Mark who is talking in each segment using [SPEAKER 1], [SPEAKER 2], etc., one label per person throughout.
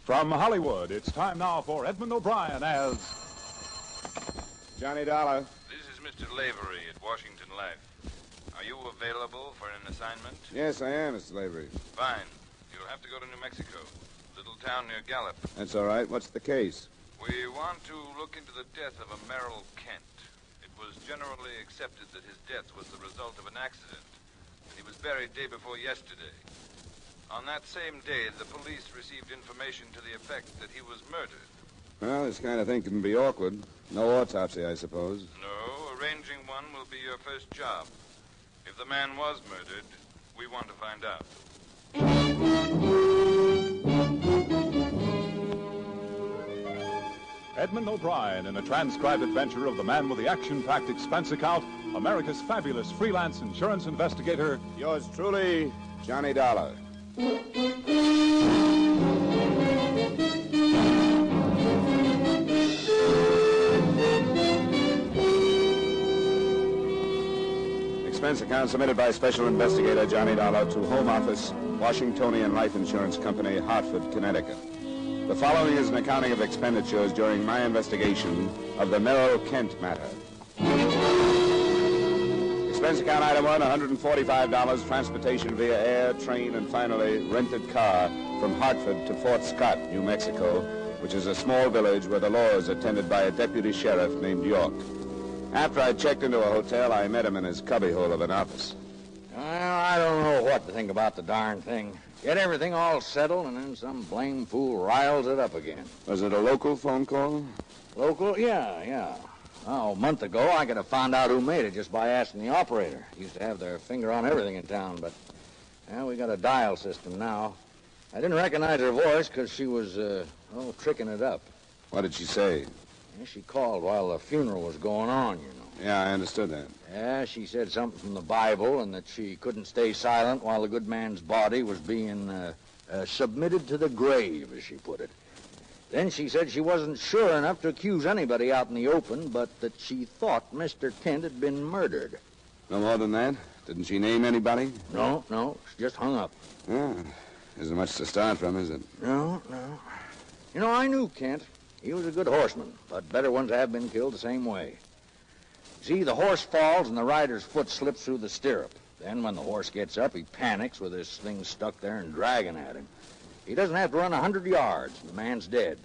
[SPEAKER 1] From Hollywood, it's time now for Edmund O'Brien as...
[SPEAKER 2] Johnny Dollar.
[SPEAKER 3] This is Mr. Lavery at Washington Life. Are you available for an assignment?
[SPEAKER 2] Yes, I am, Mr. Lavery.
[SPEAKER 3] Fine. You'll have to go to New Mexico. Little town near Gallup.
[SPEAKER 2] That's all right. What's the case?
[SPEAKER 3] We want to look into the death of a Merrill Kent. It was generally accepted that his death was the result of an accident, and he was buried day before yesterday. On that same day, the police received information to the effect that he was murdered.
[SPEAKER 2] Well, this kind of thing can be awkward. No autopsy, I suppose.
[SPEAKER 3] No, arranging one will be your first job. If the man was murdered, we want to find out.
[SPEAKER 1] Edmund O'Brien in a transcribed adventure of the man with the action-packed expense account, America's fabulous freelance insurance investigator.
[SPEAKER 2] Yours truly, Johnny Dollar. Expense account submitted by Special Investigator Johnny Dollar to Home Office, Washingtonian Life Insurance Company, Hartford, Connecticut. The following is an accounting of expenditures during my investigation of the Merrill Kent matter. Expense account item 1, $145, transportation via air, train, and finally rented car from Hartford to Fort Scott, New Mexico, which is a small village where the law is attended by a deputy sheriff named York. After I checked into a hotel, I met him in his cubbyhole of an office.
[SPEAKER 4] Well, I don't know what to think about the darn thing. Get everything all settled, and then some blame fool riles it up again.
[SPEAKER 2] Was it a local phone call?
[SPEAKER 4] Local? Yeah. Oh, a month ago, I could have found out who made it just by asking the operator. Used to have their finger on everything in town, but, we got a dial system now. I didn't recognize her voice because she was, tricking it up.
[SPEAKER 2] What did she say?
[SPEAKER 4] Yeah, she called while the funeral was going on, you know.
[SPEAKER 2] Yeah, I understood that.
[SPEAKER 4] Yeah, she said something from the Bible and that she couldn't stay silent while the good man's body was being submitted to the grave, as she put it. Then she said she wasn't sure enough to accuse anybody out in the open, but that she thought Mr. Kent had been murdered.
[SPEAKER 2] No more than that? Didn't she name anybody?
[SPEAKER 4] No, she just hung up.
[SPEAKER 2] Yeah, isn't much to start from, is it?
[SPEAKER 4] No. You know, I knew Kent. He was a good horseman, but better ones have been killed the same way. See, the horse falls and the rider's foot slips through the stirrup. Then when the horse gets up, he panics with his thing stuck there and dragging at him. He doesn't have to run 100 yards, and the man's dead.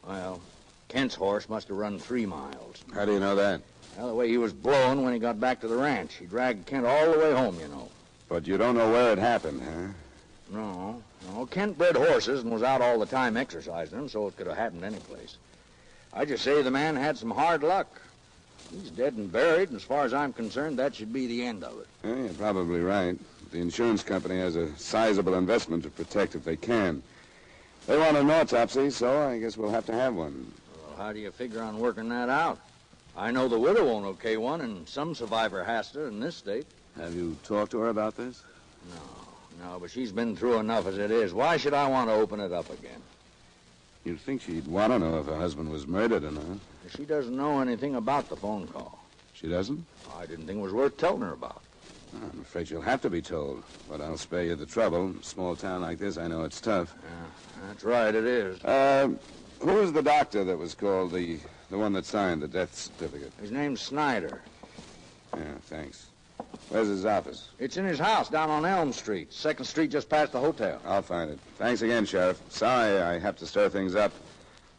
[SPEAKER 4] Well, Kent's horse must have run 3 miles.
[SPEAKER 2] How do you know that?
[SPEAKER 4] Well, the way he was blowing when he got back to the ranch. He dragged Kent all the way home, you know.
[SPEAKER 2] But you don't know where it happened, huh?
[SPEAKER 4] No. Kent bred horses and was out all the time exercising them, so it could have happened any place. I just say the man had some hard luck. He's dead and buried, and as far as I'm concerned, that should be the end of it.
[SPEAKER 2] Yeah, you're probably right. The insurance company has a sizable investment to protect if they can. They want an autopsy, so I guess we'll have to have one.
[SPEAKER 4] Well, how do you figure on working that out? I know the widow won't okay one, and some survivor has to in this state.
[SPEAKER 2] Have you talked to her about this?
[SPEAKER 4] No, but she's been through enough as it is. Why should I want to open it up again?
[SPEAKER 2] You'd think she'd want to know if her husband was murdered or not.
[SPEAKER 4] She doesn't know anything about the phone call.
[SPEAKER 2] She doesn't?
[SPEAKER 4] I didn't think it was worth telling her about.
[SPEAKER 2] I'm afraid you'll have to be told, but I'll spare you the trouble. Small town like this, I know it's tough.
[SPEAKER 4] Yeah, that's right, it is.
[SPEAKER 2] Who was the doctor that was called, the one that signed the death certificate?
[SPEAKER 4] His name's Snyder.
[SPEAKER 2] Yeah, thanks. Where's his office?
[SPEAKER 4] It's in his house down on Elm Street, 2nd Street just past the hotel.
[SPEAKER 2] I'll find it. Thanks again, Sheriff. Sorry I have to stir things up.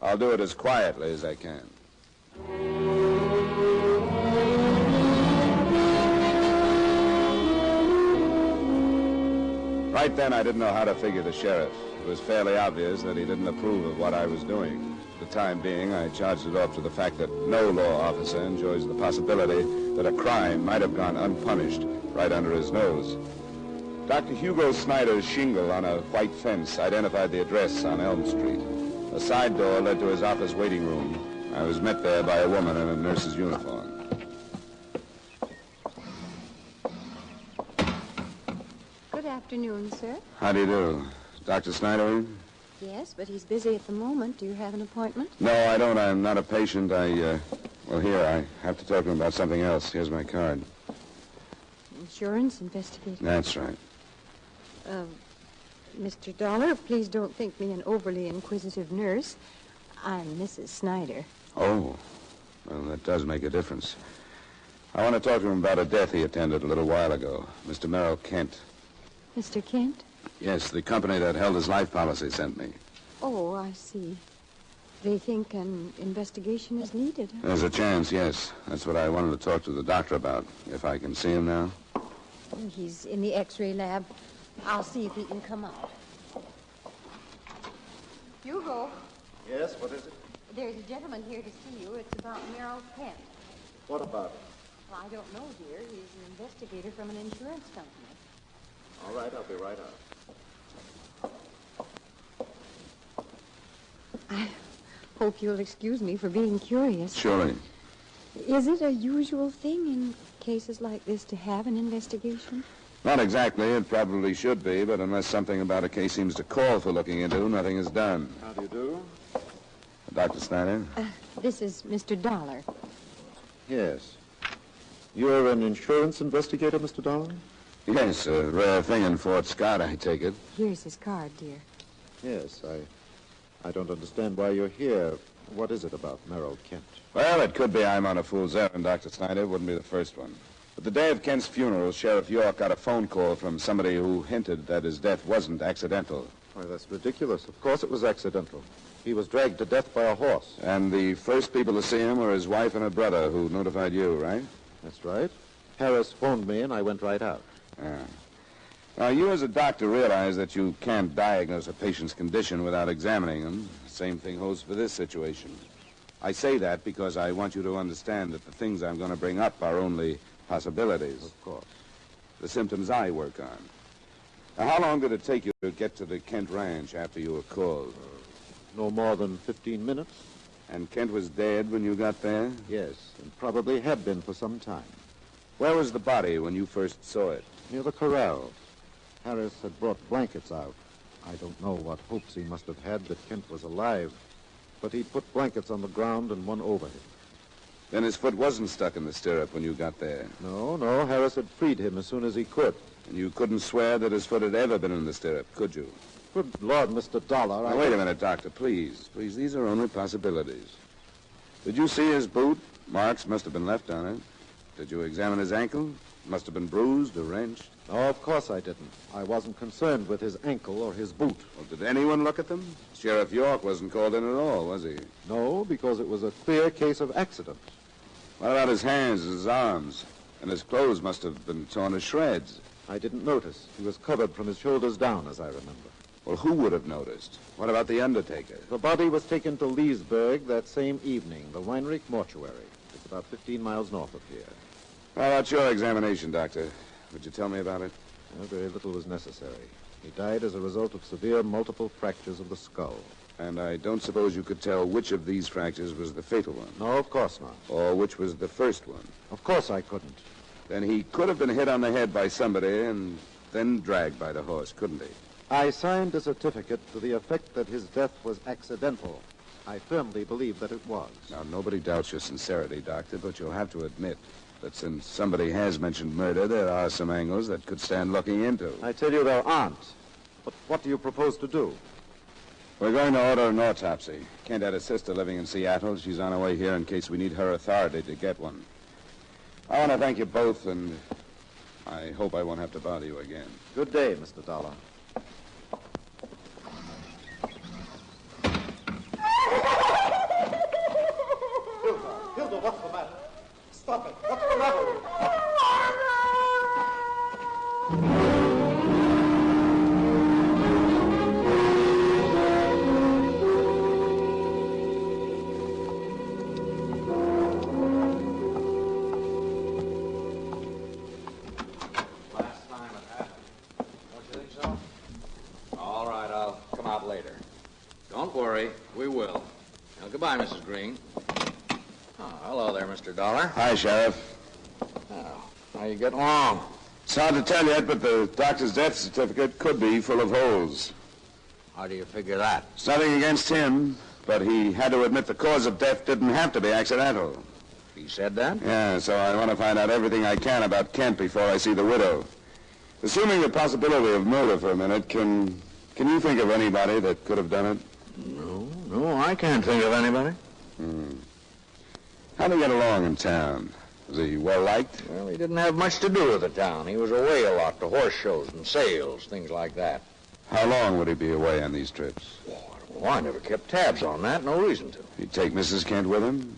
[SPEAKER 2] I'll do it as quietly as I can. Right then, I didn't know how to figure the sheriff. It was fairly obvious that he didn't approve of what I was doing. For the time being, I charged it off to the fact that no law officer enjoys the possibility that a crime might have gone unpunished right under his nose. Dr. Hugo Snyder's shingle on a white fence identified the address on Elm Street. A side door led to his office waiting room. I was met there by a woman in a nurse's uniform.
[SPEAKER 5] Good afternoon, sir.
[SPEAKER 2] How do you do? Dr. Snyder in?
[SPEAKER 5] Yes, but he's busy at the moment. Do you have an appointment?
[SPEAKER 2] No, I don't. I'm not a patient. Here, I have to talk to him about something else. Here's my card.
[SPEAKER 5] Insurance investigator.
[SPEAKER 2] That's right.
[SPEAKER 5] Mr. Dollar, please don't think me an overly inquisitive nurse. I'm Mrs. Snyder.
[SPEAKER 2] Oh, well, that does make a difference. I want to talk to him about a death he attended a little while ago. Mr. Merrill Kent.
[SPEAKER 5] Mr. Kent?
[SPEAKER 2] Yes, the company that held his life policy sent me.
[SPEAKER 5] Oh, I see. They think an investigation is needed.
[SPEAKER 2] There's a chance, yes. That's what I wanted to talk to the doctor about. If I can see him now.
[SPEAKER 5] He's in the X-ray lab. I'll see if he can come out. Hugo.
[SPEAKER 6] Yes, what is it?
[SPEAKER 5] There's a gentleman here to see you. It's about Merrill Kent.
[SPEAKER 6] What about it?
[SPEAKER 5] Well, I don't know, dear. He's an investigator from an insurance company.
[SPEAKER 6] All right, I'll be right out.
[SPEAKER 5] I hope you'll excuse me for being curious.
[SPEAKER 2] Surely.
[SPEAKER 5] Is it a usual thing in cases like this to have an investigation?
[SPEAKER 2] Not exactly. It probably should be, but unless something about a case seems to call for looking into, nothing is done.
[SPEAKER 6] How do you do?
[SPEAKER 2] Dr. Snyder?
[SPEAKER 5] This is Mr. Dollar.
[SPEAKER 6] Yes. You're an insurance investigator, Mr. Dollar?
[SPEAKER 2] Yes, a rare thing in Fort Scott, I take it.
[SPEAKER 5] Here's his card, dear.
[SPEAKER 6] Yes, I don't understand why you're here. What is it about Merrill Kent?
[SPEAKER 2] Well, it could be I'm on a fool's errand, Dr. Snyder. It wouldn't be the first one. But the day of Kent's funeral, Sheriff York got a phone call from somebody who hinted that his death wasn't accidental.
[SPEAKER 6] Why, that's ridiculous. Of course it was accidental. He was dragged to death by a horse.
[SPEAKER 2] And the first people to see him were his wife and her brother, who notified you, right?
[SPEAKER 6] That's right. Harris phoned me, and I went right out.
[SPEAKER 2] Yeah. Now, you as a doctor realize that you can't diagnose a patient's condition without examining them. The same thing holds for this situation. I say that because I want you to understand that the things I'm going to bring up are only possibilities.
[SPEAKER 6] Of course.
[SPEAKER 2] The symptoms I work on. Now, how long did it take you to get to the Kent Ranch after you were called?
[SPEAKER 6] No more than 15 minutes.
[SPEAKER 2] And Kent was dead when you got there?
[SPEAKER 6] Yes, and probably had been for some time.
[SPEAKER 2] Where was the body when you first saw it?
[SPEAKER 6] Near the corral. Harris had brought blankets out. I don't know what hopes he must have had that Kent was alive, but he put blankets on the ground and one over him.
[SPEAKER 2] Then his foot wasn't stuck in the stirrup when you got there.
[SPEAKER 6] No, Harris had freed him as soon as he could.
[SPEAKER 2] And you couldn't swear that his foot had ever been in the stirrup, could you?
[SPEAKER 6] Good Lord, Mr. Dollar,
[SPEAKER 2] Now, wait a minute, Doctor, please. Please, these are only possibilities. Did you see his boot? Marks must have been left on it. Did you examine his ankle? Must have been bruised or wrenched.
[SPEAKER 6] No, of course I didn't. I wasn't concerned with his ankle or his boot.
[SPEAKER 2] Well, did anyone look at them? Sheriff York wasn't called in at all, was he?
[SPEAKER 6] No, because it was a clear case of accident.
[SPEAKER 2] What about his hands, his arms? And his clothes must have been torn to shreds.
[SPEAKER 6] I didn't notice. He was covered from his shoulders down, as I remember.
[SPEAKER 2] Well, who would have noticed? What about the undertaker?
[SPEAKER 6] The body was taken to Leesburg that same evening, the Weinreich mortuary. It's about 15 miles north of here.
[SPEAKER 2] How about your examination, Doctor? Would you tell me about it?
[SPEAKER 6] Well, very little was necessary. He died as a result of severe multiple fractures of the skull.
[SPEAKER 2] And I don't suppose you could tell which of these fractures was the fatal one?
[SPEAKER 6] No, of course not.
[SPEAKER 2] Or which was the first one?
[SPEAKER 6] Of course I couldn't.
[SPEAKER 2] Then he could have been hit on the head by somebody and then dragged by the horse, couldn't he?
[SPEAKER 6] I signed a certificate to the effect that his death was accidental. I firmly believe that it was.
[SPEAKER 2] Now, nobody doubts your sincerity, Doctor, but you'll have to admit that since somebody has mentioned murder, there are some angles that could stand looking into.
[SPEAKER 6] I tell you there aren't. But what do you propose to do?
[SPEAKER 2] We're going to order an autopsy. Kent had a sister living in Seattle. She's on her way here in case we need her authority to get one. I want to thank you both, and I hope I won't have to bother you again.
[SPEAKER 6] Good day, Mr. Dollar. Hilda, what's the matter? Stop it. What's the matter with you?
[SPEAKER 4] Don't worry, we will. Now, goodbye, Mrs. Green. Oh, hello there, Mr. Dollar.
[SPEAKER 2] Hi, Sheriff.
[SPEAKER 4] Oh, how you getting along?
[SPEAKER 2] It's hard to tell yet, but the doctor's death certificate could be full of holes.
[SPEAKER 4] How do you figure that?
[SPEAKER 2] It's nothing against him, but he had to admit the cause of death didn't have to be accidental.
[SPEAKER 4] He said that?
[SPEAKER 2] Yeah, so I want to find out everything I can about Kent before I see the widow. Assuming the possibility of murder for a minute, can Can you think of anybody that could have done it?
[SPEAKER 4] No, I can't think of anybody.
[SPEAKER 2] How'd he get along in town? Was he well-liked?
[SPEAKER 4] Well, he didn't have much to do with the town. He was away a lot to horse shows and sales, things like that.
[SPEAKER 2] How long would he be away on these trips?
[SPEAKER 4] Oh, I never kept tabs on that. No reason to.
[SPEAKER 2] He'd take Mrs. Kent with him?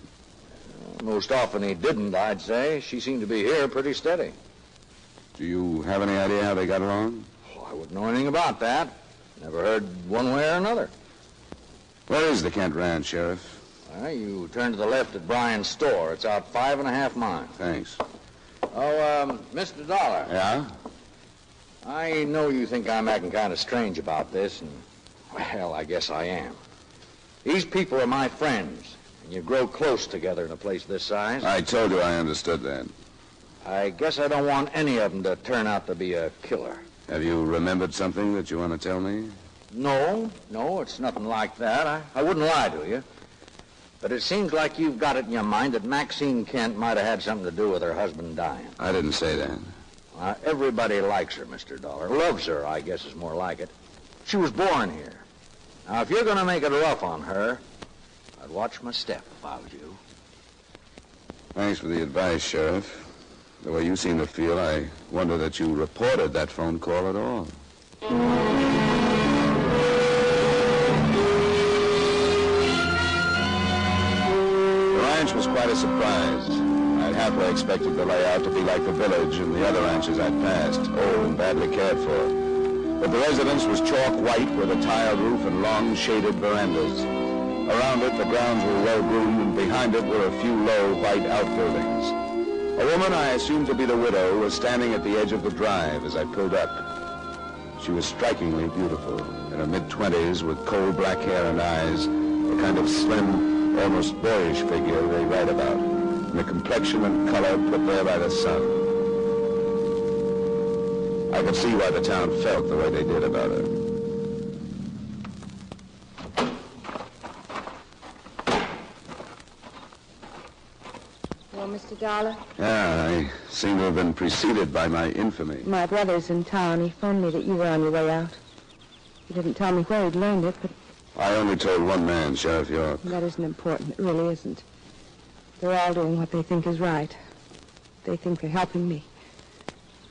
[SPEAKER 4] Most often he didn't, I'd say. She seemed to be here pretty steady.
[SPEAKER 2] Do you have any idea how they got along?
[SPEAKER 4] Oh, I wouldn't know anything about that. Never heard one way or another.
[SPEAKER 2] Where is the Kent Ranch, Sheriff?
[SPEAKER 4] You turn to the left at Bryan's store. It's out 5.5 miles.
[SPEAKER 2] Thanks.
[SPEAKER 4] Oh, Mr. Dollar.
[SPEAKER 2] Yeah?
[SPEAKER 4] I know you think I'm acting kind of strange about this, and, well, I guess I am. These people are my friends, and you grow close together in a place this size.
[SPEAKER 2] I told you I understood that.
[SPEAKER 4] I guess I don't want any of them to turn out to be a killer.
[SPEAKER 2] Have you remembered something that you want to tell me?
[SPEAKER 4] No, it's nothing like that. I wouldn't lie to you. But it seems like you've got it in your mind that Maxine Kent might have had something to do with her husband dying.
[SPEAKER 2] I didn't say that.
[SPEAKER 4] Everybody likes her, Mr. Dollar. Loves her, I guess is more like it. She was born here. Now, if you're going to make it rough on her, I'd watch my step if I was you.
[SPEAKER 2] Thanks for the advice, Sheriff. The way you seem to feel, I wonder that you reported that phone call at all. The ranch was quite a surprise. I'd halfway expected the layout to be like the village and the other ranches I'd passed, old and badly cared for. But the residence was chalk white with a tiled roof and long shaded verandas. Around it, the grounds were well-groomed, and behind it were a few low white outbuildings. A woman I assumed to be the widow was standing at the edge of the drive as I pulled up. She was strikingly beautiful, in her mid-20s with coal black hair and eyes, the kind of slim, almost boyish figure they write about, and a complexion and color put there by the sun. I could see why the town felt the way they did about her.
[SPEAKER 5] Well, Mr. Dollar?
[SPEAKER 2] Yeah, I seem to have been preceded by my infamy.
[SPEAKER 5] My brother's in town. He phoned me that you were on your way out. He didn't tell me where he'd learned it, but...
[SPEAKER 2] I only told one man, Sheriff York.
[SPEAKER 5] That isn't important. It really isn't. They're all doing what they think is right. They think they're helping me.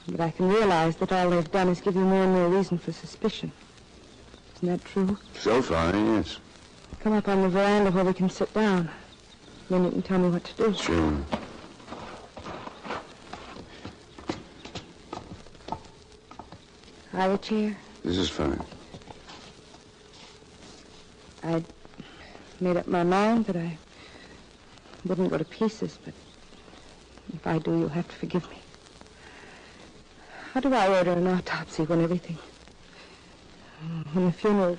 [SPEAKER 5] But I can realize that all they've done is give you more and more reason for suspicion. Isn't that true?
[SPEAKER 2] So far, yes.
[SPEAKER 5] Come up on the veranda where we can sit down. Then you can tell me what to do.
[SPEAKER 2] Sure.
[SPEAKER 5] Have a chair.
[SPEAKER 2] This is fine.
[SPEAKER 5] I'd made up my mind that I wouldn't go to pieces, but if I do, you'll have to forgive me. How do I order an autopsy when everything... when the funeral...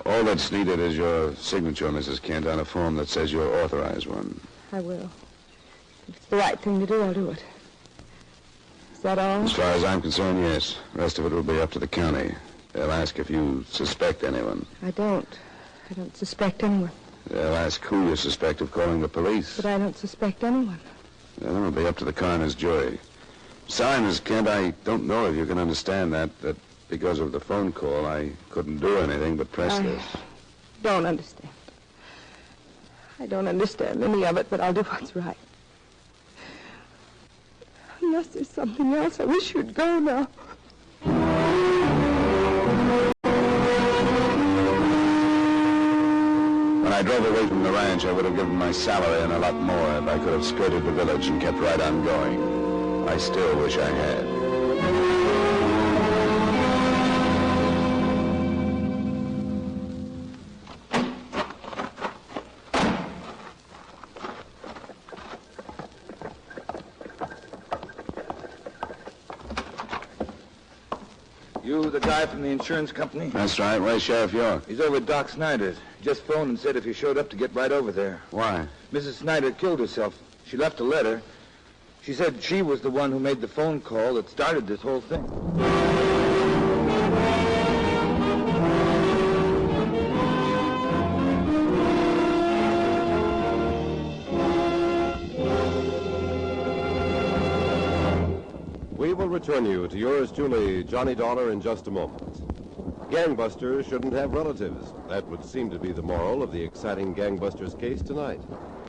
[SPEAKER 2] All that's needed is your signature, Mrs. Kent, on a form that says you're authorized one.
[SPEAKER 5] I will. If it's the right thing to do, I'll do it. Is that all?
[SPEAKER 2] As far as I'm concerned, yes. The rest of it will be up to the county. They'll ask if you suspect anyone.
[SPEAKER 5] I don't. I don't suspect anyone.
[SPEAKER 2] They'll ask who you suspect of calling the police.
[SPEAKER 5] But I don't suspect anyone.
[SPEAKER 2] Then it'll be up to the coroner's jury. Sorry, Miss Kent, I don't know if you can understand that because of the phone call, I couldn't do anything but press this.
[SPEAKER 5] Don't understand. I don't understand any of it, but I'll do what's right. Unless there's something else, I wish you'd go now.
[SPEAKER 2] When I drove away from the ranch, I would have given my salary and a lot more if I could have skirted the village and kept right on going. I still wish I had.
[SPEAKER 7] You the guy from the insurance company?
[SPEAKER 2] That's right. Where's Sheriff York?
[SPEAKER 7] He's over at Doc Snyder's. Just phoned and said if you showed up to get right over there.
[SPEAKER 2] Why?
[SPEAKER 7] Mrs. Snyder killed herself. She left a letter. She said she was the one who made the phone call that started this whole thing.
[SPEAKER 8] We will return you to yours truly, Johnny Dollar, in just a moment. gangbusters shouldn't have relatives. That would seem to be the moral of the exciting gangbusters case tonight.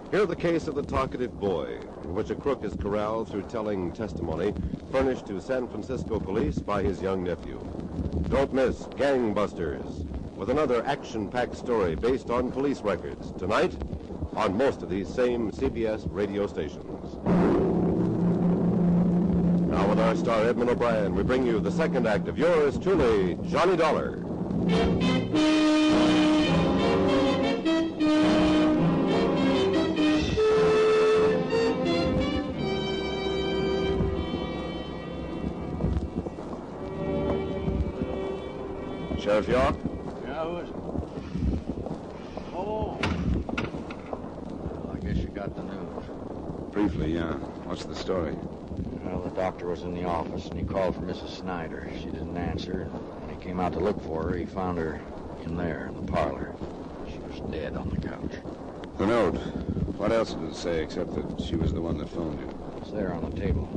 [SPEAKER 8] Hear the case of the talkative boy, in which a crook is corralled through telling testimony furnished to San Francisco police by his young nephew. Don't miss Gangbusters, with another action-packed story based on police records, tonight on most of these same CBS radio stations. Now with our star Edmund O'Brien, we bring you the second act of yours truly, Johnny Dollar.
[SPEAKER 2] Sheriff York?
[SPEAKER 4] Yeah, who is it? Oh. Well, I guess you got the news.
[SPEAKER 2] Briefly, yeah. What's the story?
[SPEAKER 4] Well, the doctor was in the office, and he called for Mrs. Snyder. She didn't answer, and when he came out to look for her, he found her in there, in the parlor. She was dead on the couch.
[SPEAKER 2] The note. What else did it say except that she was the one that phoned you?
[SPEAKER 4] It's there on the table.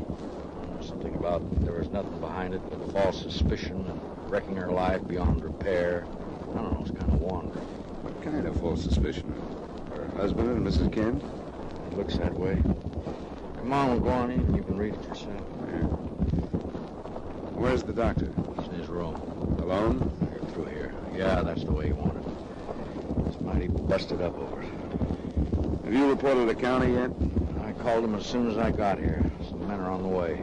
[SPEAKER 4] Something about there was nothing behind it but false suspicion and wrecking her life beyond repair. I don't know, it's kind of wandering.
[SPEAKER 2] What kind of false suspicion? Her husband and Mrs. Kent?
[SPEAKER 4] It looks that way. Come on, we'll go on in. You can read it yourself.
[SPEAKER 2] Yeah. Where's the doctor?
[SPEAKER 4] He's in his room.
[SPEAKER 2] Alone?
[SPEAKER 4] Here, through here. Yeah, that's the way he wanted it. It's mighty busted up over it.
[SPEAKER 2] Have you reported the county yet?
[SPEAKER 4] I called him as soon as I got here. Some men are on the way.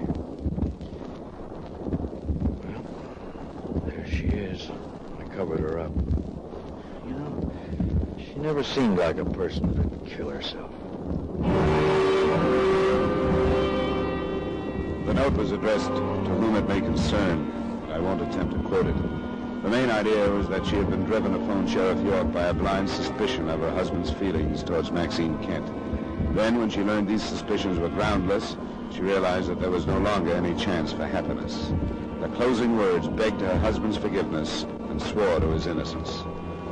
[SPEAKER 4] Well, there she is. I covered her up. You know, she never seemed like a person that would kill herself.
[SPEAKER 2] The note was addressed to whom it may concern. I won't attempt to quote it. The main idea was that she had been driven to phone Sheriff York by a blind suspicion of her husband's feelings towards Maxine Kent. Then, when she learned these suspicions were groundless, she realized that there was no longer any chance for happiness. The closing words begged her husband's forgiveness and swore to his innocence.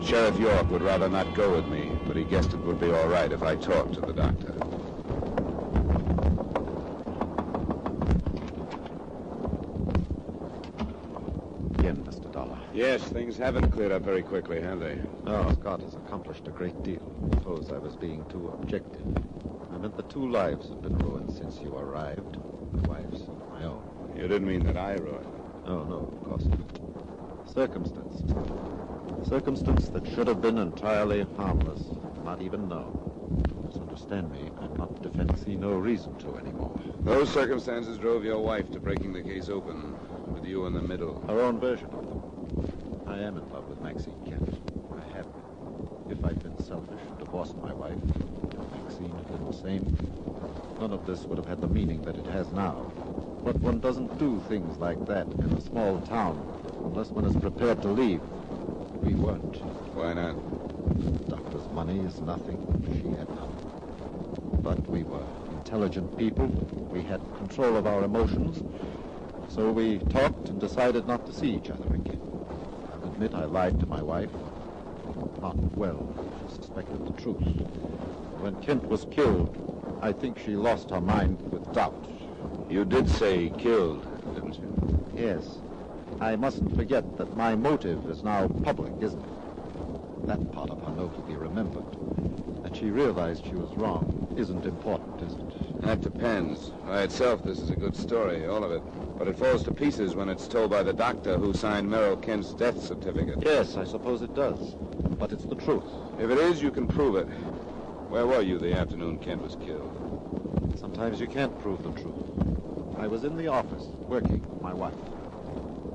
[SPEAKER 2] Sheriff York would rather not go with me, but he guessed it would be all right if I talked to the doctor.
[SPEAKER 6] Again, Mr. Dollar.
[SPEAKER 2] Yes, things haven't cleared up very quickly, have they?
[SPEAKER 6] No, Scott has accomplished a great deal. Suppose I was being too objective. I meant the two lives have been ruined since you arrived. The wives of my own.
[SPEAKER 2] You didn't mean that I ruined.
[SPEAKER 6] Oh, no, of course not. Circumstance. Circumstance that should have been entirely harmless, not even known. Misunderstand me, I'm not see no reason to anymore.
[SPEAKER 2] Those circumstances drove your wife to breaking the case open, with you in the middle.
[SPEAKER 6] Her own version of them. I am in love with Maxine Kent. I have been. If I'd been selfish and divorced my wife, Maxine had been the same, none of this would have had the meaning that it has now. But one doesn't do things like that in a small town unless one is prepared to leave. We weren't.
[SPEAKER 2] Why not?
[SPEAKER 6] The doctor's money is nothing. She had none. But we were intelligent people. We had control of our emotions. So we talked and decided not to see each other again. I'll admit I lied to my wife. Not well. She suspected the truth. When Kent was killed, I think she lost her mind with doubt.
[SPEAKER 2] You did say killed, didn't you?
[SPEAKER 6] Yes. I mustn't forget that my motive is now public, isn't it? That part of her note will be remembered. That she realized she was wrong isn't important, is it?
[SPEAKER 2] That depends. By itself, this is a good story, all of it. But it falls to pieces when it's told by the doctor who signed Merrill Kent's death certificate.
[SPEAKER 6] Yes, I suppose it does. But it's the truth.
[SPEAKER 2] If it is, you can prove it. Where were you the afternoon Kent was killed?
[SPEAKER 6] Sometimes you can't prove the truth. I was in the office, working with my wife.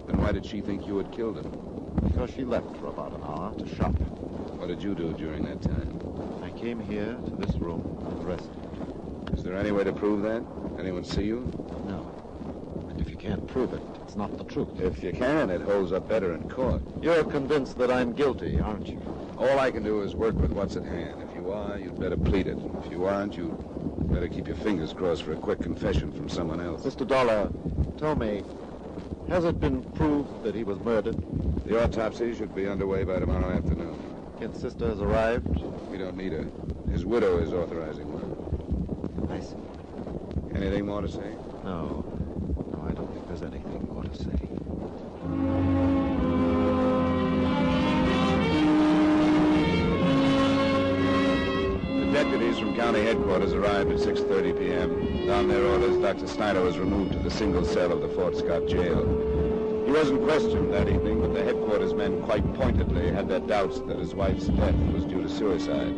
[SPEAKER 2] Then why did she think you had killed him?
[SPEAKER 6] Because she left for about an hour to shop.
[SPEAKER 2] What did you do during that time?
[SPEAKER 6] I came here to this room and rested.
[SPEAKER 2] Is there any way to prove that? Anyone see you?
[SPEAKER 6] No. And if you can't prove it, it's not the truth.
[SPEAKER 2] If you can, it holds up better in court.
[SPEAKER 6] You're convinced that I'm guilty, aren't you?
[SPEAKER 2] All I can do is work with what's at hand. If you are, you'd better plead it. If you aren't, you'd better keep your fingers crossed for a quick confession from someone else.
[SPEAKER 6] Mr. Dollar, tell me, has it been proved that he was murdered?
[SPEAKER 2] The autopsy should be underway by tomorrow afternoon.
[SPEAKER 6] Kent's sister has arrived?
[SPEAKER 2] We don't need her. His widow is authorizing one.
[SPEAKER 6] I see.
[SPEAKER 2] Anything more to say?
[SPEAKER 6] No. No, I don't think there's anything more to say.
[SPEAKER 2] county headquarters arrived at 6:30 p.m. On their orders, Dr. Snyder was removed to the single cell of the Fort Scott jail. He wasn't questioned that evening, but the headquarters men quite pointedly had their doubts that his wife's death was due to suicide.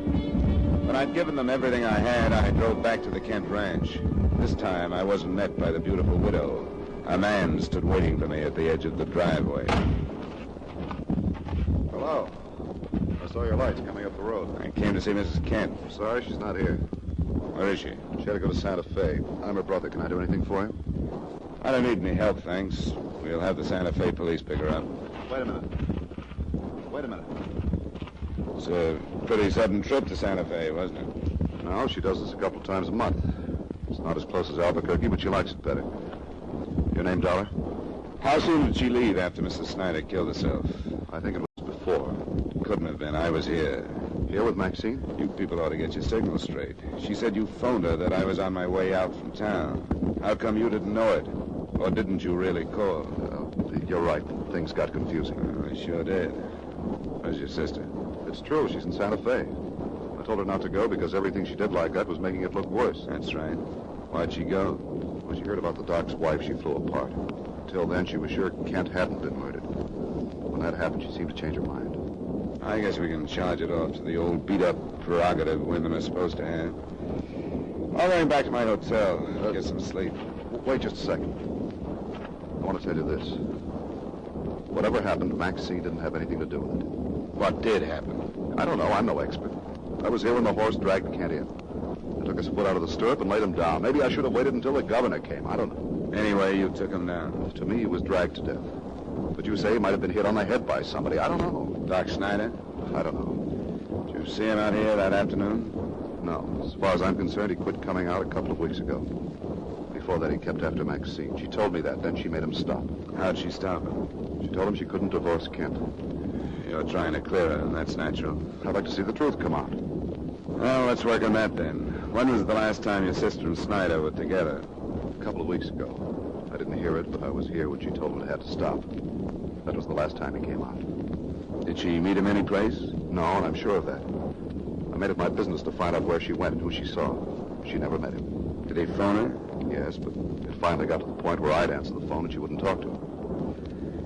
[SPEAKER 2] When I'd given them everything I had, I drove back to the Kent ranch. This time, I wasn't met by the beautiful widow. A man stood waiting for me at the edge of the driveway.
[SPEAKER 9] Hello. I saw your lights coming up the road.
[SPEAKER 2] I came to see Mrs. Kent.
[SPEAKER 9] Sorry, she's not here.
[SPEAKER 2] Where is she?
[SPEAKER 9] She had to go to Santa Fe. I'm her brother. Can I do anything for you?
[SPEAKER 2] I don't need any help, thanks. We'll have the Santa Fe police pick her up.
[SPEAKER 9] Wait a minute.
[SPEAKER 2] It's a pretty sudden trip to Santa Fe, wasn't it?
[SPEAKER 9] No, she does this a couple times a month. It's not as close as Albuquerque, but she likes it better. Your name, Dollar?
[SPEAKER 2] How soon did she leave after Mrs. Snyder killed herself?
[SPEAKER 9] I think it was before.
[SPEAKER 2] Couldn't have been. I was here.
[SPEAKER 9] Here with Maxine?
[SPEAKER 2] You people ought to get your signals straight. She said you phoned her that I was on my way out from town. How come you didn't know it? Or didn't you really call?
[SPEAKER 9] You're right. Things got confusing.
[SPEAKER 2] I sure did. Where's your sister?
[SPEAKER 9] It's true. She's in Santa Fe. I told her not to go because everything she did like that was making it look worse.
[SPEAKER 2] That's right. Why'd she go?
[SPEAKER 9] When she heard about the doc's wife, she flew apart. Until then, she was sure Kent hadn't been murdered. When that happened, she seemed to change her mind.
[SPEAKER 2] I guess we can charge it off to the old beat-up prerogative women are supposed to have. I'll run back to my hotel. Get some sleep.
[SPEAKER 9] Wait just a second. I want to tell you this. Whatever happened, Maxine didn't have anything to do with it.
[SPEAKER 2] What did happen?
[SPEAKER 9] I don't know. I'm no expert. I was here when the horse dragged Kent in. I took his foot out of the stirrup and laid him down. Maybe I should have waited until the governor came. I don't know.
[SPEAKER 2] Anyway, you took him down.
[SPEAKER 9] To me, he was dragged to death. But you say he might have been hit on the head by somebody. I don't know.
[SPEAKER 2] Doc Snyder?
[SPEAKER 9] I don't know.
[SPEAKER 2] Did you see him out here that afternoon?
[SPEAKER 9] No. As far as I'm concerned, he quit coming out a couple of weeks ago. Before that, he kept after Maxine. She told me that. Then she made him stop.
[SPEAKER 2] How'd she stop him?
[SPEAKER 9] She told him she couldn't divorce Kent.
[SPEAKER 2] You're trying to clear her, and that's natural.
[SPEAKER 9] I'd like to see the truth come out.
[SPEAKER 2] Well, let's work on that then. When was the last time your sister and Snyder were together?
[SPEAKER 9] A couple of weeks ago. I didn't hear it, but I was here when she told him it had to stop. That was the last time he came out.
[SPEAKER 2] Did she meet him any place?
[SPEAKER 9] No, and I'm sure of that. I made it my business to find out where she went and who she saw. She never met him.
[SPEAKER 2] Did he phone her?
[SPEAKER 9] Yes, but it finally got to the point where I'd answer the phone and she wouldn't talk to him.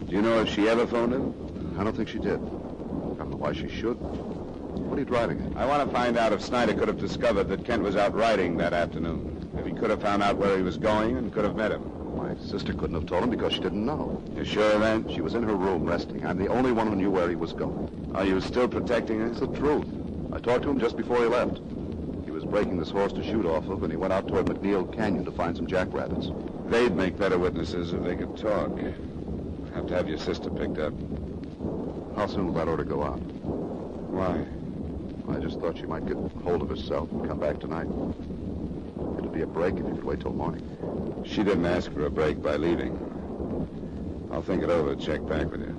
[SPEAKER 2] Do you know if she ever phoned him?
[SPEAKER 9] I don't think she did. I don't know why she should. What are you driving at?
[SPEAKER 2] I want to find out if Snyder could have discovered that Kent was out riding that afternoon. If he could have found out where he was going and could have met him.
[SPEAKER 9] My sister couldn't have told him because she didn't know.
[SPEAKER 2] You sure of that?
[SPEAKER 9] She was in her room resting. I'm the only one who knew where he was going.
[SPEAKER 2] Are you still protecting her?
[SPEAKER 9] It's the truth. I talked to him just before he left. He was breaking this horse to shoot off of, and he went out toward McNeil Canyon to find some jackrabbits.
[SPEAKER 2] They'd make better witnesses if they could talk. Have to have your sister picked up.
[SPEAKER 9] How soon will that order go out?
[SPEAKER 2] Why?
[SPEAKER 9] I just thought she might get hold of herself and come back tonight. It'd be a break if you could wait till morning.
[SPEAKER 2] She didn't ask for a break by leaving. I'll think it over and check back with you.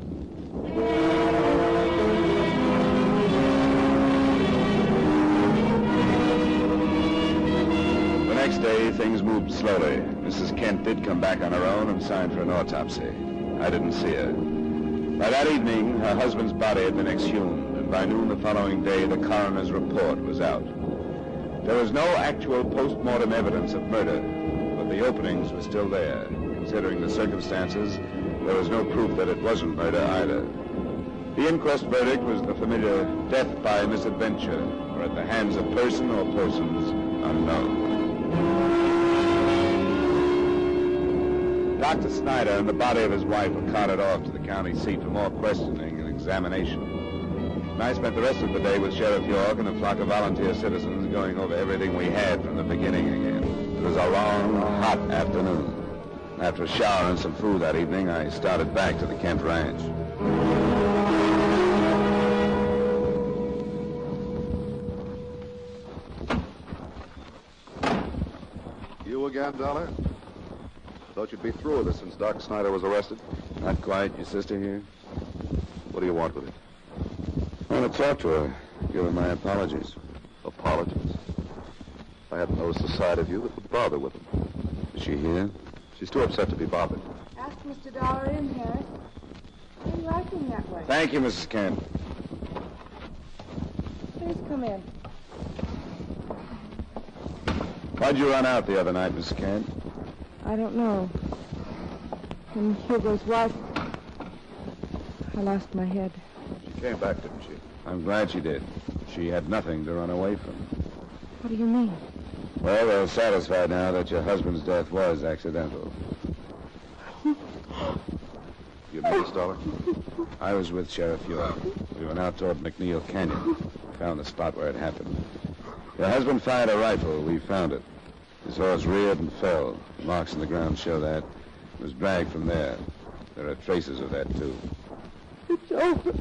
[SPEAKER 2] The next day, things moved slowly. Mrs. Kent did come back on her own and signed for an autopsy. I didn't see her. By that evening, her husband's body had been exhumed, and by noon the following day, the coroner's report was out. There was no actual post-mortem evidence of murder, but the openings were still there. Considering the circumstances, there was no proof that it wasn't murder either. The inquest verdict was the familiar death by misadventure, or at the hands of person or persons unknown. Dr. Snyder and the body of his wife were carted off to the county seat for more questioning and examination. And I spent the rest of the day with Sheriff York and a flock of volunteer citizens going over everything we had from the beginning again. It was a long, hot afternoon. After a shower and some food that evening, I started back to the Kent Ranch.
[SPEAKER 9] You again, Dollar? Thought you'd be through with this since Doc Snyder was arrested.
[SPEAKER 2] Not quite. Your sister here?
[SPEAKER 9] What do you want with it?
[SPEAKER 2] I want to talk to her. Give her my apologies.
[SPEAKER 9] Apologies? I hadn't noticed a side of you that would bother with them.
[SPEAKER 2] Is she here?
[SPEAKER 9] She's too upset to be bothered.
[SPEAKER 5] Ask Mr. Dollar in, Harris. Why are you acting that way?
[SPEAKER 2] Thank you, Mrs. Kent.
[SPEAKER 5] Please come in.
[SPEAKER 2] Why'd you run out the other night, Mrs. Kent?
[SPEAKER 5] I don't know. When Hugo's wife, I lost my head.
[SPEAKER 2] She came back, didn't she? I'm glad she did. She had nothing to run away from.
[SPEAKER 5] What do you mean?
[SPEAKER 2] Well, they're satisfied now that your husband's death was accidental. You met us, Dollar? I was with Sheriff York. We went out toward McNeil Canyon. Found the spot where it happened. Your husband fired a rifle. We found it. His horse reared and fell. Marks in the ground show that. It was dragged from there. There are traces of that, too.
[SPEAKER 5] It's over.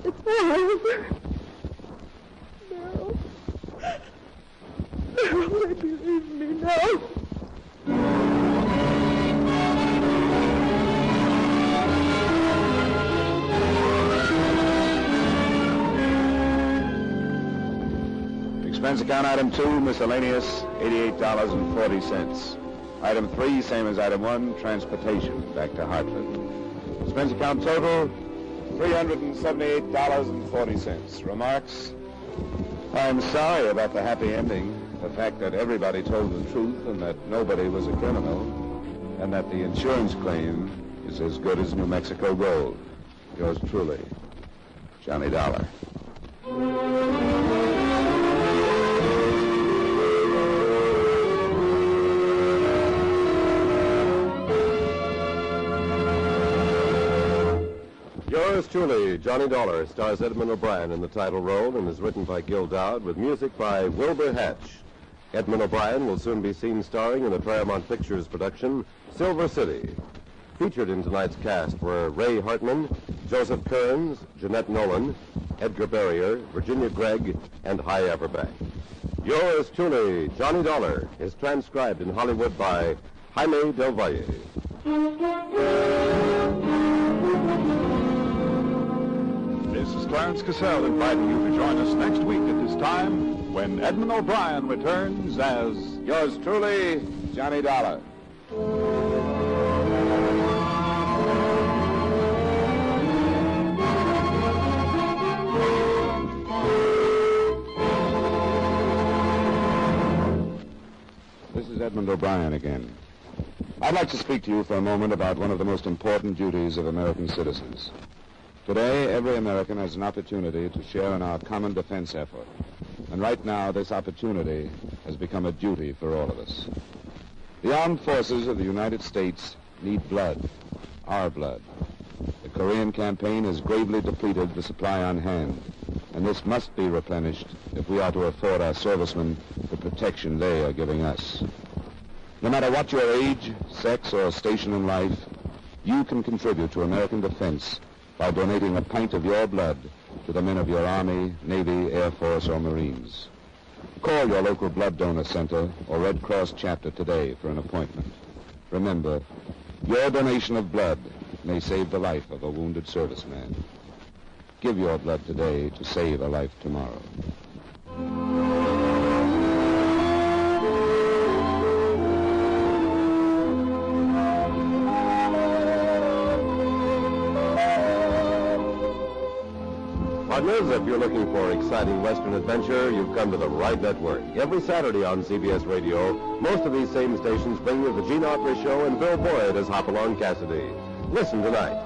[SPEAKER 5] It's over. Merrill. Merrill, let me leave me now.
[SPEAKER 2] Expense account item 2, miscellaneous, $88.40. Item 3, same as item 1, transportation back to Hartford. Expense account total, $378.40. Remarks? I'm sorry about the happy ending. The fact that everybody told the truth and that nobody was a criminal, and that the insurance claim is as good as New Mexico gold. Yours truly, Johnny Dollar.
[SPEAKER 8] Yours truly, Johnny Dollar, stars Edmund O'Brien in the title role and is written by Gil Dowd with music by Wilbur Hatch. Edmund O'Brien will soon be seen starring in the Paramount Pictures production, Silver City. Featured in tonight's cast were Ray Hartman, Joseph Kearns, Jeanette Nolan, Edgar Barrier, Virginia Gregg, and Hy Averback. Yours truly, Johnny Dollar, is transcribed in Hollywood by Jaime Del Valle.
[SPEAKER 1] This is Clarence Cassell inviting you to join us next week at this time when Edmund O'Brien returns as...
[SPEAKER 2] Yours truly, Johnny Dollar. This is Edmund O'Brien again. I'd like to speak to you for a moment about one of the most important duties of American citizens. Today, every American has an opportunity to share in our common defense effort. And right now, this opportunity has become a duty for all of us. The armed forces of the United States need blood, our blood. The Korean campaign has gravely depleted the supply on hand, and this must be replenished if we are to afford our servicemen the protection they are giving us. No matter what your age, sex, or station in life, you can contribute to American defense by donating a pint of your blood to the men of your Army, Navy, Air Force, or Marines. Call your local blood donor center or Red Cross chapter today for an appointment. Remember, your donation of blood may save the life of a wounded serviceman. Give your blood today to save a life tomorrow.
[SPEAKER 8] Partners, if you're looking for exciting Western adventure, you've come to the right network. Every Saturday on CBS Radio, most of these same stations bring you the Gene Autry Show and Bill Boyd as Hopalong Cassidy. Listen tonight.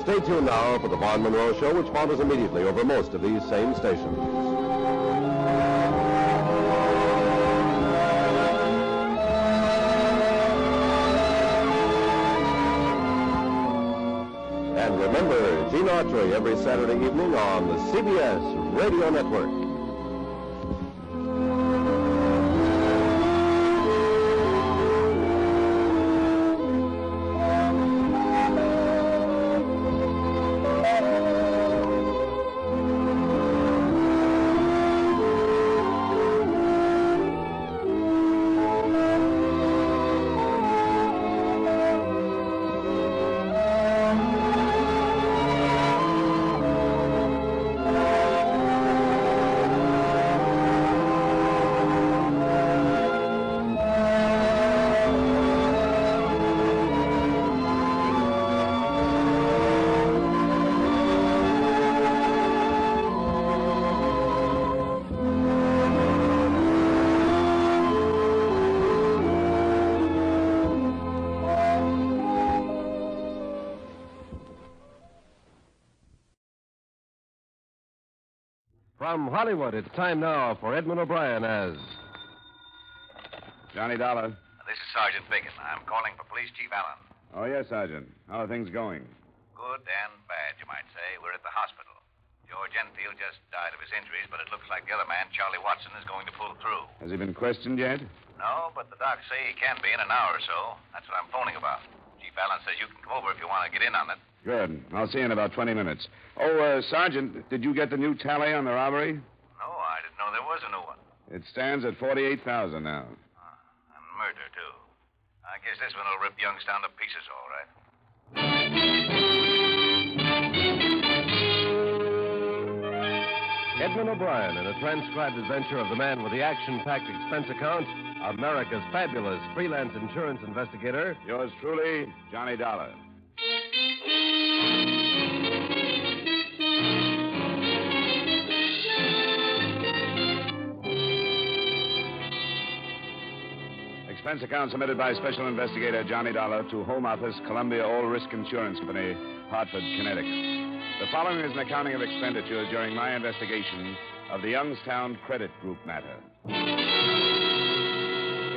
[SPEAKER 8] Stay tuned now for the Vaughn Monroe Show, which follows immediately over most of these same stations. And remember, Gene Autry every Saturday evening on the CBS Radio Network. From Hollywood, it's time now for Edmund O'Brien as...
[SPEAKER 2] Johnny Dollar.
[SPEAKER 10] This is Sergeant Biggin. I'm calling for Police Chief Allen.
[SPEAKER 2] Oh, yes, Sergeant. How are things going?
[SPEAKER 10] Good and bad, you might say. We're at the hospital. George Enfield just died of his injuries, but it looks like the other man, Charlie Watson, is going to pull through.
[SPEAKER 2] Has he been questioned yet?
[SPEAKER 10] No, but the docs say he can be in an hour or so. That's what I'm phoning about. Chief Allen says you can come over if you want to get in on it.
[SPEAKER 2] Good. I'll see you in about 20 minutes. Oh, Sergeant, did you get the new tally on the robbery?
[SPEAKER 10] No, I didn't know there was a new one.
[SPEAKER 2] It stands at 48,000 now.
[SPEAKER 10] And murder, too. I guess this one will rip Youngstown to pieces, all right.
[SPEAKER 8] Edmund O'Brien in a transcribed adventure of the man with the action-packed expense account, America's fabulous freelance insurance investigator.
[SPEAKER 2] Yours truly, Johnny Dollar. Expense account submitted by Special Investigator Johnny Dollar to Home Office, Columbia All Risk Insurance Company, Hartford, Connecticut. The following is an accounting of expenditures during my investigation of the Youngstown Credit Group matter.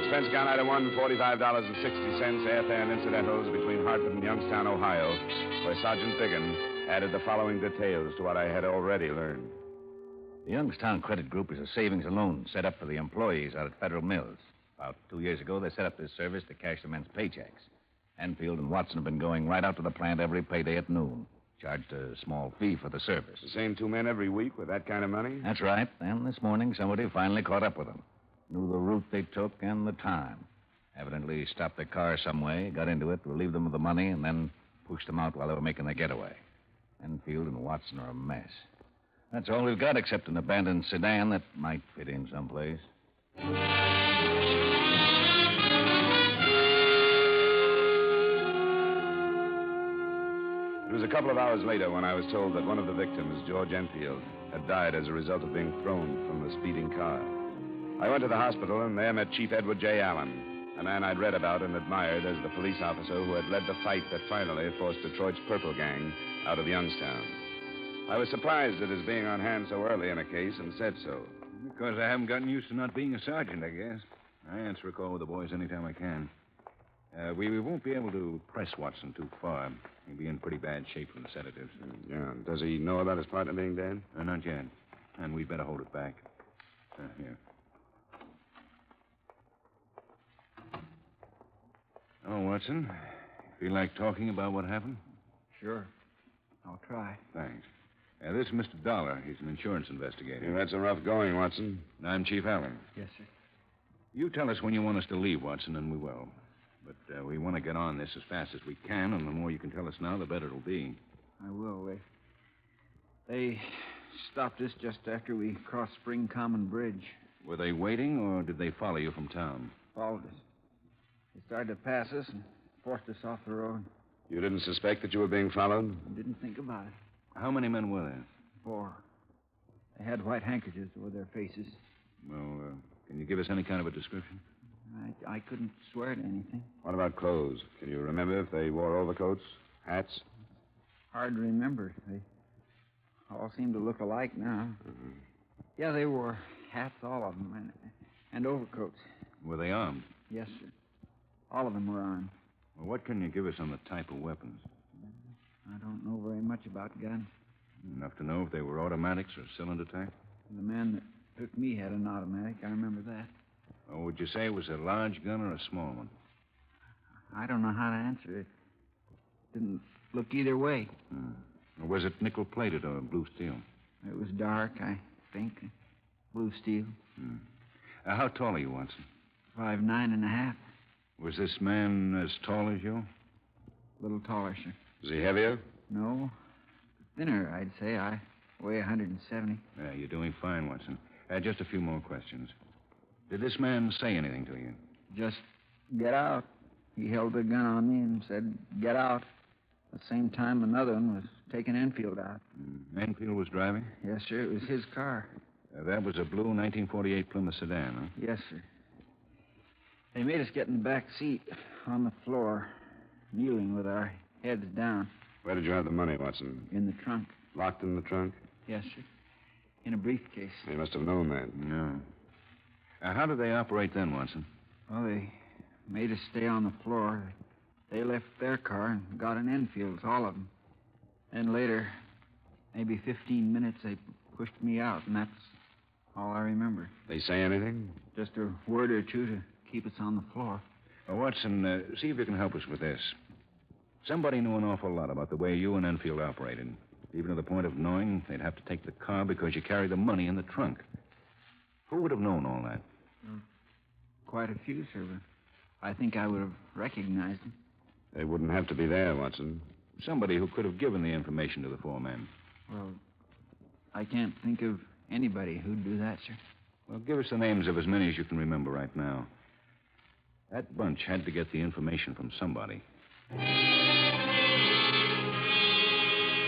[SPEAKER 2] Expense account item 1, $45.60, airfare and incidentals between Hartford and Youngstown, Ohio, where Sergeant Biggin added the following details to what I had already learned.
[SPEAKER 4] The Youngstown Credit Group is a savings and loan set up for the employees out at Federal Mills. About 2 years ago, they set up this service to cash the men's paychecks. Enfield and Watson have been going right out to the plant every payday at noon. Charged a small fee for the service.
[SPEAKER 2] The same two men every week with that kind of money?
[SPEAKER 4] That's right. And this morning, somebody finally caught up with them. Knew the route they took and the time. Evidently stopped their car some way, got into it, relieved them of the money, and then pushed them out while they were making their getaway. Enfield and Watson are a mess. That's all we've got except an abandoned sedan that might fit in someplace.
[SPEAKER 2] It was a couple of hours later when I was told that one of the victims, George Enfield, had died as a result of being thrown from the speeding car. I went to the hospital and there met Chief Edward J. Allen, a man I'd read about and admired as the police officer who had led the fight that finally forced Detroit's Purple Gang out of Youngstown. I was surprised at his being on hand so early in a case and said so.
[SPEAKER 11] Because I haven't gotten used to not being a sergeant, I guess. I answer a call with the boys anytime I can. We won't be able to press Watson too far. He'll be in pretty bad shape from the sedatives.
[SPEAKER 2] Yeah. Does he know about his partner being dead?
[SPEAKER 11] Not yet. And we'd better hold it back. Here. Oh, Watson. Feel like talking about what happened?
[SPEAKER 7] Sure. I'll try.
[SPEAKER 11] Thanks. This is Mr. Dollar. He's an insurance investigator.
[SPEAKER 2] You've had some rough going, Watson.
[SPEAKER 11] I'm Chief Allen.
[SPEAKER 7] Yes, sir.
[SPEAKER 11] You tell us when you want us to leave, Watson, and we will. But we want to get on this as fast as we can, and the more you can tell us now, the better it'll be.
[SPEAKER 7] I will. They stopped us just after we crossed Spring Common Bridge.
[SPEAKER 11] Were they waiting, or did they follow you from town?
[SPEAKER 7] Followed us. They started to pass us and forced us off the road.
[SPEAKER 2] You didn't suspect that you were being followed?
[SPEAKER 7] Didn't think about it.
[SPEAKER 11] How many men were there?
[SPEAKER 7] 4. They had white handkerchiefs over their faces.
[SPEAKER 11] Well, can you give us any kind of a description?
[SPEAKER 7] I couldn't swear to anything.
[SPEAKER 2] What about clothes? Can you remember if they wore overcoats, hats?
[SPEAKER 7] Hard to remember. They all seem to look alike now.
[SPEAKER 2] Mm-hmm.
[SPEAKER 7] Yeah, they wore hats, all of them, and overcoats.
[SPEAKER 11] Were they armed?
[SPEAKER 7] Yes, sir. All of them were armed.
[SPEAKER 11] Well, what can you give us on the type of weapons?
[SPEAKER 7] I don't know very much about guns.
[SPEAKER 11] Enough to know if they were automatics or cylinder type?
[SPEAKER 7] The man that took me had an automatic. I remember that.
[SPEAKER 11] Oh, would you say it was a large gun or a small one?
[SPEAKER 7] I don't know how to answer it. Didn't look either way.
[SPEAKER 11] Or was it nickel-plated or blue steel?
[SPEAKER 7] It was dark, I think. Blue steel.
[SPEAKER 11] How tall are you, Watson?
[SPEAKER 7] 5'9.5".
[SPEAKER 11] Was this man as tall as you?
[SPEAKER 7] A little taller, sir.
[SPEAKER 2] Was he heavier?
[SPEAKER 7] No. Thinner, I'd say. I weigh 170.
[SPEAKER 11] Yeah, you're doing fine, Watson. Just a few more questions. Did this man say anything to you?
[SPEAKER 7] Just get out. He held the gun on me and said, get out. At the same time, another one was taking Enfield out.
[SPEAKER 11] Enfield was driving?
[SPEAKER 7] Yes, sir. It was his car.
[SPEAKER 11] That was a blue 1948 Plymouth sedan, huh?
[SPEAKER 7] Yes, sir. They made us get in the back seat on the floor, kneeling with our heads down.
[SPEAKER 2] Where did you have the money, Watson?
[SPEAKER 7] In the trunk.
[SPEAKER 2] Locked in the trunk?
[SPEAKER 7] Yes, sir. in a briefcase.
[SPEAKER 2] They must have known that.
[SPEAKER 11] No. How did they operate then, Watson?
[SPEAKER 7] Well, they made us stay on the floor. They left their car and got in Enfield's, all of them. And later, maybe 15 minutes, they pushed me out, and that's all I remember.
[SPEAKER 2] They say anything?
[SPEAKER 7] Just a word or two to keep us on the floor.
[SPEAKER 11] Watson, see if you can help us with this. Somebody knew an awful lot about the way you and Enfield operated, even to the point of knowing they'd have to take the car because you carried the money in the trunk. Who would have known all that?
[SPEAKER 7] Quite a few, sir, but I think I would have recognized them.
[SPEAKER 2] They wouldn't have to be there, Watson.
[SPEAKER 11] Somebody who could have given the information to the four men.
[SPEAKER 7] Well, I can't think of anybody who'd do that, sir.
[SPEAKER 11] Well, give us the names of as many as you can remember right now. That bunch had to get the information from somebody.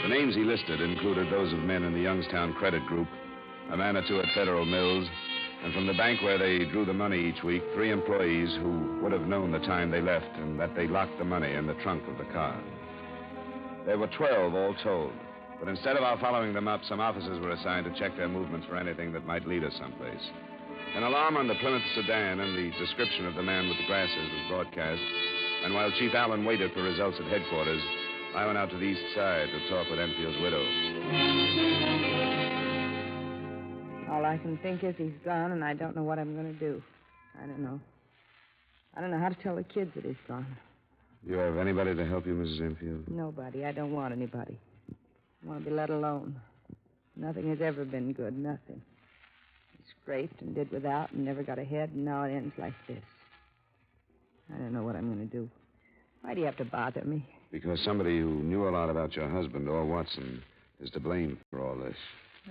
[SPEAKER 2] The names he listed included those of men in the Youngstown credit group, a man or two at Federal Mills, and from the bank where they drew the money each week, 3 employees who would have known the time they left and that they locked the money in the trunk of the car. There were 12 all told, but instead of our following them up, some officers were assigned to check their movements for anything that might lead us someplace. An alarm on the Plymouth sedan and the description of the man with the glasses was broadcast, and while Chief Allen waited for results at headquarters, I went out to the east side to talk with Enfield's widow.
[SPEAKER 5] All I can think is he's gone, and I don't know what I'm going to do. I don't know. I don't know how to tell the kids that he's gone.
[SPEAKER 2] You have anybody to help you, Mrs. Enfield?
[SPEAKER 5] Nobody. I don't want anybody. I want to be let alone. Nothing has ever been good. Nothing. I scraped and did without and never got ahead, and now it ends like this. I don't know what I'm going to do. Why do you have to bother me?
[SPEAKER 2] Because somebody who knew a lot about your husband, or Watson, is to blame for all this.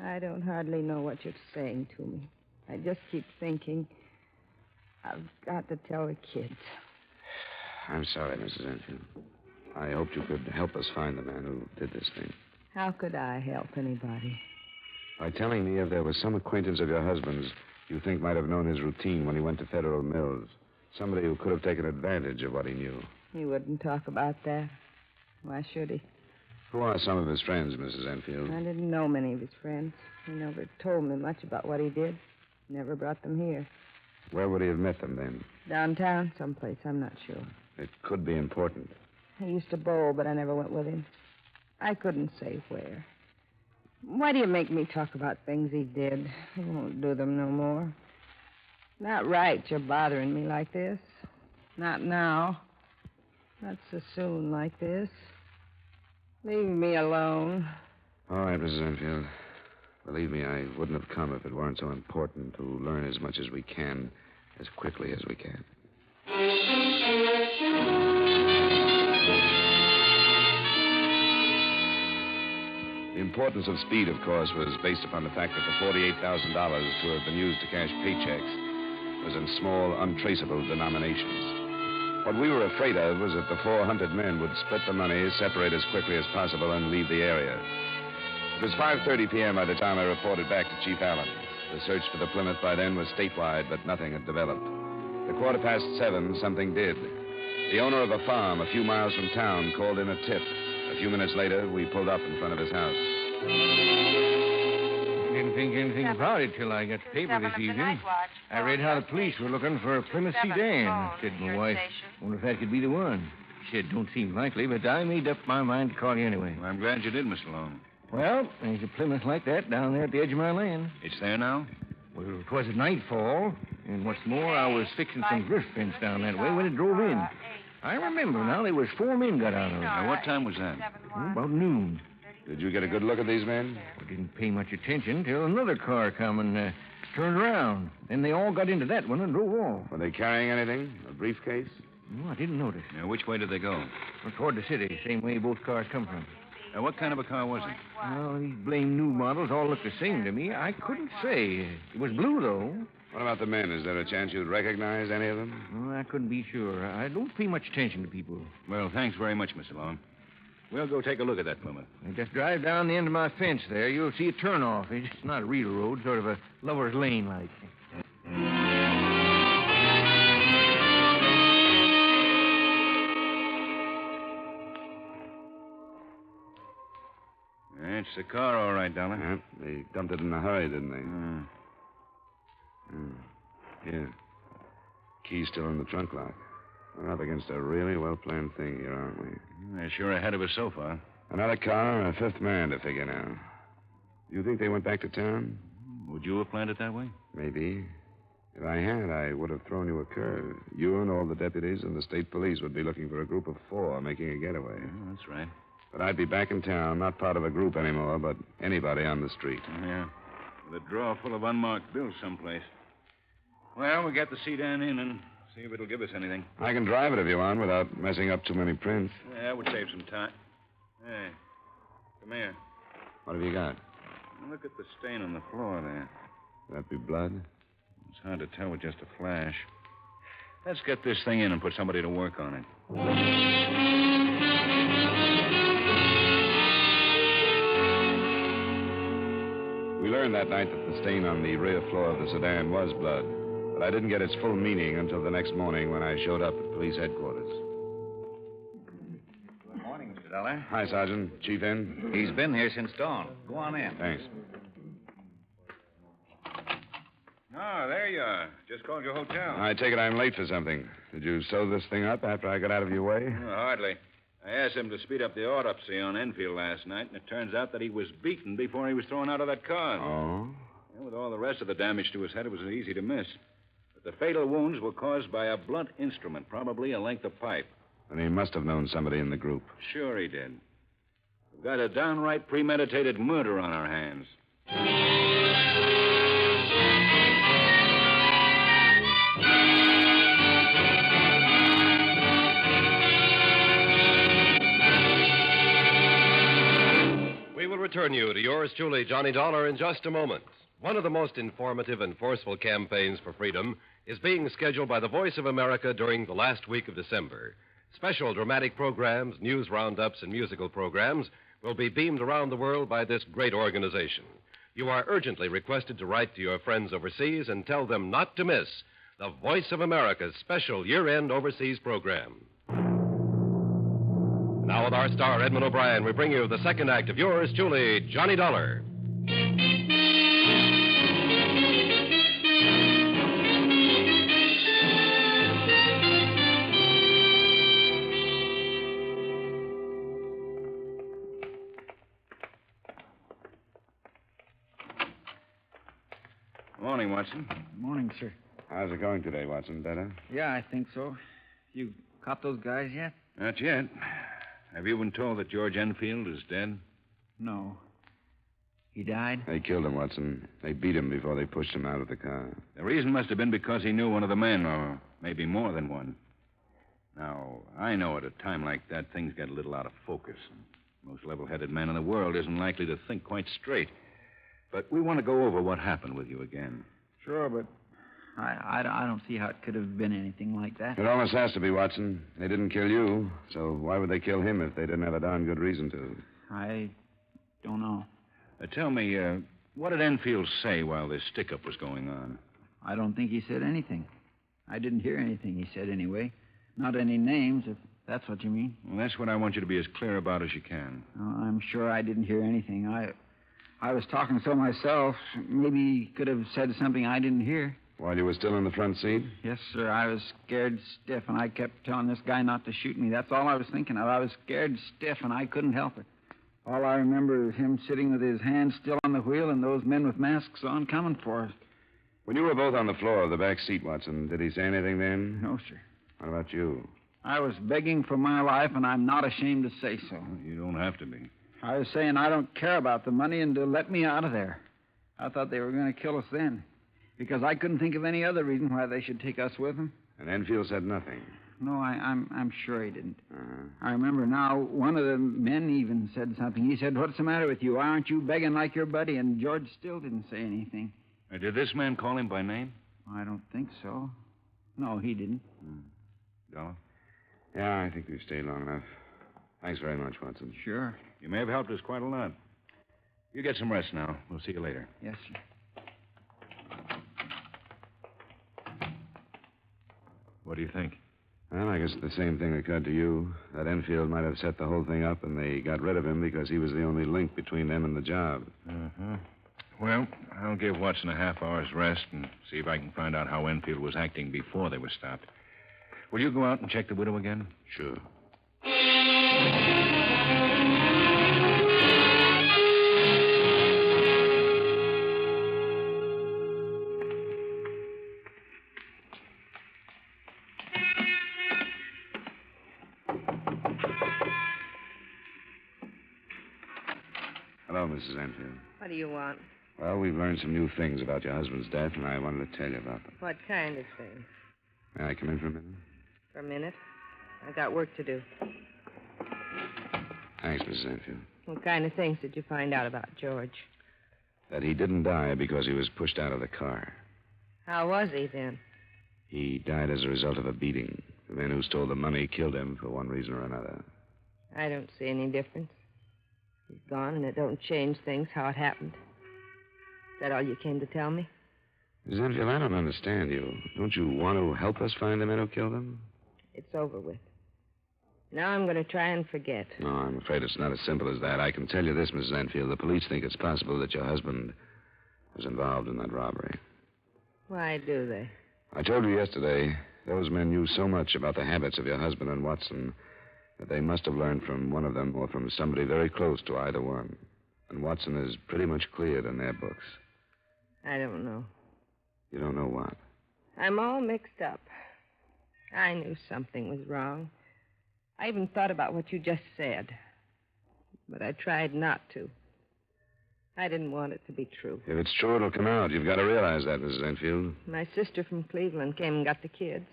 [SPEAKER 5] I don't hardly know what you're saying to me. I just keep thinking, I've got to tell the kids.
[SPEAKER 2] I'm sorry, Mrs. Enfield. I hoped you could help us find the man who did this thing.
[SPEAKER 5] How could I help anybody?
[SPEAKER 2] By telling me if there was some acquaintance of your husband's you think might have known his routine when he went to Federal Mills. Somebody who could have taken advantage of what he knew.
[SPEAKER 5] He wouldn't talk about that. Why should he?
[SPEAKER 2] Who are some of his friends, Mrs. Enfield?
[SPEAKER 5] I didn't know many of his friends. He never told me much about what he did. Never brought them here.
[SPEAKER 2] Where would he have met them, then?
[SPEAKER 5] Downtown, someplace. I'm not sure.
[SPEAKER 2] It could be important.
[SPEAKER 5] He used to bowl, but I never went with him. I couldn't say where. Why do you make me talk about things he did? I won't do them no more. Not right you're bothering me like this. Not now. Not so soon like this. Leave me alone.
[SPEAKER 2] All right, Mrs. Enfield. Believe me, I wouldn't have come if it weren't so important to learn as much as we can, as quickly as we can. The importance of speed, of course, was based upon the fact that the $48,000 to have been used to cash paychecks was in small, untraceable denominations. What we were afraid of was that the 400 men would split the money, separate as quickly as possible, and leave the area. It was 5:30 p.m. by the time I reported back to Chief Allen. The search for the Plymouth by then was statewide, but nothing had developed. At 7:15, something did. The owner of a farm a few miles from town called in a tip. A few minutes later, we pulled up in front of his house.
[SPEAKER 12] Didn't think anything about it till I got the paper this evening. I read how the police were looking for a Plymouth sedan. Said to my wife, wonder if that could be the one. She said, don't seem likely, but I made up my mind to call you anyway.
[SPEAKER 11] Well, I'm glad you did, Mr. Long.
[SPEAKER 12] Well, there's a Plymouth like that down there at the edge of my land.
[SPEAKER 11] It's there now?
[SPEAKER 12] Well, it was at nightfall, and what's more, I was fixing some drift fence down that way when it drove in. I remember now, there was 4 men got out of it.
[SPEAKER 11] Now, what time was that?
[SPEAKER 12] About noon.
[SPEAKER 2] Did you get a good look at these men?
[SPEAKER 12] I didn't pay much attention till another car come and turned around. Then they all got into that one and drove off.
[SPEAKER 2] Were they carrying anything? A briefcase?
[SPEAKER 12] No, I didn't notice.
[SPEAKER 11] Now, which way did they go?
[SPEAKER 12] Well, toward the city, same way both cars come from.
[SPEAKER 11] Now, what kind of a car was it?
[SPEAKER 12] Well, these blame new models all look the same to me. I couldn't say. It was blue, though.
[SPEAKER 2] What about the men? Is there a chance you'd recognize any of them?
[SPEAKER 12] Well, I couldn't be sure. I don't pay much attention to people.
[SPEAKER 11] Well, thanks very much, Mr. Long. We'll go take a look at that Plymouth.
[SPEAKER 12] Just drive down the end of my fence there. You'll see a turnoff. It's not a real road, sort of a lover's lane like.
[SPEAKER 11] It's the car, all right, Dollar.
[SPEAKER 2] Yeah, they dumped it in a hurry, didn't they? Here. Key's still in the trunk lock. We're up against a really well-planned thing here, aren't we?
[SPEAKER 11] They're sure ahead of us so far.
[SPEAKER 2] Another car and a fifth man to figure now. You think they went back to town?
[SPEAKER 11] Would you have planned it that way?
[SPEAKER 2] Maybe. If I had, I would have thrown you a curve. You and all the deputies and the state police would be looking for a group of 4 making a getaway.
[SPEAKER 11] Yeah, that's right.
[SPEAKER 2] But I'd be back in town, not part of a group anymore, but anybody on the street.
[SPEAKER 11] Yeah. With a drawer full of unmarked bills someplace. Well, we got the sedan in and see if it'll give us anything.
[SPEAKER 2] I can drive it if you want without messing up too many prints.
[SPEAKER 11] Yeah, that would save some time. Hey, come here.
[SPEAKER 2] What have you got?
[SPEAKER 11] Look at the stain on the floor there.
[SPEAKER 2] That be blood?
[SPEAKER 11] It's hard to tell with just a flash. Let's get this thing in and put somebody to work on it.
[SPEAKER 2] We learned that night that the stain on the rear floor of the sedan was blood, but I didn't get its full meaning until the next morning when I showed up at police headquarters.
[SPEAKER 10] Good morning, Mr. Dollar.
[SPEAKER 2] Hi, Sergeant. Chief in?
[SPEAKER 10] He's been here since dawn. Go on in.
[SPEAKER 2] Thanks.
[SPEAKER 11] Oh, there you are. Just called your hotel.
[SPEAKER 2] I take it I'm late for something. Did you sew this thing up after I got out of your way?
[SPEAKER 11] Hardly. I asked him to speed up the autopsy on Enfield last night, and it turns out that he was beaten before he was thrown out of that car.
[SPEAKER 2] Oh?
[SPEAKER 11] With all the rest of the damage to his head, it was easy to miss. But the fatal wounds were caused by a blunt instrument, probably a length of pipe.
[SPEAKER 2] And he must have known somebody in the group.
[SPEAKER 11] Sure he did. We've got a downright premeditated murder on our hands.
[SPEAKER 8] We will return you to yours truly, Johnny Dollar, in just a moment. One of the most informative and forceful campaigns for freedom is being scheduled by the Voice of America during the last week of December. Special dramatic programs, news roundups, and musical programs will be beamed around the world by this great organization. You are urgently requested to write to your friends overseas and tell them not to miss the Voice of America's special year-end overseas program. Now, with our star, Edmund O'Brien, we bring you the second act of yours truly, Johnny Dollar.
[SPEAKER 11] Morning, Watson.
[SPEAKER 7] Morning, sir.
[SPEAKER 2] How's it going today, Watson? Better?
[SPEAKER 7] Yeah, I think so. You caught those guys yet?
[SPEAKER 11] Not yet. Have you been told that George Enfield is dead?
[SPEAKER 7] No. He died?
[SPEAKER 2] They killed him, Watson. They beat him before they pushed him out of the car.
[SPEAKER 11] The reason must have been because he knew one of the men, or maybe more than one. Now, I know at a time like that, things get a little out of focus. Most level-headed man in the world isn't likely to think quite straight. But we want to go over what happened with you again.
[SPEAKER 7] Sure, but I don't see how it could have been anything like that.
[SPEAKER 2] It almost has to be, Watson. They didn't kill you, so why would they kill him if they didn't have a darn good reason to?
[SPEAKER 7] I don't know.
[SPEAKER 11] Tell me, what did Enfield say while this stick-up was going on?
[SPEAKER 7] I don't think he said anything. I didn't hear anything he said anyway. Not any names, if that's what you mean.
[SPEAKER 11] Well, that's what I want you to be as clear about as you can.
[SPEAKER 7] Oh, I'm sure I didn't hear anything. I was talking so myself. Maybe he could have said something I didn't hear.
[SPEAKER 2] While you were still in the front seat?
[SPEAKER 7] Yes, sir. I was scared stiff, and I kept telling this guy not to shoot me. That's all I was thinking of. I was scared stiff, and I couldn't help it. All I remember is him sitting with his hands still on the wheel and those men with masks on coming for us.
[SPEAKER 2] When you were both on the floor of the back seat, Watson, did he say anything then?
[SPEAKER 7] No, sir.
[SPEAKER 2] What about you?
[SPEAKER 7] I was begging for my life, and I'm not ashamed to say so.
[SPEAKER 11] Well, you don't have to be.
[SPEAKER 7] I was saying I don't care about the money and to let me out of there. I thought they were going to kill us then, because I couldn't think of any other reason why they should take us with them.
[SPEAKER 2] And Enfield said nothing?
[SPEAKER 7] No, I'm sure he didn't. I remember now, one of the men even said something. He said, "What's the matter with you? Why aren't you begging like your buddy?" And George still didn't say anything.
[SPEAKER 11] Did this man call him by name?
[SPEAKER 7] I don't think so. No, he didn't.
[SPEAKER 11] Dollar?
[SPEAKER 2] Yeah, I think we've stayed long enough. Thanks very much, Watson.
[SPEAKER 7] Sure.
[SPEAKER 11] You may have helped us quite a lot. You get some rest now. We'll see you later.
[SPEAKER 7] Yes, sir.
[SPEAKER 11] What do you think?
[SPEAKER 2] Well, I guess the same thing occurred to you. That Enfield might have set the whole thing up, and they got rid of him because he was the only link between them and the job.
[SPEAKER 11] Uh-huh. Well, I'll give Watson a half hour's rest and see if I can find out how Enfield was acting before they were stopped. Will you go out and check the widow again?
[SPEAKER 2] Sure. Hello, Mrs. Enfield.
[SPEAKER 5] What do you want?
[SPEAKER 2] Well, we've learned some new things about your husband's death, and I wanted to tell you about them.
[SPEAKER 5] What kind of thing?
[SPEAKER 2] May I come in for a minute?
[SPEAKER 5] For a minute? I got work to do.
[SPEAKER 2] Thanks, Mrs. Enfield.
[SPEAKER 5] What kind of things did you find out about George?
[SPEAKER 2] That he didn't die because he was pushed out of the car.
[SPEAKER 5] How was he then?
[SPEAKER 2] He died as a result of a beating. The men who stole the money killed him for one reason or another.
[SPEAKER 5] I don't see any difference. He's gone, and it don't change things how it happened. Is that all you came to tell me?
[SPEAKER 2] Mrs. Enfield, I don't understand you. Don't you want to help us find the men who killed him?
[SPEAKER 5] It's over with. Now I'm going to try and forget.
[SPEAKER 2] No, I'm afraid it's not as simple as that. I can tell you this, Mrs. Enfield. The police think it's possible that your husband was involved in that robbery.
[SPEAKER 5] Why do they?
[SPEAKER 2] I told you yesterday, those men knew so much about the habits of your husband and Watson that they must have learned from one of them or from somebody very close to either one. And Watson is pretty much cleared in their books.
[SPEAKER 5] I don't know.
[SPEAKER 2] You don't know what?
[SPEAKER 5] I'm all mixed up. I knew something was wrong. I even thought about what you just said. But I tried not to. I didn't want it to be true.
[SPEAKER 2] If it's true, it'll come out. You've got to realize that, Mrs. Enfield.
[SPEAKER 5] My sister from Cleveland came and got the kids.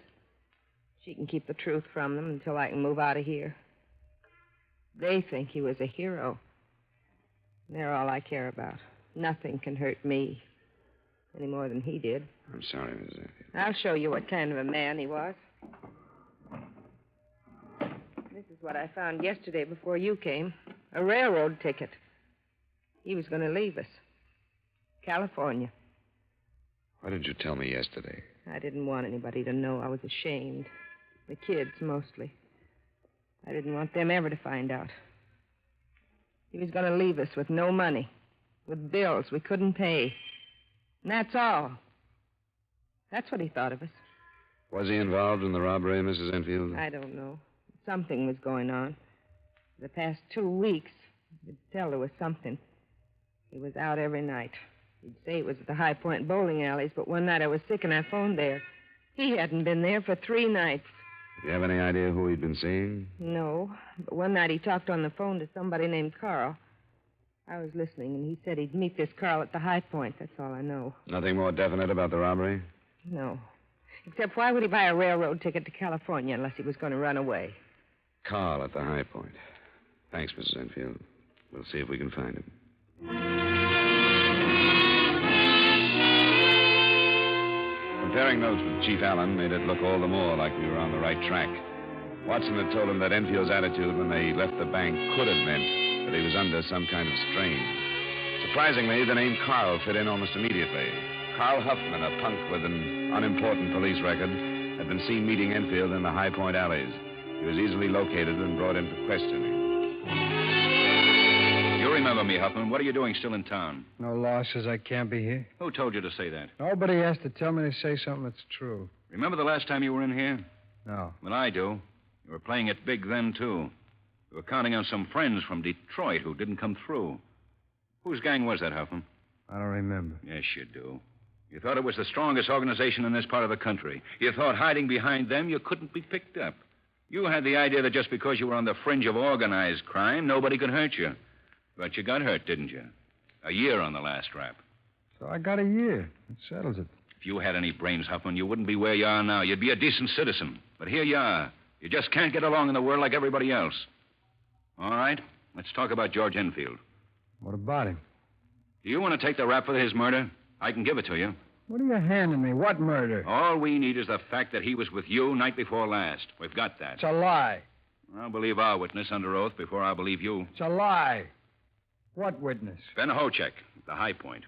[SPEAKER 5] She can keep the truth from them until I can move out of here. They think he was a hero. They're all I care about. Nothing can hurt me any more than he did.
[SPEAKER 2] I'm sorry, Mrs. Enfield.
[SPEAKER 5] I'll show you what kind of a man he was. This is what I found yesterday before you came. A railroad ticket. He was going to leave us. California.
[SPEAKER 2] Why didn't you tell me yesterday?
[SPEAKER 5] I didn't want anybody to know. I was ashamed. The kids, mostly. I didn't want them ever to find out. He was going to leave us with no money, with bills we couldn't pay. And that's all. That's what he thought of us.
[SPEAKER 2] Was he involved in the robbery, Mrs. Enfield?
[SPEAKER 5] I don't know. Something was going on. For the past 2 weeks, you'd tell there was something. He was out every night. He'd say it was at the High Point bowling alleys, but one night I was sick and I phoned there. He hadn't been there for 3 nights.
[SPEAKER 2] Do you have any idea who he'd been seeing?
[SPEAKER 5] No, but one night he talked on the phone to somebody named Carl. I was listening, and he said he'd meet this Carl at the High Point. That's all I know.
[SPEAKER 2] Nothing more definite about the robbery?
[SPEAKER 5] No. Except why would he buy a railroad ticket to California unless he was going to run away?
[SPEAKER 2] Carl at the High Point. Thanks, Mrs. Enfield. We'll see if we can find him. Comparing notes with Chief Allen made it look all the more like we were on the right track. Watson had told him that Enfield's attitude when they left the bank could have meant that he was under some kind of strain. Surprisingly, the name Carl fit in almost immediately. Carl Huffman, a punk with an unimportant police record, had been seen meeting Enfield in the High Point alleys. He was easily located and brought in for questioning.
[SPEAKER 11] You remember me, Huffman. What are you doing still in town?
[SPEAKER 13] No law says I can't be here.
[SPEAKER 11] Who told you to say that?
[SPEAKER 13] Nobody has to tell me to say something that's true.
[SPEAKER 11] Remember the last time you were in here?
[SPEAKER 13] No.
[SPEAKER 11] Well, I do. You were playing it big then, too. You were counting on some friends from Detroit who didn't come through. Whose gang was that, Huffman?
[SPEAKER 13] I don't remember.
[SPEAKER 11] Yes, you do. You thought it was the strongest organization in this part of the country. You thought hiding behind them you couldn't be picked up. You had the idea that just because you were on the fringe of organized crime, nobody could hurt you. But you got hurt, didn't you? A year on the last rap.
[SPEAKER 13] So I got a year. It settles it.
[SPEAKER 11] If you had any brains, Huffman, you wouldn't be where you are now. You'd be a decent citizen. But here you are. You just can't get along in the world like everybody else. All right, let's talk about George Enfield.
[SPEAKER 13] What about him?
[SPEAKER 11] Do you want to take the rap for his murder? I can give it to you.
[SPEAKER 13] What are you handing me? What murder?
[SPEAKER 11] All we need is the fact that he was with you night before last. We've got that.
[SPEAKER 13] It's a lie.
[SPEAKER 11] I'll believe our witness under oath before I believe you.
[SPEAKER 13] It's a lie. What witness?
[SPEAKER 11] Ben Hochek, the High Point.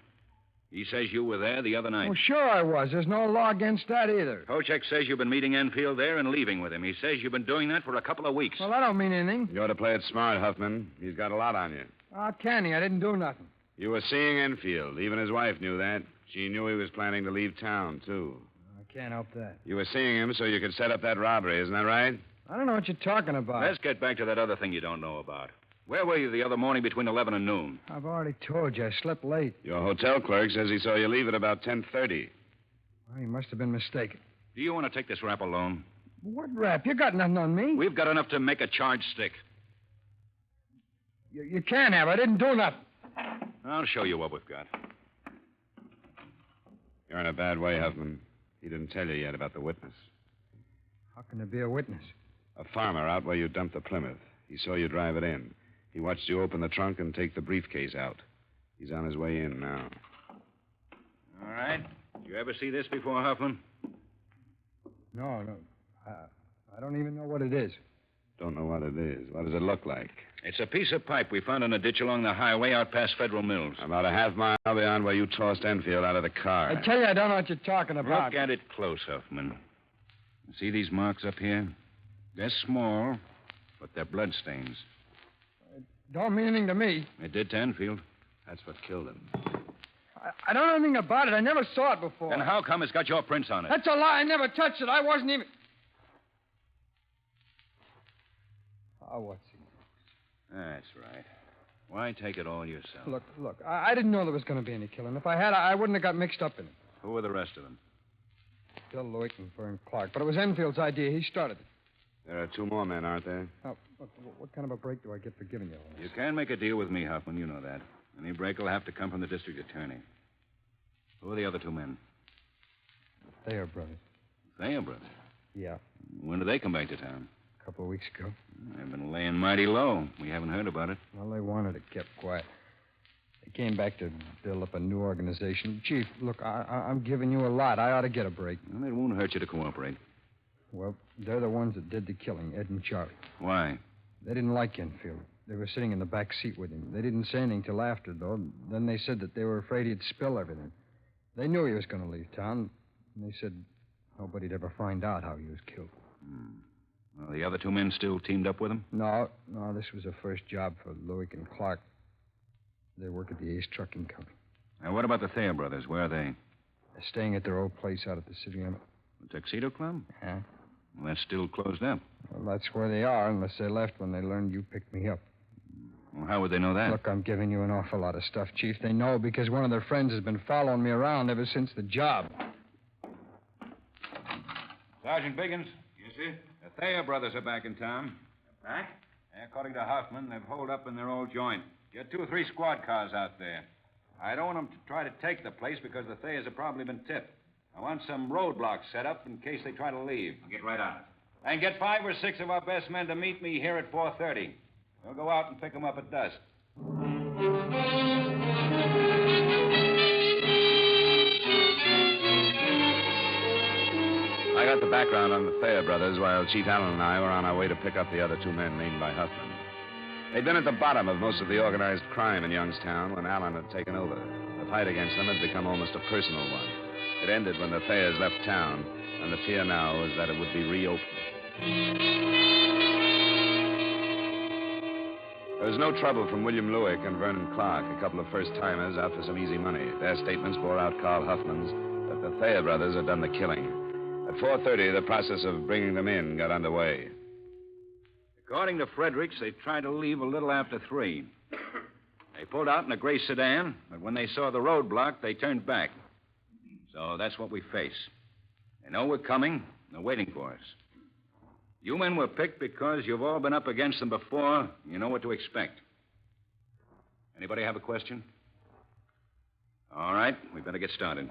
[SPEAKER 11] He says you were there the other night.
[SPEAKER 13] Well, sure I was. There's no law against that either.
[SPEAKER 11] Kochek says you've been meeting Enfield there and leaving with him. He says you've been doing that for a couple of weeks.
[SPEAKER 13] Well, that don't mean anything.
[SPEAKER 2] You ought to play it smart, Huffman. He's got a lot on you.
[SPEAKER 13] How can he? I didn't do nothing.
[SPEAKER 2] You were seeing Enfield. Even his wife knew that. She knew he was planning to leave town, too.
[SPEAKER 13] I can't help that.
[SPEAKER 2] You were seeing him so you could set up that robbery, isn't that right?
[SPEAKER 13] I don't know what you're talking about.
[SPEAKER 11] Let's get back to that other thing you don't know about. Where were you the other morning between 11 and noon?
[SPEAKER 13] I've already told you. I slept late.
[SPEAKER 2] Your hotel clerk says he saw you leave at about 10:30.
[SPEAKER 13] Well, he must have been mistaken.
[SPEAKER 11] Do you want to take this rap alone?
[SPEAKER 13] What rap? You got nothing on me.
[SPEAKER 11] We've got enough to make a charge stick.
[SPEAKER 13] You can't have. I didn't do nothing.
[SPEAKER 11] I'll show you what we've got.
[SPEAKER 2] You're in a bad way, Huffman. He didn't tell you yet about the witness.
[SPEAKER 13] How can there be a witness?
[SPEAKER 2] A farmer out where you dumped the Plymouth. He saw you drive it in. He watched you open the trunk and take the briefcase out. He's on his way in now.
[SPEAKER 11] All right. Did you ever see this before, Huffman?
[SPEAKER 13] No. I don't even know what it is.
[SPEAKER 2] Don't know what it is. What does it look like?
[SPEAKER 11] It's a piece of pipe we found in a ditch along the highway out past Federal Mills.
[SPEAKER 2] About a half mile beyond where you tossed Enfield out of the car.
[SPEAKER 13] I tell you, I don't know what you're talking about.
[SPEAKER 11] Look at it close, Huffman. See these marks up here? They're small, but they're bloodstains.
[SPEAKER 13] Don't mean anything to me.
[SPEAKER 11] It did to Enfield.
[SPEAKER 2] That's what killed him.
[SPEAKER 13] I don't know anything about it. I never saw it before.
[SPEAKER 11] Then how come it's got your prints on it?
[SPEAKER 13] That's a lie. I never touched it. I wasn't even... Oh, what's he?
[SPEAKER 11] That's right. Why take it all yourself?
[SPEAKER 13] Look, I didn't know there was going to be any killing. If I had, I wouldn't have got mixed up in it.
[SPEAKER 11] Who were the rest of them?
[SPEAKER 13] Bill Lewick and Vern Clark. But it was Enfield's idea. He started it.
[SPEAKER 2] There are two more men, aren't there?
[SPEAKER 13] Now, look, what kind of a break do I get for giving you all this?
[SPEAKER 11] You can make a deal with me, Huffman. You know that. Any break will have to come from the district attorney. Who are the other two men?
[SPEAKER 13] Thayer brothers.
[SPEAKER 11] Thayer brothers?
[SPEAKER 13] Yeah.
[SPEAKER 11] When did they come back to town?
[SPEAKER 13] A couple of weeks ago.
[SPEAKER 11] They've been laying mighty low. We haven't heard about it.
[SPEAKER 13] Well, they wanted it kept quiet. They came back to build up a new organization. Chief, look, I'm giving you a lot. I ought to get a break.
[SPEAKER 11] Well, it won't hurt you to cooperate.
[SPEAKER 13] Well, they're the ones that did the killing, Ed and Charlie.
[SPEAKER 11] Why?
[SPEAKER 13] They didn't like Enfield. They were sitting in the back seat with him. They didn't say anything till after, though. Then they said that they were afraid he'd spill everything. They knew he was going to leave town, and they said nobody'd ever find out how he was killed.
[SPEAKER 11] Well, the other two men still teamed up with him?
[SPEAKER 13] No, this was a first job for Lewick and Clark. They work at the Ace Trucking Company.
[SPEAKER 11] Now, what about the Thayer brothers? Where are they?
[SPEAKER 13] They're staying at their old place out at the city limit.
[SPEAKER 11] The Tuxedo Club?
[SPEAKER 13] Yeah.
[SPEAKER 11] Well, that's still closed up.
[SPEAKER 13] Well, that's where they are, unless they left when they learned you picked me up.
[SPEAKER 11] Well, how would they know that?
[SPEAKER 13] Look, I'm giving you an awful lot of stuff, Chief. They know because one of their friends has been following me around ever since the job.
[SPEAKER 11] Sergeant Biggins. Yes, sir? The Thayer brothers are back in town.
[SPEAKER 3] Back?
[SPEAKER 11] According to Hoffman, they've holed up in their old joint. Get 2 or 3 squad cars out there. I don't want them to try to take the place because the Thayers have probably been tipped. I want some roadblocks set up in case they try to leave.
[SPEAKER 3] I'll get right on it.
[SPEAKER 11] And get 5 or 6 of our best men to meet me here at 4:30. We'll go out and pick them up at dusk.
[SPEAKER 2] I got the background on the Thayer brothers while Chief Allen and I were on our way to pick up the other two men named by Huffman. They'd been at the bottom of most of the organized crime in Youngstown when Allen had taken over. The fight against them had become almost a personal one. It ended when the Thayers left town, and the fear now was that it would be reopened. There was no trouble from William Lewick and Vernon Clark, a couple of first-timers out for some easy money. Their statements bore out Carl Huffman's that the Thayer brothers had done the killing. At 4:30, the process of bringing them in got underway.
[SPEAKER 11] According to Fredericks, they tried to leave a little after 3. They pulled out in a gray sedan, but when they saw the roadblock, they turned back. So that's what we face. They know we're coming. They're waiting for us. You men were picked because you've all been up against them before. You know what to expect. Anybody have a question? All right, we better get started.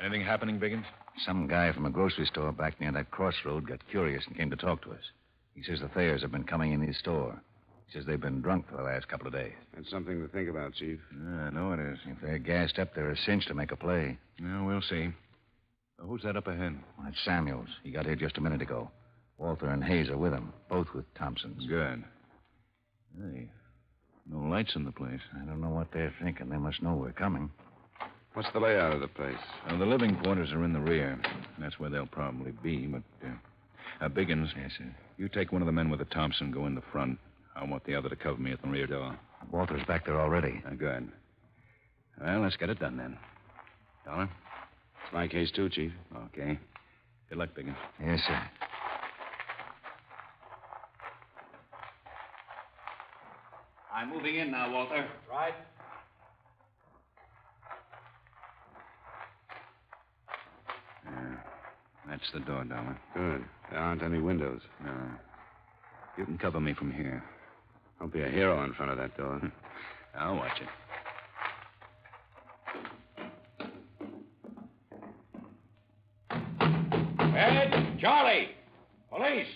[SPEAKER 3] Anything happening, Biggins?
[SPEAKER 10] Some guy from a grocery store back near that crossroad got curious and came to talk to us. He says the Thayers have been coming in his store. He says they've been drunk for the last couple of days.
[SPEAKER 2] That's something to think about, Chief.
[SPEAKER 11] I know it is.
[SPEAKER 10] If they're gassed up, they're a cinch to make a play.
[SPEAKER 11] Yeah, we'll see. Who's that up ahead?
[SPEAKER 10] Well, that's Samuels. He got here just a minute ago. Walter and Hayes are with him, both with Thompsons.
[SPEAKER 11] Good. Hey, no lights in the place.
[SPEAKER 10] I don't know what they're thinking. They must know we're coming.
[SPEAKER 2] What's the layout of the place?
[SPEAKER 11] The living quarters are in the rear. That's where they'll probably be, but... Biggins.
[SPEAKER 10] Yes, sir.
[SPEAKER 11] You take one of the men with the Thompson, go in the front. I want the other to cover me at the rear door.
[SPEAKER 10] Walter's back there already.
[SPEAKER 11] Good. Well, let's get it done, then. Dollar?
[SPEAKER 2] It's my case, too, Chief.
[SPEAKER 11] Okay. Good luck, Biggins.
[SPEAKER 10] Yes, sir.
[SPEAKER 14] I'm moving in now, Walter.
[SPEAKER 13] Right.
[SPEAKER 11] Yeah. That's the door, Dollar.
[SPEAKER 2] Good. There aren't any windows.
[SPEAKER 11] No. You can cover me from here.
[SPEAKER 2] Don't be a hero in front of that door.
[SPEAKER 11] I'll watch it.
[SPEAKER 12] Ed, Charlie, police.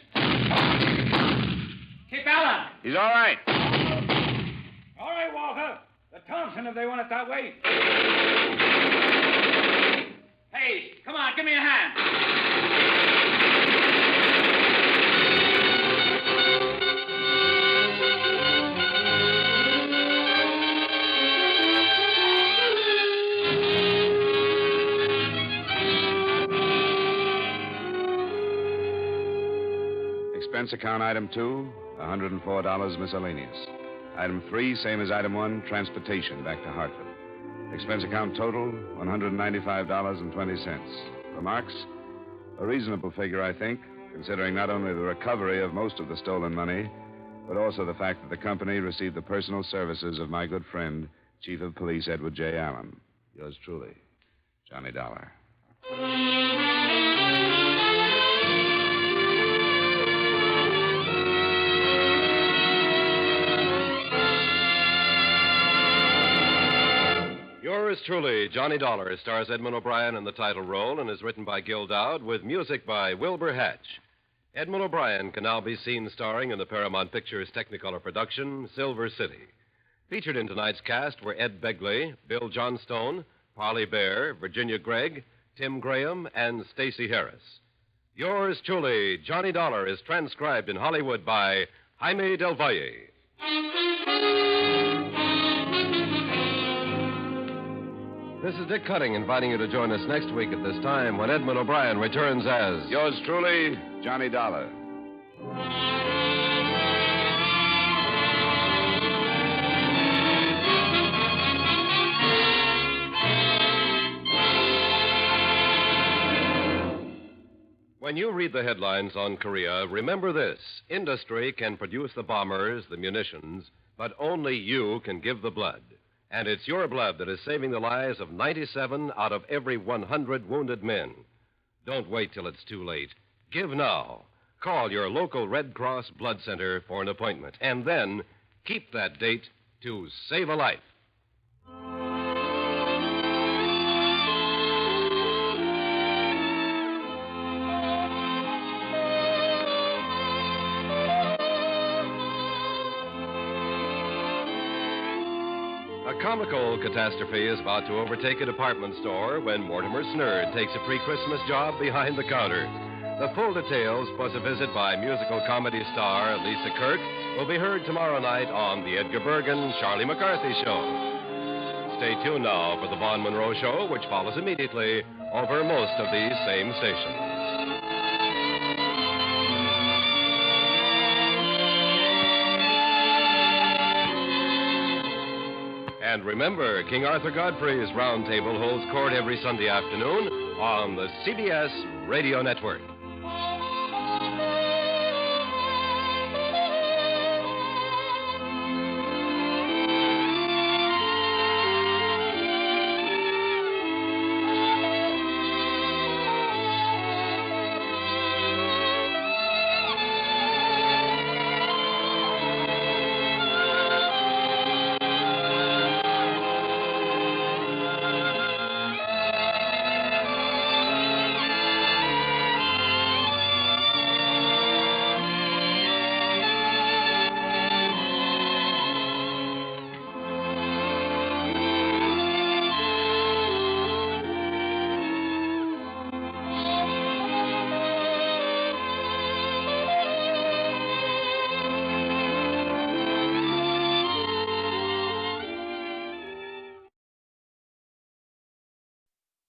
[SPEAKER 14] Keep Allen.
[SPEAKER 2] He's all right.
[SPEAKER 12] All right, Walter. The Thompson, if they want it that way.
[SPEAKER 14] Hayes, come on, give me a hand.
[SPEAKER 2] Expense account item 2, $104 miscellaneous. Item 3, same as item 1, transportation back to Hartford. Expense account total, $195.20. Remarks? A reasonable figure, I think, considering not only the recovery of most of the stolen money, but also the fact that the company received the personal services of my good friend, Chief of Police Edward J. Allen. Yours truly, Johnny Dollar.
[SPEAKER 15] Yours truly, Johnny Dollar, stars Edmund O'Brien in the title role and is written by Gil Dowd with music by Wilbur Hatch. Edmund O'Brien can now be seen starring in the Paramount Pictures Technicolor production, Silver City. Featured in tonight's cast were Ed Begley, Bill Johnstone, Parley Bear, Virginia Gregg, Tim Graham, and Stacey Harris. Yours truly, Johnny Dollar, is transcribed in Hollywood by Jaime Del Valle. This is Dick Cutting inviting you to join us next week at this time when Edmund O'Brien returns as...
[SPEAKER 2] Yours truly, Johnny Dollar.
[SPEAKER 15] When you read the headlines on Korea, remember this. Industry can produce the bombers, the munitions, but only you can give the blood. And it's your blood that is saving the lives of 97 out of every 100 wounded men. Don't wait till it's too late. Give now. Call your local Red Cross Blood Center for an appointment. And then keep that date to save a life. A comical catastrophe is about to overtake a department store when Mortimer Snerd takes a pre-Christmas job behind the counter. The full details, plus a visit by musical comedy star Lisa Kirk, will be heard tomorrow night on the Edgar Bergen, Charlie McCarthy Show. Stay tuned now for the Vaughn Monroe Show, which follows immediately over most of these same stations. And remember, King Arthur Godfrey's Round Table holds court every Sunday afternoon on the CBS Radio Network.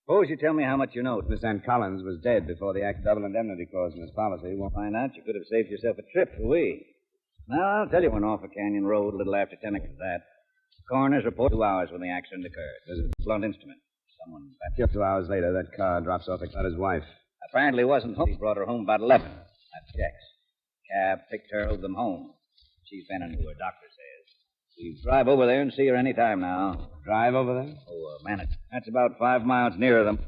[SPEAKER 16] Suppose you tell me how much you know.
[SPEAKER 17] Miss Ann Collins was dead before the double indemnity clause in his policy.
[SPEAKER 16] We'll find out. You could have saved yourself a trip for we. Now, I'll tell you when off a canyon road a little after 10 o'clock. That. Coroner's report 2 hours when the accident occurred. There's a blunt instrument. Someone
[SPEAKER 17] Just 2 hours later, that car drops off at his wife.
[SPEAKER 16] apparently wasn't home. He brought her home about 11. That's checks. Cab picked her, drove them home. She's been into her, doctor says. We drive over there and see her any time now.
[SPEAKER 17] Drive over there?
[SPEAKER 16] Oh, Maynard. That's about 5 miles nearer them.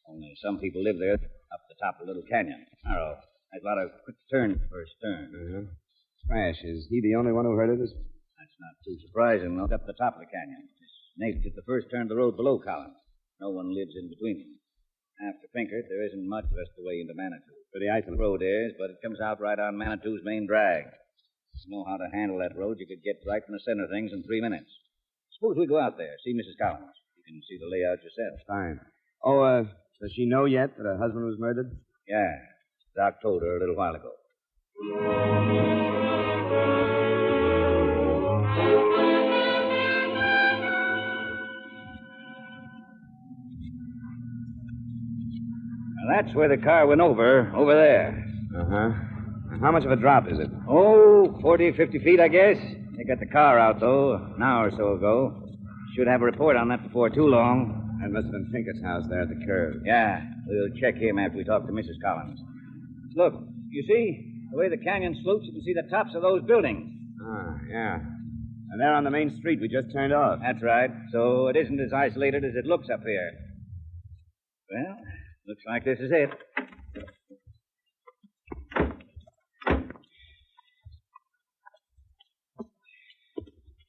[SPEAKER 16] Only some people live there up the top of the little canyon. Narrow. There's a lot of quick turns first turn.
[SPEAKER 17] Uh-huh. Crash. Is he the only one who heard of this?
[SPEAKER 16] That's not too surprising, though. Up the top of the canyon. His neighbors at the first turn of the road below Collins. No one lives in between them. After Pinkert, there isn't much the rest of the way into Manitou. Pretty isolated road is, but it comes out right on Manitou's main drag. If you know how to handle that road, you could get right in the center of things in 3 minutes. Suppose we go out there, see Mrs. Collins. You can see the layout yourself.
[SPEAKER 17] Fine. Oh, does she know yet that her husband was murdered?
[SPEAKER 16] Yeah. Doc told her a little while ago. Well, that's where the car went over there.
[SPEAKER 17] Uh-huh. How much of a drop is it?
[SPEAKER 16] Oh, 40, 50 feet, I guess. They got the car out, though, an hour or so ago. Should have a report on that before too long.
[SPEAKER 17] That must have been Pinkert's house there at the curve.
[SPEAKER 16] Yeah, we'll check him after we talk to Mrs. Collins. Look, you see? The way the canyon slopes, you can see the tops of those buildings.
[SPEAKER 17] Ah, yeah. And they're on the main street we just turned off.
[SPEAKER 16] That's right. So it isn't as isolated as it looks up here. Well, looks like this is it.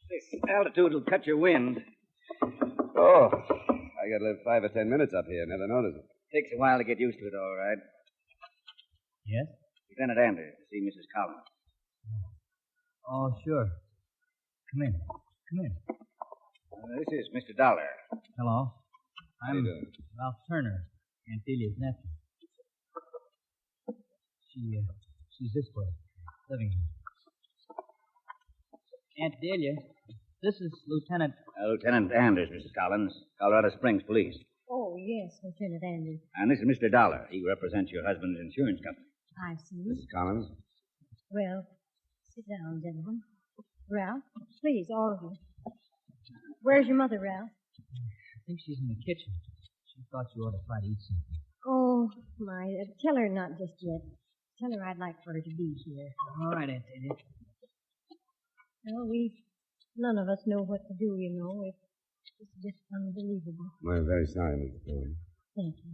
[SPEAKER 16] This altitude will cut your wind.
[SPEAKER 17] Oh, I got to live 5 or 10 minutes up here. Never noticed it.
[SPEAKER 16] Takes a while to get used to it, all right.
[SPEAKER 18] Yes?
[SPEAKER 16] Lieutenant Anders, to see Mrs. Collins.
[SPEAKER 18] Oh, sure. Come in. Come in.
[SPEAKER 16] This is Mr. Dollar.
[SPEAKER 18] Hello.
[SPEAKER 17] How you doing?
[SPEAKER 18] Ralph Turner, Aunt Delia's nephew. She's this way, living here. Aunt Delia, this is Lieutenant...
[SPEAKER 16] Lieutenant Anders, Mrs. Collins, Colorado Springs Police.
[SPEAKER 19] Oh, yes, Lieutenant Anders.
[SPEAKER 16] And this is Mr. Dollar. He represents your husband's insurance company.
[SPEAKER 19] I see.
[SPEAKER 17] Mrs. Collins?
[SPEAKER 19] Well, sit down, gentlemen. Ralph, please, all of you. Where's your mother, Ralph?
[SPEAKER 18] I think she's in the kitchen. She thought you ought to try to eat something.
[SPEAKER 19] Oh, my. Tell her not just yet. Tell her I'd like for her to be here.
[SPEAKER 18] All right, Aunt Delia.
[SPEAKER 19] Well, none of us know what to do, you know. It's just unbelievable.
[SPEAKER 17] I'm very sorry, Mrs. Collins.
[SPEAKER 19] Thank you.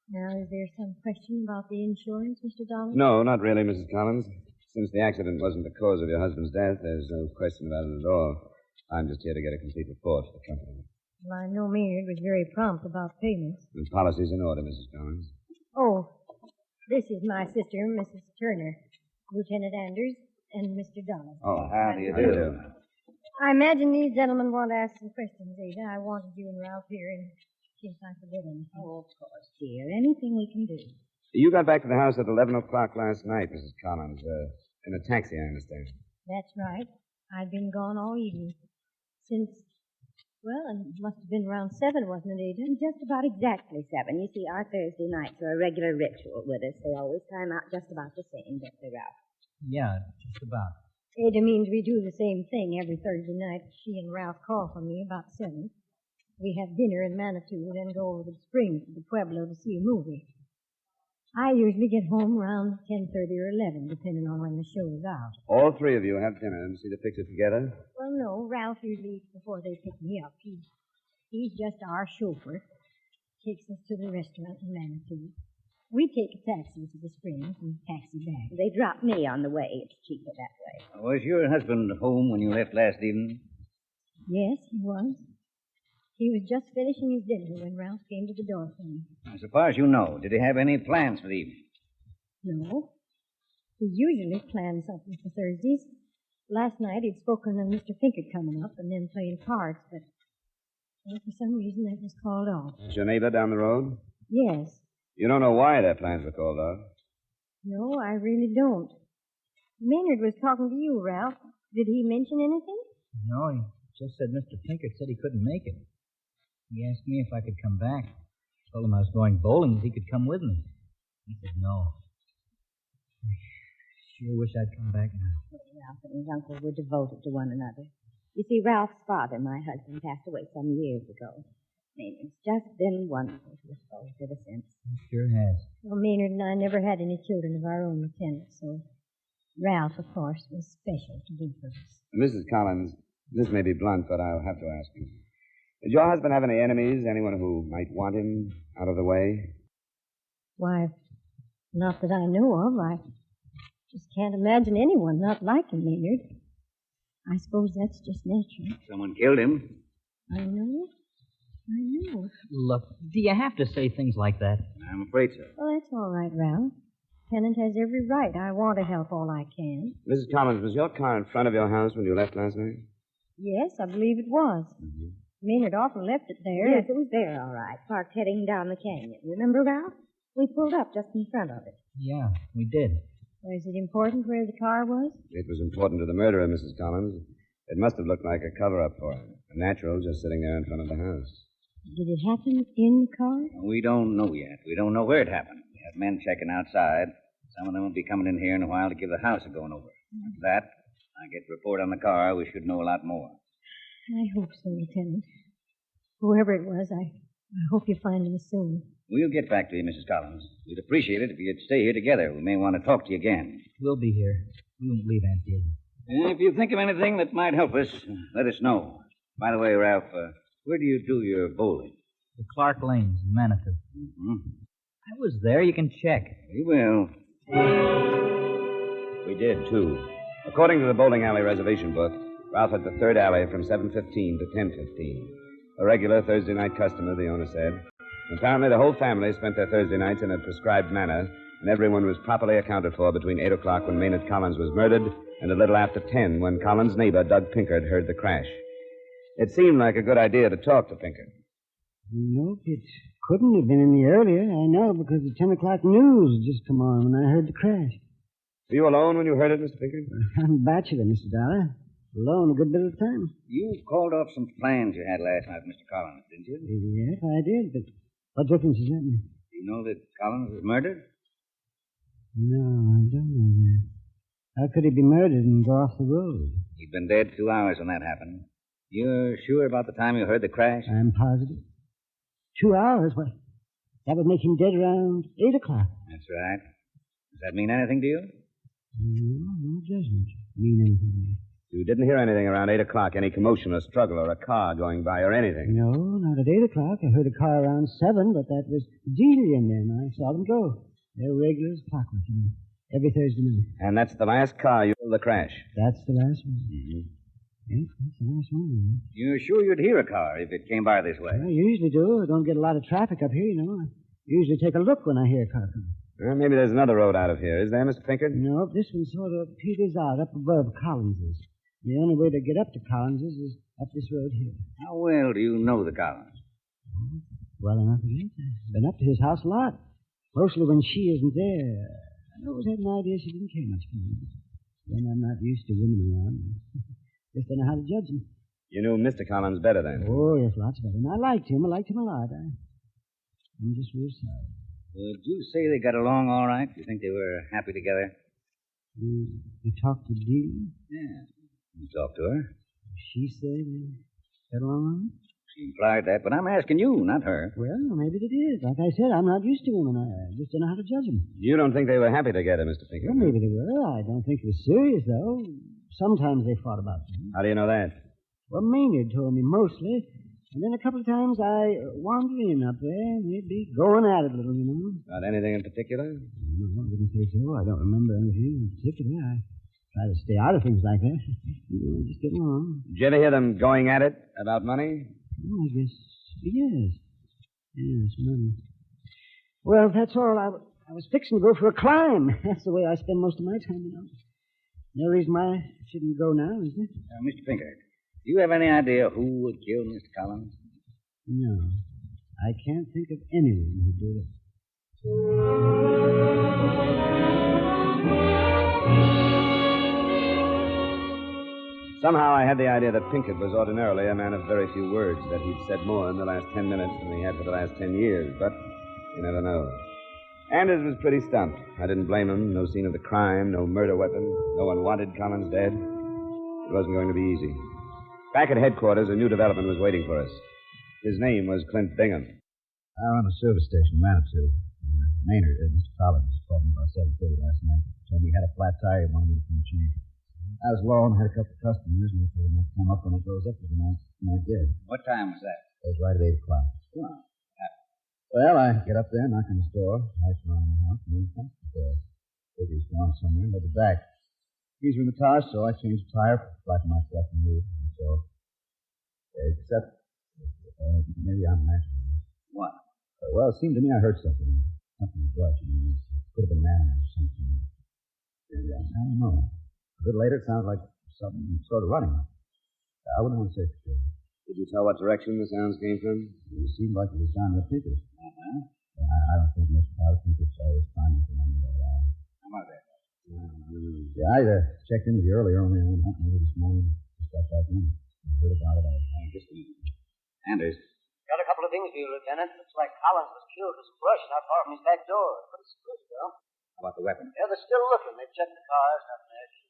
[SPEAKER 19] Now, is there some question about the insurance, Mr. Dollar?
[SPEAKER 17] No, not really, Mrs. Collins. Since the accident wasn't the cause of your husband's death, there's no question about it at all. I'm just here to get a complete report for the company.
[SPEAKER 19] Well, I know Maynard was very prompt about payments.
[SPEAKER 17] The policy's in order, Mrs. Collins.
[SPEAKER 19] Oh, this is my sister, Mrs. Turner, Lieutenant Anders, and Mr. Dollar.
[SPEAKER 16] Oh, how do you do?
[SPEAKER 19] I imagine these gentlemen want to ask some questions, Ada. I wanted you and Ralph here in case I forget anything.
[SPEAKER 5] Oh, of course, dear. Anything we can do.
[SPEAKER 17] You got back to the house at 11 o'clock last night, Mrs. Collins. In a taxi, I understand.
[SPEAKER 19] That's right. I've been gone all evening. Since, well, it must have been around 7, wasn't it, Ada?
[SPEAKER 5] Just about exactly 7. You see, our Thursday nights are a regular ritual with us. They always time out just about the same, don't they, Ralph?
[SPEAKER 18] Yeah, just about.
[SPEAKER 19] Ada means we do the same thing every Thursday night. She and Ralph call for me about 7. We have dinner in Manitou, then go over to the Springs to the Pueblo to see a movie. I usually get home around 10:30 or 11, depending on when the show is out.
[SPEAKER 17] All 3 of you have dinner and see the picture together?
[SPEAKER 19] Well, no. Ralph usually eats before they pick me up. He's just our chauffeur. Takes us to the restaurant in Manitou. We take a taxi to the Springs and taxi back.
[SPEAKER 5] They drop me on the way. It's cheaper that way.
[SPEAKER 16] Was your husband home when you left last evening?
[SPEAKER 19] Yes, he was. He was just finishing his dinner when Ralph came to the door for me.
[SPEAKER 16] As far as you know, did he have any plans for the evening?
[SPEAKER 19] No. He usually plans something for Thursdays. Last night he'd spoken of Mr. Pinkert coming up and then playing cards, but well, for some reason that was called off.
[SPEAKER 17] Is your neighbor down the road?
[SPEAKER 19] Yes.
[SPEAKER 17] You don't know why their plans were called off?
[SPEAKER 19] No, I really don't. Maynard was talking to you, Ralph. Did he mention anything?
[SPEAKER 18] No, he just said Mr. Pinkert said he couldn't make it. He asked me if I could come back. Told him I was going bowling if he could come with me. He said no. I sure wish I'd come back now.
[SPEAKER 5] Ralph and his uncle were devoted to one another. You see, Ralph's father, my husband, passed away some years ago. Maynard's just been wonderful to us both ever since.
[SPEAKER 18] It sure has.
[SPEAKER 19] Well, Maynard and I never had any children of our own, Lieutenant, so Ralph, of course, was special to both of us.
[SPEAKER 17] Mrs. Collins, this may be blunt, but I'll have to ask you. Did your husband have any enemies, anyone who might want him out of the way?
[SPEAKER 19] Why, not that I know of. I just can't imagine anyone not liking Maynard. I suppose that's just natural.
[SPEAKER 16] Someone killed him.
[SPEAKER 19] I know.
[SPEAKER 18] Look, do you have to say things like that?
[SPEAKER 16] I'm afraid so.
[SPEAKER 19] Well, that's all right, Ralph. Lieutenant has every right. I want to help all I can.
[SPEAKER 17] Mrs. Collins, was your car in front of your house when you left last night?
[SPEAKER 19] Yes, I believe it was.
[SPEAKER 17] Mm-hmm.
[SPEAKER 19] Maynard often left it there.
[SPEAKER 5] Yes, it was there, all right, parked heading down the canyon. Remember, Ralph? We pulled up just in front of it.
[SPEAKER 18] Yeah, we did.
[SPEAKER 19] Was it important where the car was?
[SPEAKER 17] It was important to the murderer, Mrs. Collins. It must have looked like a cover-up for him. A natural just sitting there in front of the house.
[SPEAKER 19] Did it happen in the car?
[SPEAKER 16] We don't know yet. We don't know where it happened. We have men checking outside. Some of them will be coming in here in a while to give the house a going over. After that, I get a report on the car. We should know a lot more.
[SPEAKER 19] I hope so, Lieutenant. Whoever it was, I hope you find him soon.
[SPEAKER 16] We'll get back to you, Mrs. Collins. We'd appreciate it if you'd stay here together. We may want to talk to you again.
[SPEAKER 18] We'll be here. We won't leave Aunt Delia.
[SPEAKER 16] And if you think of anything that might help us, let us know. By the way, Ralph, where do you do your bowling?
[SPEAKER 18] The Clark Lanes in Manitou.
[SPEAKER 16] Mm-hmm.
[SPEAKER 18] I was there. You can check.
[SPEAKER 16] We will.
[SPEAKER 17] We did, too. According to the bowling alley reservation book, Ralph had the third alley from 7:15 to 10:15. A regular Thursday night customer, the owner said. Apparently, the whole family spent their Thursday nights in a prescribed manner, and everyone was properly accounted for between 8 o'clock when Maynard Collins was murdered and a little after 10 when Collins' neighbor, Doug Pinkard, heard the crash. It seemed like a good idea to talk to Pinkard.
[SPEAKER 20] Nope, it couldn't have been any earlier. I know, because the 10 o'clock news had just come on when I heard the crash.
[SPEAKER 17] Were you alone when you heard it, Mr. Pinkard?
[SPEAKER 20] I'm a bachelor, Mr. Dollar. Alone a good bit of the time.
[SPEAKER 16] You called off some plans you had last night, Mr. Collins, didn't you?
[SPEAKER 20] Yes, I did, but what difference does that make?
[SPEAKER 16] You know that Collins was murdered?
[SPEAKER 20] No, I don't know that. How could he be murdered and go off the road?
[SPEAKER 16] He'd been dead 2 hours when that happened. You're sure about the time you heard the crash?
[SPEAKER 20] I'm positive. 2 hours? What? That would make him dead around 8 o'clock.
[SPEAKER 16] That's right. Does that mean anything to you?
[SPEAKER 20] No, it doesn't mean anything to me.
[SPEAKER 17] You didn't hear anything around 8 o'clock, any commotion or struggle or a car going by or anything?
[SPEAKER 20] No, not at 8 o'clock. I heard a car around 7, but that was Delia and them. I saw them go. They're regular as clockwork, you know, every Thursday night.
[SPEAKER 17] And that's the last car you heard the crash?
[SPEAKER 20] That's the last one.
[SPEAKER 17] Mm-hmm.
[SPEAKER 20] Yes, that's the last one.
[SPEAKER 16] You're sure you'd hear a car if it came by this way?
[SPEAKER 20] I usually do. I don't get a lot of traffic up here, you know. I usually take a look when I hear a car coming.
[SPEAKER 17] Well, maybe there's another road out of here. Is there, Mr. Pinkard?
[SPEAKER 20] No, this one sort of peters out up above Collins's. The only way to get up to Collins's is up this road here.
[SPEAKER 16] How well do you know the Collins?
[SPEAKER 20] Well enough, I guess. I've been up to his house a lot. Mostly when she isn't there. I always had an idea she didn't care much for me. Then I'm not used to women around. Just don't know how to judge them.
[SPEAKER 17] You knew Mr. Collins better then?
[SPEAKER 20] Oh, yes, lots better. And I liked him. I liked him a lot. I'm just real sorry.
[SPEAKER 16] Would you say they got along all right? Do you think they were happy together?
[SPEAKER 20] You talked to Dee?
[SPEAKER 16] Yeah. You talked to her?
[SPEAKER 20] She said they got along?
[SPEAKER 16] She implied that, but I'm asking you, not her.
[SPEAKER 20] Well, maybe they did. Like I said, I'm not used to women. I just don't know how to judge them.
[SPEAKER 17] You don't think they were happy together, Mr. Pinkard?
[SPEAKER 20] Well, maybe they were. I don't think it was serious, though. Sometimes they fought about things.
[SPEAKER 17] How do you know that?
[SPEAKER 20] Well, Maynard told me mostly. And then a couple of times I wandered in up there, and they'd be going at it a little, you know.
[SPEAKER 17] About anything in particular?
[SPEAKER 20] No, I wouldn't say so. I don't remember anything in particular. I try to stay out of things like that. Just get along.
[SPEAKER 17] Did you ever hear them going at it about money?
[SPEAKER 20] Oh, I guess, yes. Yes, money. Well, that's all. I was fixing to go for a climb. That's the way I spend most of my time, you know. No reason why I shouldn't go now, is there?
[SPEAKER 16] Mr. Pinkard, do you have any idea who would kill Mr. Collins?
[SPEAKER 20] No. I can't think of anyone who'd do it.
[SPEAKER 17] Somehow I had the idea that Pinkett was ordinarily a man of very few words, that he'd said more in the last 10 minutes than he had for the last 10 years, but you never know. Anders was pretty stumped. I didn't blame him. No scene of the crime, no murder weapon. No one wanted Collins dead. It wasn't going to be easy. Back at headquarters, a new development was waiting for us. His name was Clint Bingham.
[SPEAKER 16] I run a service station in Manitou. Maynard, Mr. Collins, called me about 7:30 last night. Told me he had a flat tire he wanted me to come change. I was low and had a couple of customers, and I thought he might come up when it goes up for the night. And I did. What time was that? It was right at 8 o'clock. Well, Well, I get up there, knock on his door, lights around the house, and then he comes to the door. Figure he's gone somewhere, but the back. Keys were in the car, so I changed the tire, flattened myself, and moved. And so, except, maybe I'm imagining. What? Well, it seemed to me I heard something. Something brush. It could have been man or something. And, I don't know. A bit later, it sounded like something sort of running. I wouldn't want to say for sure.
[SPEAKER 17] Did you tell what direction the sounds came from?
[SPEAKER 16] It seemed like it was down the Pinkett. I don't think Mr. Powell thinks it's always fine with the one that How about that? Yeah, I checked in with you earlier, only I went hunting over this morning. Just got back in. I heard about it. Just a minute. Anders.
[SPEAKER 21] Got a couple of things for you, Lieutenant. Looks like Collins was killed with some brush not far from his back door. Pretty spruce, though.
[SPEAKER 16] How about the weapon?
[SPEAKER 21] Yeah, they're still looking. They've checked the cars, nothing there.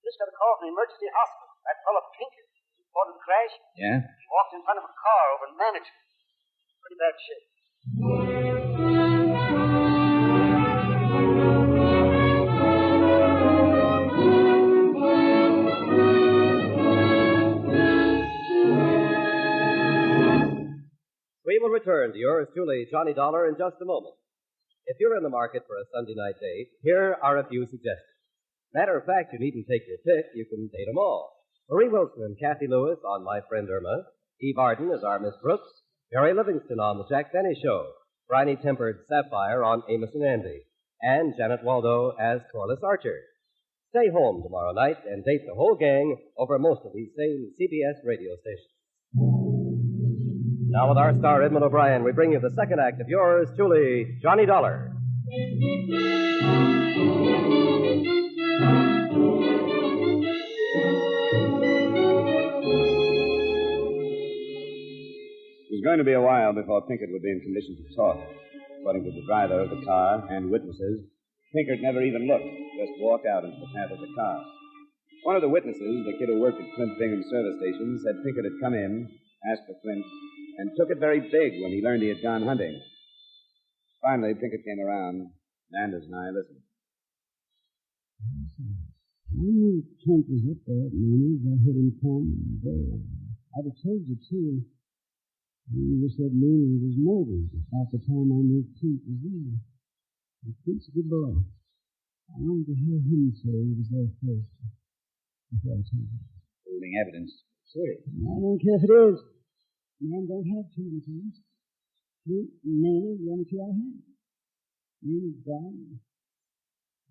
[SPEAKER 21] Just got a call from the emergency hospital. That fellow Pinkett reported the crash.
[SPEAKER 16] Yeah?
[SPEAKER 21] He walked in front of a car over in Maynard. Pretty bad shape.
[SPEAKER 22] We will return to yours truly, Johnny Dollar, in just a moment. If you're in the market for a Sunday night date, here are a few suggestions. Matter of fact, you needn't take your pick. You can date them all. Marie Wilson and Kathy Lewis on My Friend Irma. Eve Arden as our Miss Brooks. Barry Livingston on The Jack Benny Show. Briny-tempered Sapphire on Amos and Andy. And Janet Waldo as Corliss Archer. Stay home tomorrow night and date the whole gang over most of these same CBS radio stations. Now with our star Edmund O'Brien, we bring you the second act of yours truly, Johnny Dollar.
[SPEAKER 17] It was going to be a while before Pinkett would be in condition to talk. According to the driver of the car and witnesses, Pinkett never even looked, just walked out into the path of the car. One of the witnesses, the kid who worked at Clint Bingham's service station, said Pinkett had come in, asked for Clint, and took it very big when he learned he had gone hunting. Finally, Pinkett came around, and Anders and I listened.
[SPEAKER 20] I knew Kent was up there at Maynard. I heard him come. I'd have told you, too. You just said Maynard was murdered about the time I knew Kent was there. And Kent's a good boy. I wanted to hear him say he was there first. Before I told you.
[SPEAKER 16] Holding evidence. Serious.
[SPEAKER 20] I don't care if it is. Man don't have too many times. Kent and Maynard were the only two I had. Maynard's died.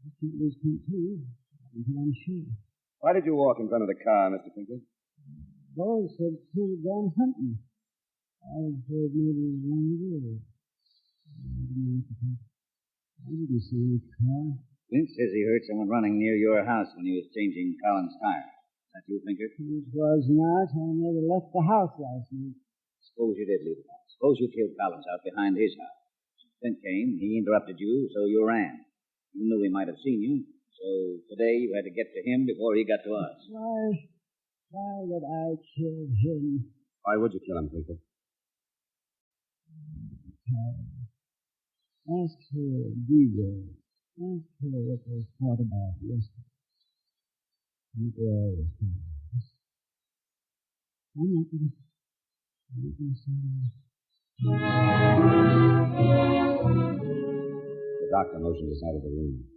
[SPEAKER 20] I can't lose Kent, too. Until I'm sure.
[SPEAKER 17] Why did you walk in front of the car, Mr. Pinkett?
[SPEAKER 20] Boy said Kent had gone hunting. I was afraid maybe he was wrong there. I didn't see any car.
[SPEAKER 16] Clint says he heard someone running near your house when he was changing Collins' tire. Is that you, Pinkett?
[SPEAKER 20] It was not. I never left the house last night.
[SPEAKER 16] Suppose you did leave the house. Suppose you killed Collins out behind his house. Clint came, he interrupted you, so you ran. You knew he might have seen you, so today you had to get to him before he got to us.
[SPEAKER 20] Why would I kill him?
[SPEAKER 17] Why would you kill him, Pinkett?
[SPEAKER 20] Ask her, Deidre. Ask her what they thought about yesterday. People always think about this. I'm not going to say that.
[SPEAKER 17] The doctor motioned us out of the room.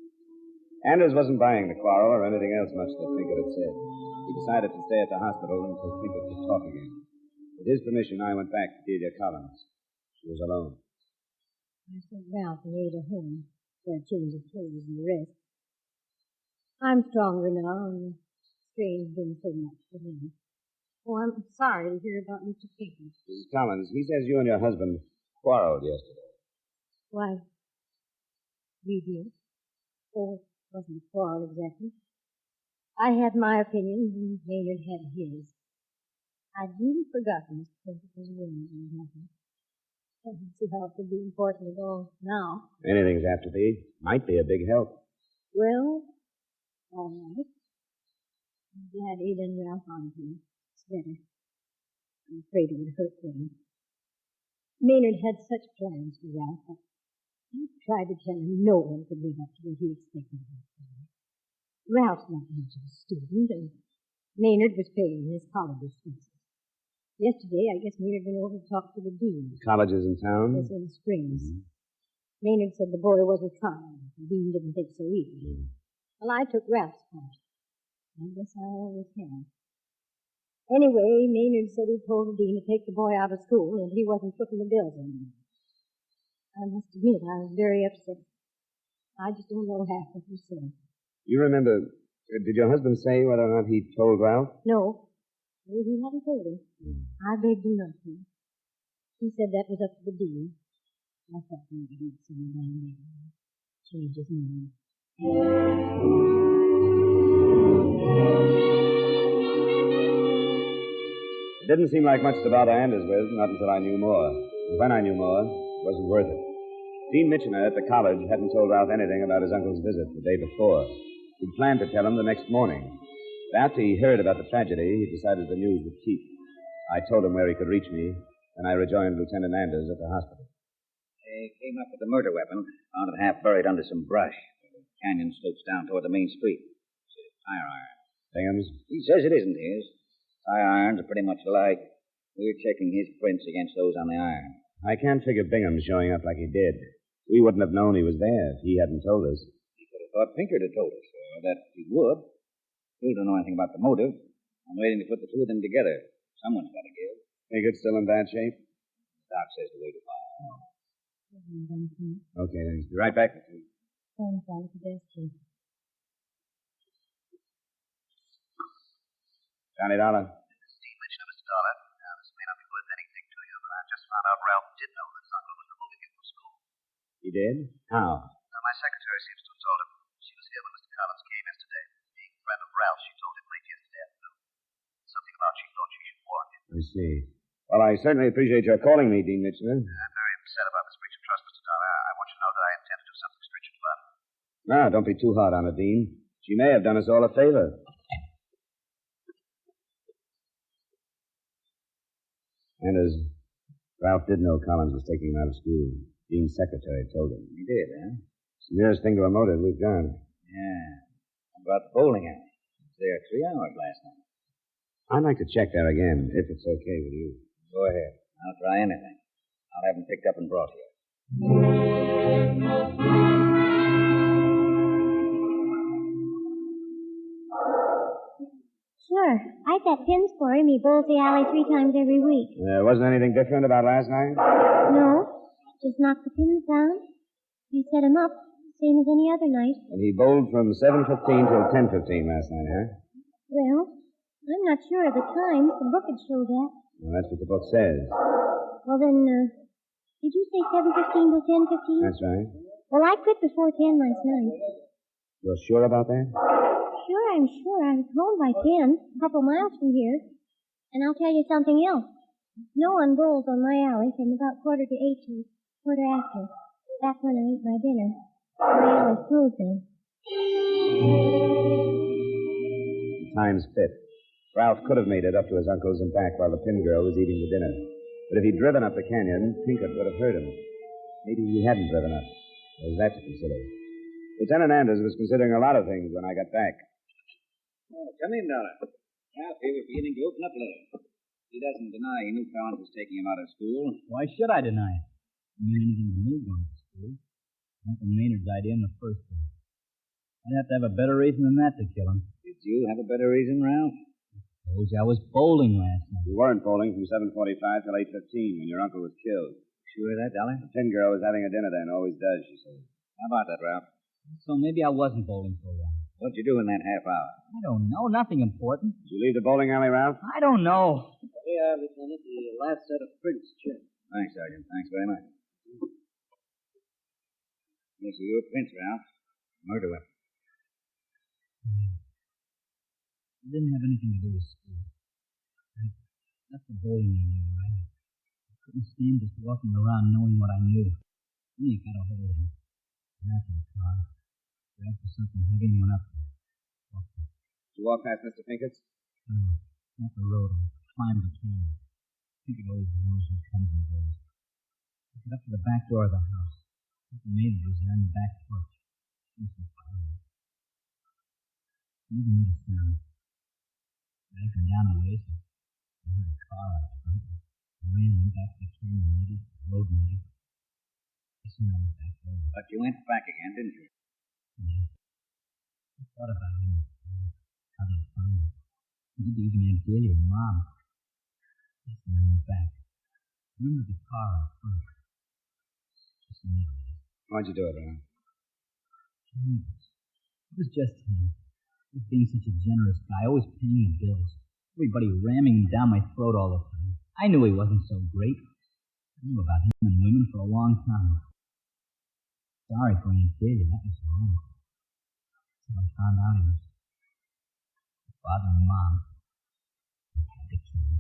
[SPEAKER 17] Anders wasn't buying the quarrel or anything else much that Pinkett had said. He decided to stay at the hospital until Pinkett could talk again. With his permission, I went back to Delia Collins. She was alone.
[SPEAKER 19] I sent Ralph and Ada home for a change of clothes and the rest. I'm stronger now, and the strain's been so much for me. Oh, I'm sorry to hear about Mr. Pinkett.
[SPEAKER 17] Mrs. Collins, he says you and your husband quarreled yesterday.
[SPEAKER 19] Why, we did. Oh, it wasn't a quarrel exactly. I had my opinion, and Maynard had his. I'd really forgotten Mr. Principal's wounds and nothing. I don't see how it could be important at all now.
[SPEAKER 17] Anything's apt to be. Might be a big help.
[SPEAKER 19] Well, all right. I'm glad Ada and Ralph aren't here. It's better. I'm afraid it would hurt them. Maynard had such plans for Ralph. I tried to tell him no one could live up to what he expected of him. Ralph's not much of a student, and Maynard was paying his college expenses. Yesterday, I guess Maynard went over to talk to the dean.
[SPEAKER 17] Colleges in town?
[SPEAKER 19] Yes, in Springs. Maynard said the boy wasn't trying. The dean didn't think so either. Well, I took Ralph's part. I guess I always have. Anyway, Maynard said he told the dean to take the boy out of school and he wasn't footing the bills anymore. I must admit, I was very upset. I just don't know half what he said.
[SPEAKER 17] You remember, did your husband say whether or not he told Ralph?
[SPEAKER 19] No. He hadn't told him. I begged him not to. He said that was up to the dean. I thought maybe he'd send him down there and change his mind.
[SPEAKER 17] It didn't seem like much to bother Anders with, not until I knew more. And when I knew more, it wasn't worth it. Dean Mitchener at the college hadn't told Ralph anything about his uncle's visit the day before. He'd planned to tell him the next morning. But after he heard about the tragedy, he decided the news would keep. I told him where he could reach me, and I rejoined Lieutenant Anders at the hospital.
[SPEAKER 16] They came up with the murder weapon, found it half buried under some brush. The canyon slopes down toward the main street. It's a tire iron.
[SPEAKER 17] Bingham's?
[SPEAKER 16] He says it isn't his. Tire irons are pretty much alike. We're checking his prints against those on the iron.
[SPEAKER 17] I can't figure Bingham showing up like he did. We wouldn't have known he was there if he hadn't told us.
[SPEAKER 16] He could have thought Pinkard had told us, or that he would. We don't know anything about the motive. I'm waiting to put the two of them together. Someone's got to give.
[SPEAKER 17] Pinkert's still in bad shape?
[SPEAKER 16] Doc says to wait a while.
[SPEAKER 17] Okay, thanks. Be right back.
[SPEAKER 19] Thanks, all the best, too.
[SPEAKER 17] Johnny Dollar.
[SPEAKER 10] This is Dean Mitchell, Mr. Dollar. Now, this may not be worth anything to you, but I just found out Ralph did know that his uncle was removing him from school.
[SPEAKER 17] He did? How?
[SPEAKER 10] Now, my secretary seems to have told him. She was here when Mr. Collins came yesterday. Being a friend of Ralph, she told him late yesterday afternoon. Something about she thought she should warn him.
[SPEAKER 17] I see. Well, I certainly appreciate your calling me, Dean Mitchell.
[SPEAKER 10] I'm very upset about this breach of trust, Mr. Dollar. I want you to know that I intend to do something stringent about it.
[SPEAKER 17] Now, don't be too hard on her, Dean. She may have done us all a favor. And as Ralph did know Collins was taking him out of school, Dean's secretary told him.
[SPEAKER 16] He did, huh?
[SPEAKER 17] It's the nearest thing to a motive we've got.
[SPEAKER 16] Yeah. How about the bowling alley? He was there 3 hours last night.
[SPEAKER 17] I'd like to check there again, if it's okay with you.
[SPEAKER 16] Go ahead. I'll try anything. I'll have him picked up and brought here.
[SPEAKER 6] Sure. I bet pins for him. He bowls the alley 3 times every week.
[SPEAKER 17] Wasn't anything different about last night?
[SPEAKER 6] No. Just knocked the pins down. He set him up, same as any other night.
[SPEAKER 17] And he bowled from 7:15 till 10:15 last night, huh?
[SPEAKER 6] Well, I'm not sure of the times. The book would show that.
[SPEAKER 17] Well, that's what the book says.
[SPEAKER 6] Well, then, did you say 7:15 till 10:15?
[SPEAKER 17] That's right.
[SPEAKER 6] Well, I quit before 10 last night.
[SPEAKER 17] You're sure about that?
[SPEAKER 6] Sure, I'm sure. I was home by 10, a couple miles from here. And I'll tell you something else. No one bowls on my alley from about 7:45 to 8:15. That's when I eat my dinner. My alley's closed then.
[SPEAKER 17] The time's fit. Ralph could have made it up to his uncle's and back while the pin girl was eating the dinner. But if he'd driven up the canyon, Pinkard would have heard him. Maybe he hadn't driven up. There's that to consider. Lieutenant Anders was considering a lot of things when I got back.
[SPEAKER 16] Oh, come in, Dollar. Ralph here was beginning to open up a little. He doesn't deny he knew Collins was taking him out of school.
[SPEAKER 18] Why should I deny it? It didn't mean anything to me going to school. Uncle Maynard's idea in the first place. I'd have to have a better reason than that to kill him.
[SPEAKER 16] Did you have a better reason, Ralph?
[SPEAKER 18] Suppose I was bowling last night.
[SPEAKER 17] You weren't bowling from 7:45 till 8:15 when your uncle was killed.
[SPEAKER 16] Sure of that, Dollar?
[SPEAKER 17] The pin girl was having a dinner then, always does, she said.
[SPEAKER 16] How about that, Ralph?
[SPEAKER 18] So maybe I wasn't bowling so long.
[SPEAKER 16] What'd you do in that half hour?
[SPEAKER 18] I don't know. Nothing important.
[SPEAKER 17] Did you leave the bowling alley, Ralph?
[SPEAKER 18] I don't know.
[SPEAKER 16] Here, Lieutenant, the last set of prints checked. Thanks, Sergeant. Thanks very much. These are your prints, Ralph. Murder weapon.
[SPEAKER 18] It didn't have anything to do with school. I left the bowling alley. I couldn't stand just walking around knowing what I knew. Then you got a hold of me. Got out of the car, grabbed for something heavy and went up there. Walked up.
[SPEAKER 17] Did you walk past Mr. Pinkett's?
[SPEAKER 18] No, not the road. I climbed the canyon. Pinkett always knows what comes and goes. I got up to the back door of the house. The Maynard was there on the back porch. She was quiet. Never made a sound. I went down the ways. I heard a car out front. I ran and went back to the canyon, maybe, the road, maybe. I soon I was back there.
[SPEAKER 16] But you went back again, didn't you?
[SPEAKER 18] Yeah. I thought about him. How they'd find him. Maybe even Aunt Delia and Mom. Yes, and I went back. I remember the car out front. Just a minute.
[SPEAKER 17] Why'd you do it, Ron?
[SPEAKER 18] It was just him. He was being such a generous guy, always paying the bills. Everybody ramming down my throat all the time. I knew he wasn't so great. I knew about him and women for a long time. Sorry for Aunt Delia, that was wrong. Until I found out he was Father and Mom. I had to kill him.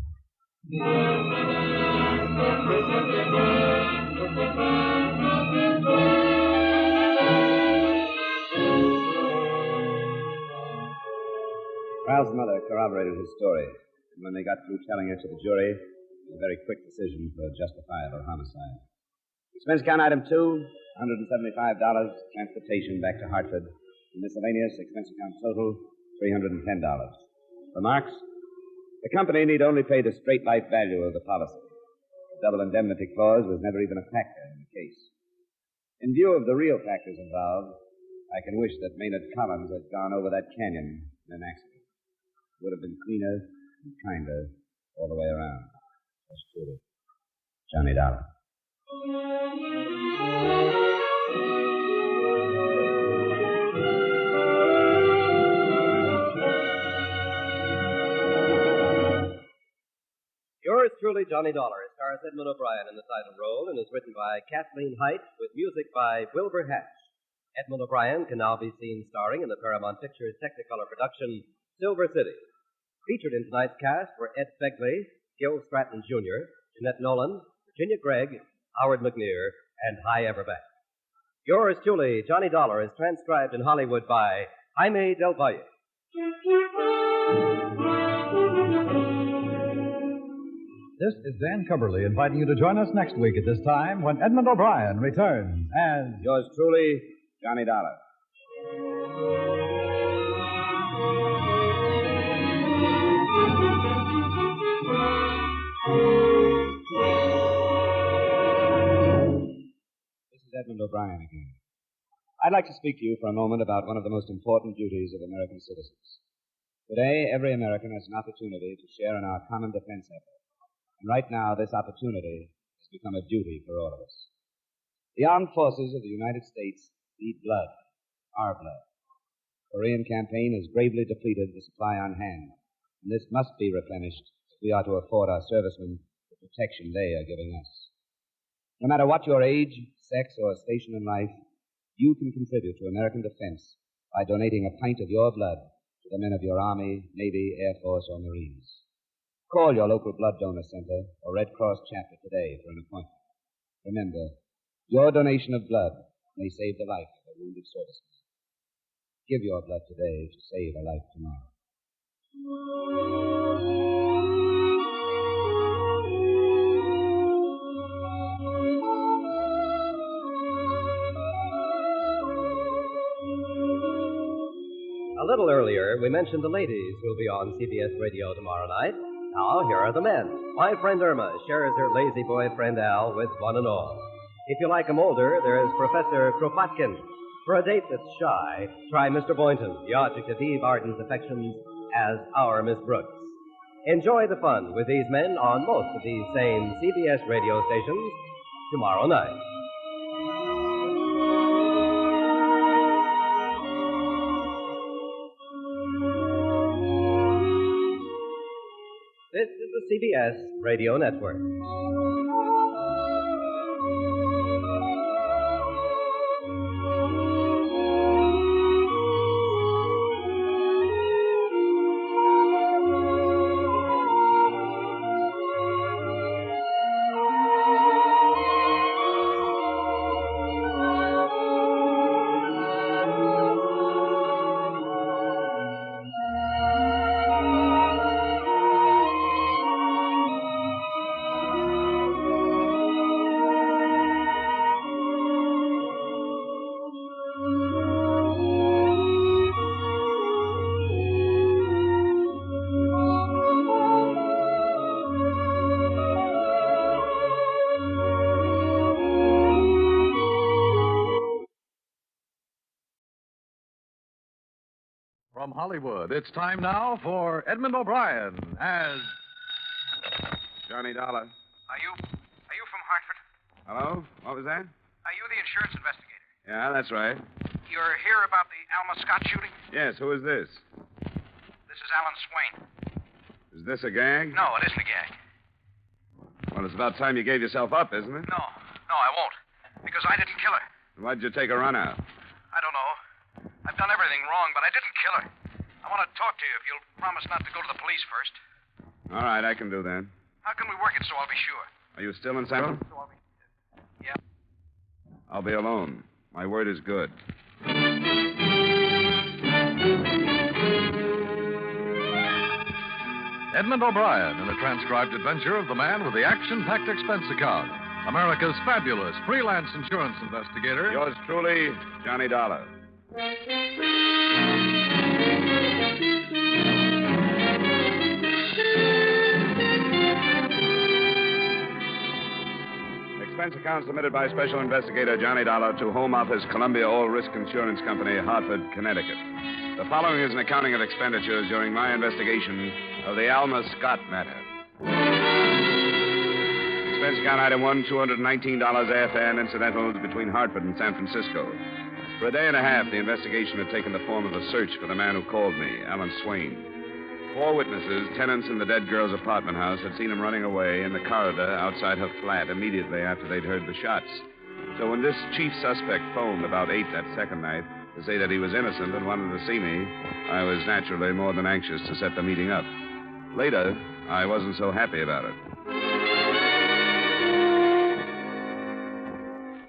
[SPEAKER 17] Ralph's mother corroborated his story, and when they got through telling it to the jury, it was a very quick decision for justifiable homicide. Expense count item 2, $175, transportation back to Hartford. Miscellaneous expense account total, $310. Remarks? The company need only pay the straight life value of the policy. The double indemnity clause was never even a factor in the case. In view of the real factors involved, I can wish that Maynard Collins had gone over that canyon in an accident. It would have been cleaner and kinder all the way around. That's true. Johnny Dollar.
[SPEAKER 22] Yours truly, Johnny Dollar, stars Edmund O'Brien in the title role and is written by Kathleen Height with music by Wilbur Hatch. Edmund O'Brien can now be seen starring in the Paramount Pictures Technicolor production Silver City. Featured in tonight's cast were Ed Begley, Gil Stratton Jr., Jeanette Nolan, Virginia Gregg, Howard McNear, and Hy Everback. Yours truly, Johnny Dollar, is transcribed in Hollywood by Jaime Del Valle.
[SPEAKER 1] This is Dan Cubberly inviting you to join us next week at this time when Edmund O'Brien returns as...
[SPEAKER 17] Yours truly, Johnny Dollar. This is Edmund O'Brien again. I'd like to speak to you for a moment about one of the most important duties of American citizens. Today, every American has an opportunity to share in our common defense effort. And right now, this opportunity has become a duty for all of us. The armed forces of the United States need blood, our blood. The Korean campaign has gravely depleted the supply on hand, and this must be replenished if we are to afford our servicemen the protection they are giving us. No matter what your age, sex, or station in life, you can contribute to American defense by donating a pint of your blood to the men of your Army, Navy, Air Force, or Marines. Call your local blood donor center or Red Cross chapter today for an appointment. Remember, your donation of blood may save the life of a wounded serviceman. Give your blood today to save a life tomorrow.
[SPEAKER 22] A little earlier, we mentioned the ladies who'll be on CBS Radio tomorrow night. Now, here are the men. My friend Irma shares her lazy boyfriend Al with one and all. If you like 'em older, there's Professor Kropotkin. For a date that's shy, try Mr. Boynton, the object of Eve Arden's affections, as our Miss Brooks. Enjoy the fun with these men on most of these same CBS radio stations tomorrow night. This is the CBS Radio Network.
[SPEAKER 1] From Hollywood, it's time now for Edmund O'Brien as...
[SPEAKER 2] Johnny Dollar.
[SPEAKER 10] Are you from Hartford?
[SPEAKER 2] Hello? What was that?
[SPEAKER 10] Are you the insurance investigator?
[SPEAKER 2] Yeah, that's right.
[SPEAKER 10] You're here about the Alma Scott shooting?
[SPEAKER 2] Yes, who is this?
[SPEAKER 10] This is Alan Swain.
[SPEAKER 2] Is this a gag?
[SPEAKER 10] No, it isn't a gag.
[SPEAKER 2] Well, it's about time you gave yourself up, isn't it?
[SPEAKER 10] No, I won't. Because I didn't kill her.
[SPEAKER 2] Why'd you take a run out?
[SPEAKER 10] I don't know. I've done everything wrong, but I didn't kill her. I want to talk to you if you'll promise not to go to the police first.
[SPEAKER 2] All right, I can do that.
[SPEAKER 10] How can we work it so I'll be sure?
[SPEAKER 2] Are you still in San Francisco?
[SPEAKER 10] Yeah.
[SPEAKER 2] I'll be alone. My word is good.
[SPEAKER 1] Edmund O'Brien in a transcribed adventure of the man with the action-packed expense account. America's fabulous freelance insurance investigator.
[SPEAKER 2] Yours truly, Johnny Dollar. Expense account submitted by Special Investigator Johnny Dollar to Home Office, Columbia All Risk Insurance Company, Hartford, Connecticut. The following is an accounting of expenditures during my investigation of the Alma Scott matter. Expense account item 1, $219 airfare and incidentals between Hartford and San Francisco. For a day and a half, the investigation had taken the form of a search for the man who called me, Alan Swain. 4 witnesses, tenants in the dead girl's apartment house, had seen him running away in the corridor outside her flat immediately after they'd heard the shots. So when this chief suspect phoned about 8 that second night to say that he was innocent and wanted to see me, I was naturally more than anxious to set the meeting up. Later, I wasn't so happy about it.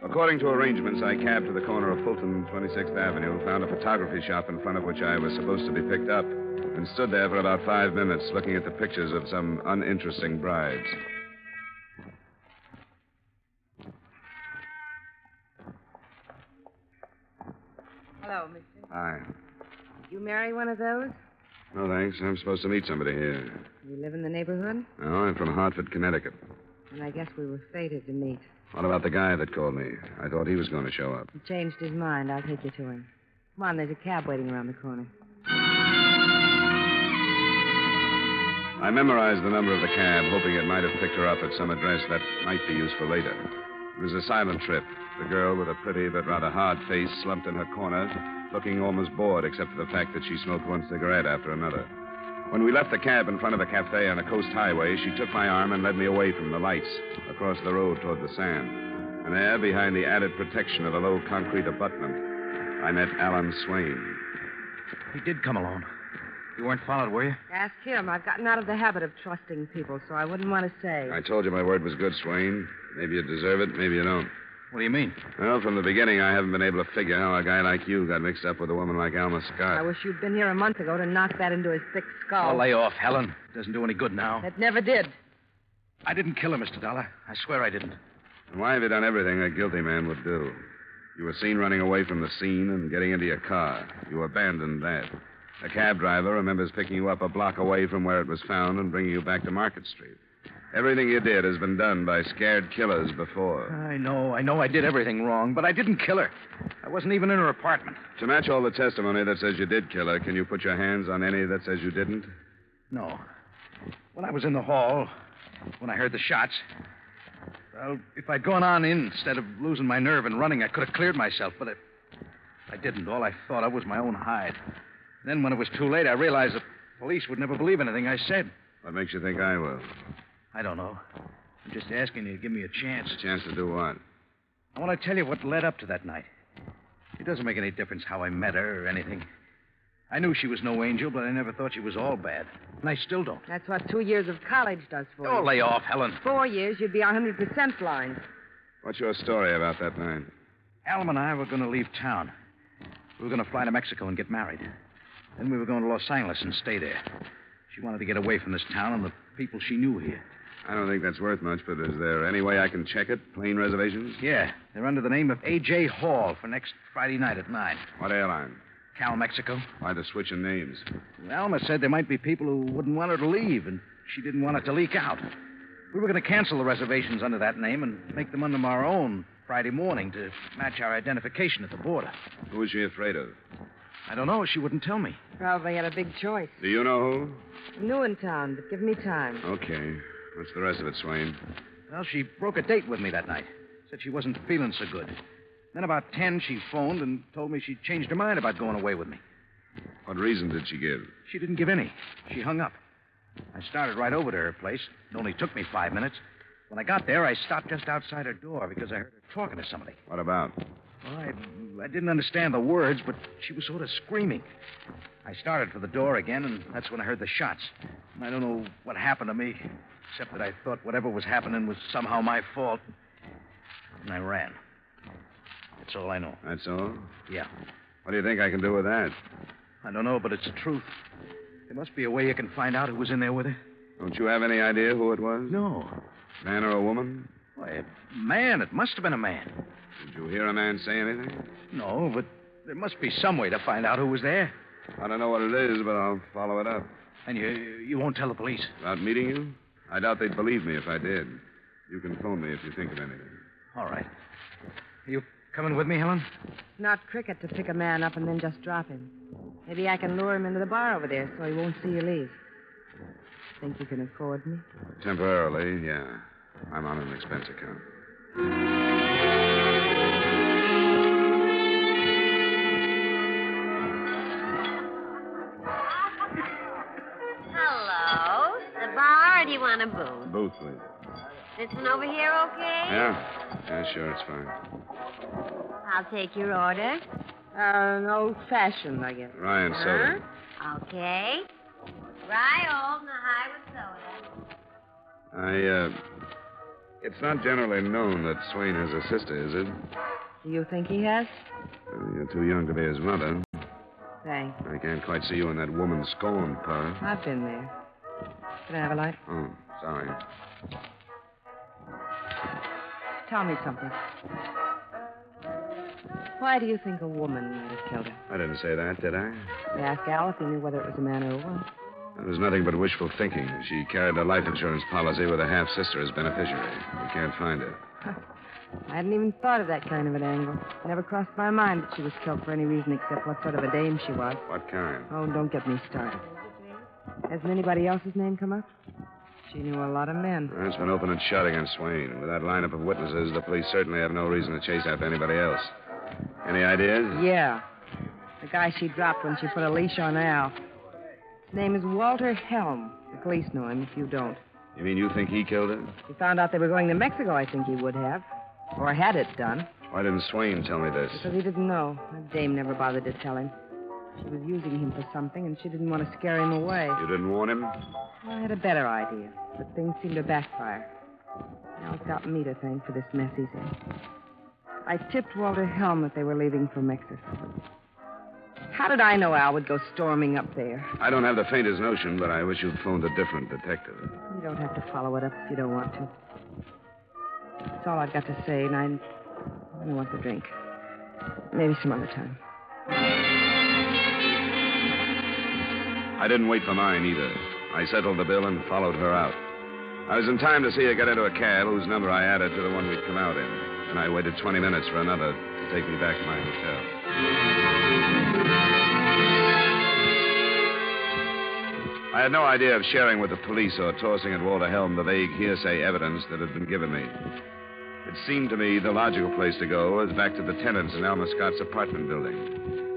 [SPEAKER 2] According to arrangements, I cabbed to the corner of Fulton and 26th Avenue, found a photography shop in front of which I was supposed to be picked up, and stood there for about 5 minutes looking at the pictures of some uninteresting brides.
[SPEAKER 5] Hello, mister.
[SPEAKER 2] Hi.
[SPEAKER 5] Did you marry one of those?
[SPEAKER 2] No, thanks. I'm supposed to meet somebody here.
[SPEAKER 5] You live in the neighborhood?
[SPEAKER 2] No, I'm from Hartford, Connecticut.
[SPEAKER 5] And I guess we were fated to meet.
[SPEAKER 2] What about the guy that called me? I thought he was going to show up.
[SPEAKER 5] He changed his mind. I'll take you to him. Come on, there's a cab waiting around the corner.
[SPEAKER 2] I memorized the number of the cab, hoping it might have picked her up at some address that might be useful later. It was a silent trip. The girl with a pretty but rather hard face slumped in her corner, looking almost bored except for the fact that she smoked one cigarette after another. When we left the cab in front of a cafe on a coast highway, she took my arm and led me away from the lights, across the road toward the sand. And there, behind the added protection of a low concrete abutment, I met Alan Swain.
[SPEAKER 12] He did come alone. You weren't followed, were you?
[SPEAKER 5] Ask him. I've gotten out of the habit of trusting people, so I wouldn't want to say.
[SPEAKER 2] I told you my word was good, Swain. Maybe you deserve it, maybe you don't.
[SPEAKER 12] What do you mean?
[SPEAKER 2] Well, from the beginning, I haven't been able to figure how a guy like you got mixed up with a woman like Alma Scott.
[SPEAKER 5] I wish you'd been here a month ago to knock that into his thick skull.
[SPEAKER 12] Oh, lay off, Helen. Doesn't do any good now.
[SPEAKER 5] It never did.
[SPEAKER 12] I didn't kill her, Mr. Dollar. I swear I didn't.
[SPEAKER 2] And why have you done everything a guilty man would do? You were seen running away from the scene and getting into your car. You abandoned that. A cab driver remembers picking you up a block away from where it was found and bringing you back to Market Street. Everything you did has been done by scared killers before.
[SPEAKER 12] I know I did everything wrong, but I didn't kill her. I wasn't even in her apartment.
[SPEAKER 2] To match all the testimony that says you did kill her, can you put your hands on any that says you didn't?
[SPEAKER 12] No. When I was in the hall, when I heard the shots, well, if I'd gone on in instead of losing my nerve and running, I could have cleared myself, but I didn't. All I thought of was my own hide. Then when it was too late, I realized the police would never believe anything I said.
[SPEAKER 2] What makes you think I will?
[SPEAKER 12] I don't know. I'm just asking you to give me a chance.
[SPEAKER 2] A chance to do what?
[SPEAKER 12] I want to tell you what led up to that night. It doesn't make any difference how I met her or anything. I knew she was no angel, but I never thought she was all bad. And I still don't.
[SPEAKER 5] That's what 2 years of college does for you.
[SPEAKER 12] Oh, lay off, Helen.
[SPEAKER 5] 4 years, you'd be 100% blind.
[SPEAKER 2] What's your story about that night?
[SPEAKER 12] Alma and I were going to leave town. We were going to fly to Mexico and get married. Then we were going to Los Angeles and stay there. She wanted to get away from this town and the people she knew here.
[SPEAKER 2] I don't think that's worth much, but is there any way I can check it? Plane reservations?
[SPEAKER 12] Yeah. They're under the name of A.J. Hall for next Friday night at 9.
[SPEAKER 2] What airline?
[SPEAKER 12] Cal, Mexico.
[SPEAKER 2] Why the switch in names?
[SPEAKER 12] Alma said there might be people who wouldn't want her to leave, and she didn't want it to leak out. We were going to cancel the reservations under that name and make them under our own Friday morning to match our identification at the border.
[SPEAKER 2] Who was she afraid of?
[SPEAKER 12] I don't know. She wouldn't tell me.
[SPEAKER 5] Probably had a big choice.
[SPEAKER 2] Do you know who?
[SPEAKER 5] New in town, but give me time.
[SPEAKER 2] Okay. What's the rest of it, Swain?
[SPEAKER 12] Well, she broke a date with me that night. Said she wasn't feeling so good. Then about 10, she phoned and told me she'd changed her mind about going away with me.
[SPEAKER 2] What reason did she give?
[SPEAKER 12] She didn't give any. She hung up. I started right over to her place. It only took me 5 minutes. When I got there, I stopped just outside her door because I heard her talking to somebody.
[SPEAKER 2] What about?
[SPEAKER 12] Well, I didn't understand the words, but she was sort of screaming. I started for the door again, and that's when I heard the shots. And I don't know what happened to me, except that I thought whatever was happening was somehow my fault. And I ran. That's all I know.
[SPEAKER 2] That's all?
[SPEAKER 12] Yeah.
[SPEAKER 2] What do you think I can do with that?
[SPEAKER 12] I don't know, but it's the truth. There must be a way you can find out who was in there with her.
[SPEAKER 2] Don't you have any idea who it was?
[SPEAKER 12] No.
[SPEAKER 2] Man or a woman?
[SPEAKER 12] Why, a man. It must have been a man.
[SPEAKER 2] Did you hear a man say anything?
[SPEAKER 12] No, but there must be some way to find out who was there.
[SPEAKER 2] I don't know what it is, but I'll follow it up.
[SPEAKER 12] And you won't tell the police?
[SPEAKER 2] About meeting you? I doubt they'd believe me if I did. You can phone me if you think of anything.
[SPEAKER 12] All right. Are you coming with me, Helen?
[SPEAKER 5] Not cricket to pick a man up and then just drop him. Maybe I can lure him into the bar over there so he won't see you leave. Think you can afford me?
[SPEAKER 2] Temporarily, yeah. I'm on an expense account.
[SPEAKER 4] Hello. The bar, or do you want a booth?
[SPEAKER 2] Booth, please.
[SPEAKER 4] This one over here okay?
[SPEAKER 2] Yeah, sure, it's fine.
[SPEAKER 4] I'll take your order.
[SPEAKER 5] An old-fashioned, I guess.
[SPEAKER 2] Ryan soda.
[SPEAKER 4] Okay. Rye old and a high with soda.
[SPEAKER 2] It's not generally known that Swain has a sister, is it?
[SPEAKER 5] Do you think he has?
[SPEAKER 2] You're too young to be his mother.
[SPEAKER 5] Thanks.
[SPEAKER 2] I can't quite see you in that woman scorned part.
[SPEAKER 5] I've been there. Can I have a light?
[SPEAKER 2] Oh, sorry.
[SPEAKER 5] Tell me something. Why do you think a woman might have killed her?
[SPEAKER 2] I didn't say that, did I?
[SPEAKER 5] You asked Al if he knew whether it was a man or a woman.
[SPEAKER 2] It was nothing but wishful thinking. She carried a life insurance policy with a half-sister as beneficiary. We can't find her.
[SPEAKER 5] I hadn't even thought of that kind of an angle. It never crossed my mind that she was killed for any reason except what sort of a dame she was.
[SPEAKER 2] What kind?
[SPEAKER 5] Oh, don't get me started. Hasn't anybody else's name come up? She knew a lot of men.
[SPEAKER 2] It's been open and shut against Swain. With that lineup of witnesses, the police certainly have no reason to chase after anybody else. Any ideas?
[SPEAKER 5] Yeah. The guy she dropped when she put a leash on Al. His name is Walter Helm. The police know him if you don't.
[SPEAKER 2] You mean you think he killed her?
[SPEAKER 5] If he found out they were going to Mexico, I think he would have. Or had it done.
[SPEAKER 2] Why didn't Swain tell me this?
[SPEAKER 5] Because he didn't know. That dame never bothered to tell him. She was using him for something, and she didn't want to scare him away.
[SPEAKER 2] You didn't warn him?
[SPEAKER 5] Well, I had a better idea, but things seemed to backfire. Al's got me to thank for this mess he's in. I tipped Walter Helm that they were leaving for Mexico. How did I know Al would go storming up there?
[SPEAKER 2] I don't have the faintest notion, but I wish you'd phoned a different detective.
[SPEAKER 5] You don't have to follow it up if you don't want to. That's all I've got to say, and I don't want the drink. Maybe some other time.
[SPEAKER 2] I didn't wait for mine, either. I settled the bill and followed her out. I was in time to see her get into a cab whose number I added to the one we'd come out in. And I waited 20 minutes for another to take me back to my hotel. I had no idea of sharing with the police or tossing at Walter Helm the vague hearsay evidence that had been given me. It seemed to me the logical place to go was back to the tenants in Alma Scott's apartment building.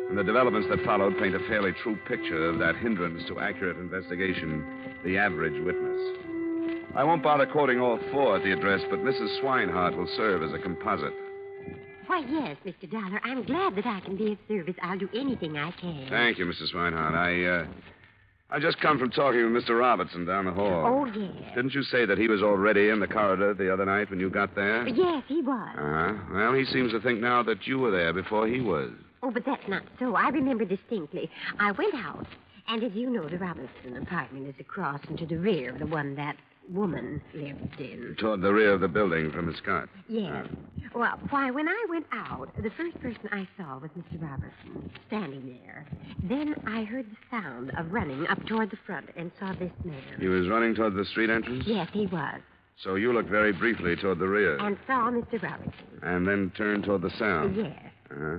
[SPEAKER 2] And the developments that followed paint a fairly true picture of that hindrance to accurate investigation, the average witness. I won't bother quoting all four at the address, but Mrs. Swinehart will serve as a composite.
[SPEAKER 4] Why, yes, Mr. Dollar. I'm glad that I can be of service. I'll do anything I can.
[SPEAKER 2] Thank you, Mrs. Swinehart. I just come from talking with Mr. Robertson down the hall.
[SPEAKER 4] Oh, yes.
[SPEAKER 2] Didn't you say that he was already in the corridor the other night when you got there?
[SPEAKER 4] Yes, he was.
[SPEAKER 2] Uh-huh. Well, he seems to think now that you were there before he was.
[SPEAKER 4] Oh, but that's not so. I remember distinctly. I went out, and as you know, the Robertson apartment is across and to the rear of the one that woman lived in.
[SPEAKER 2] Toward the rear of the building from Miss Scott.
[SPEAKER 4] Yes. Well, why, when I went out, the first person I saw was Mr. Robertson, standing there. Then I heard the sound of running up toward the front and saw this man.
[SPEAKER 2] He was running toward the street entrance?
[SPEAKER 4] Yes, he was.
[SPEAKER 2] So you looked very briefly toward the rear.
[SPEAKER 4] And saw Mr. Robertson.
[SPEAKER 2] And then turned toward the sound?
[SPEAKER 4] Yes.
[SPEAKER 2] Uh-huh.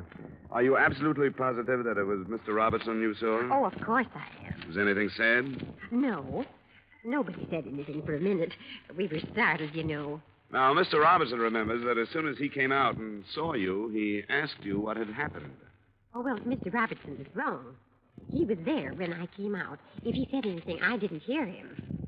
[SPEAKER 2] Are you absolutely positive that it was Mr. Robertson you saw?
[SPEAKER 4] Oh, of course I am.
[SPEAKER 2] Was anything said?
[SPEAKER 4] No. Nobody said anything for a minute. We were startled, you know.
[SPEAKER 2] Now, Mr. Robertson remembers that as soon as he came out and saw you, he asked you what had happened.
[SPEAKER 4] Oh, well, Mr. Robertson was wrong. He was there when I came out. If he said anything, I didn't hear him.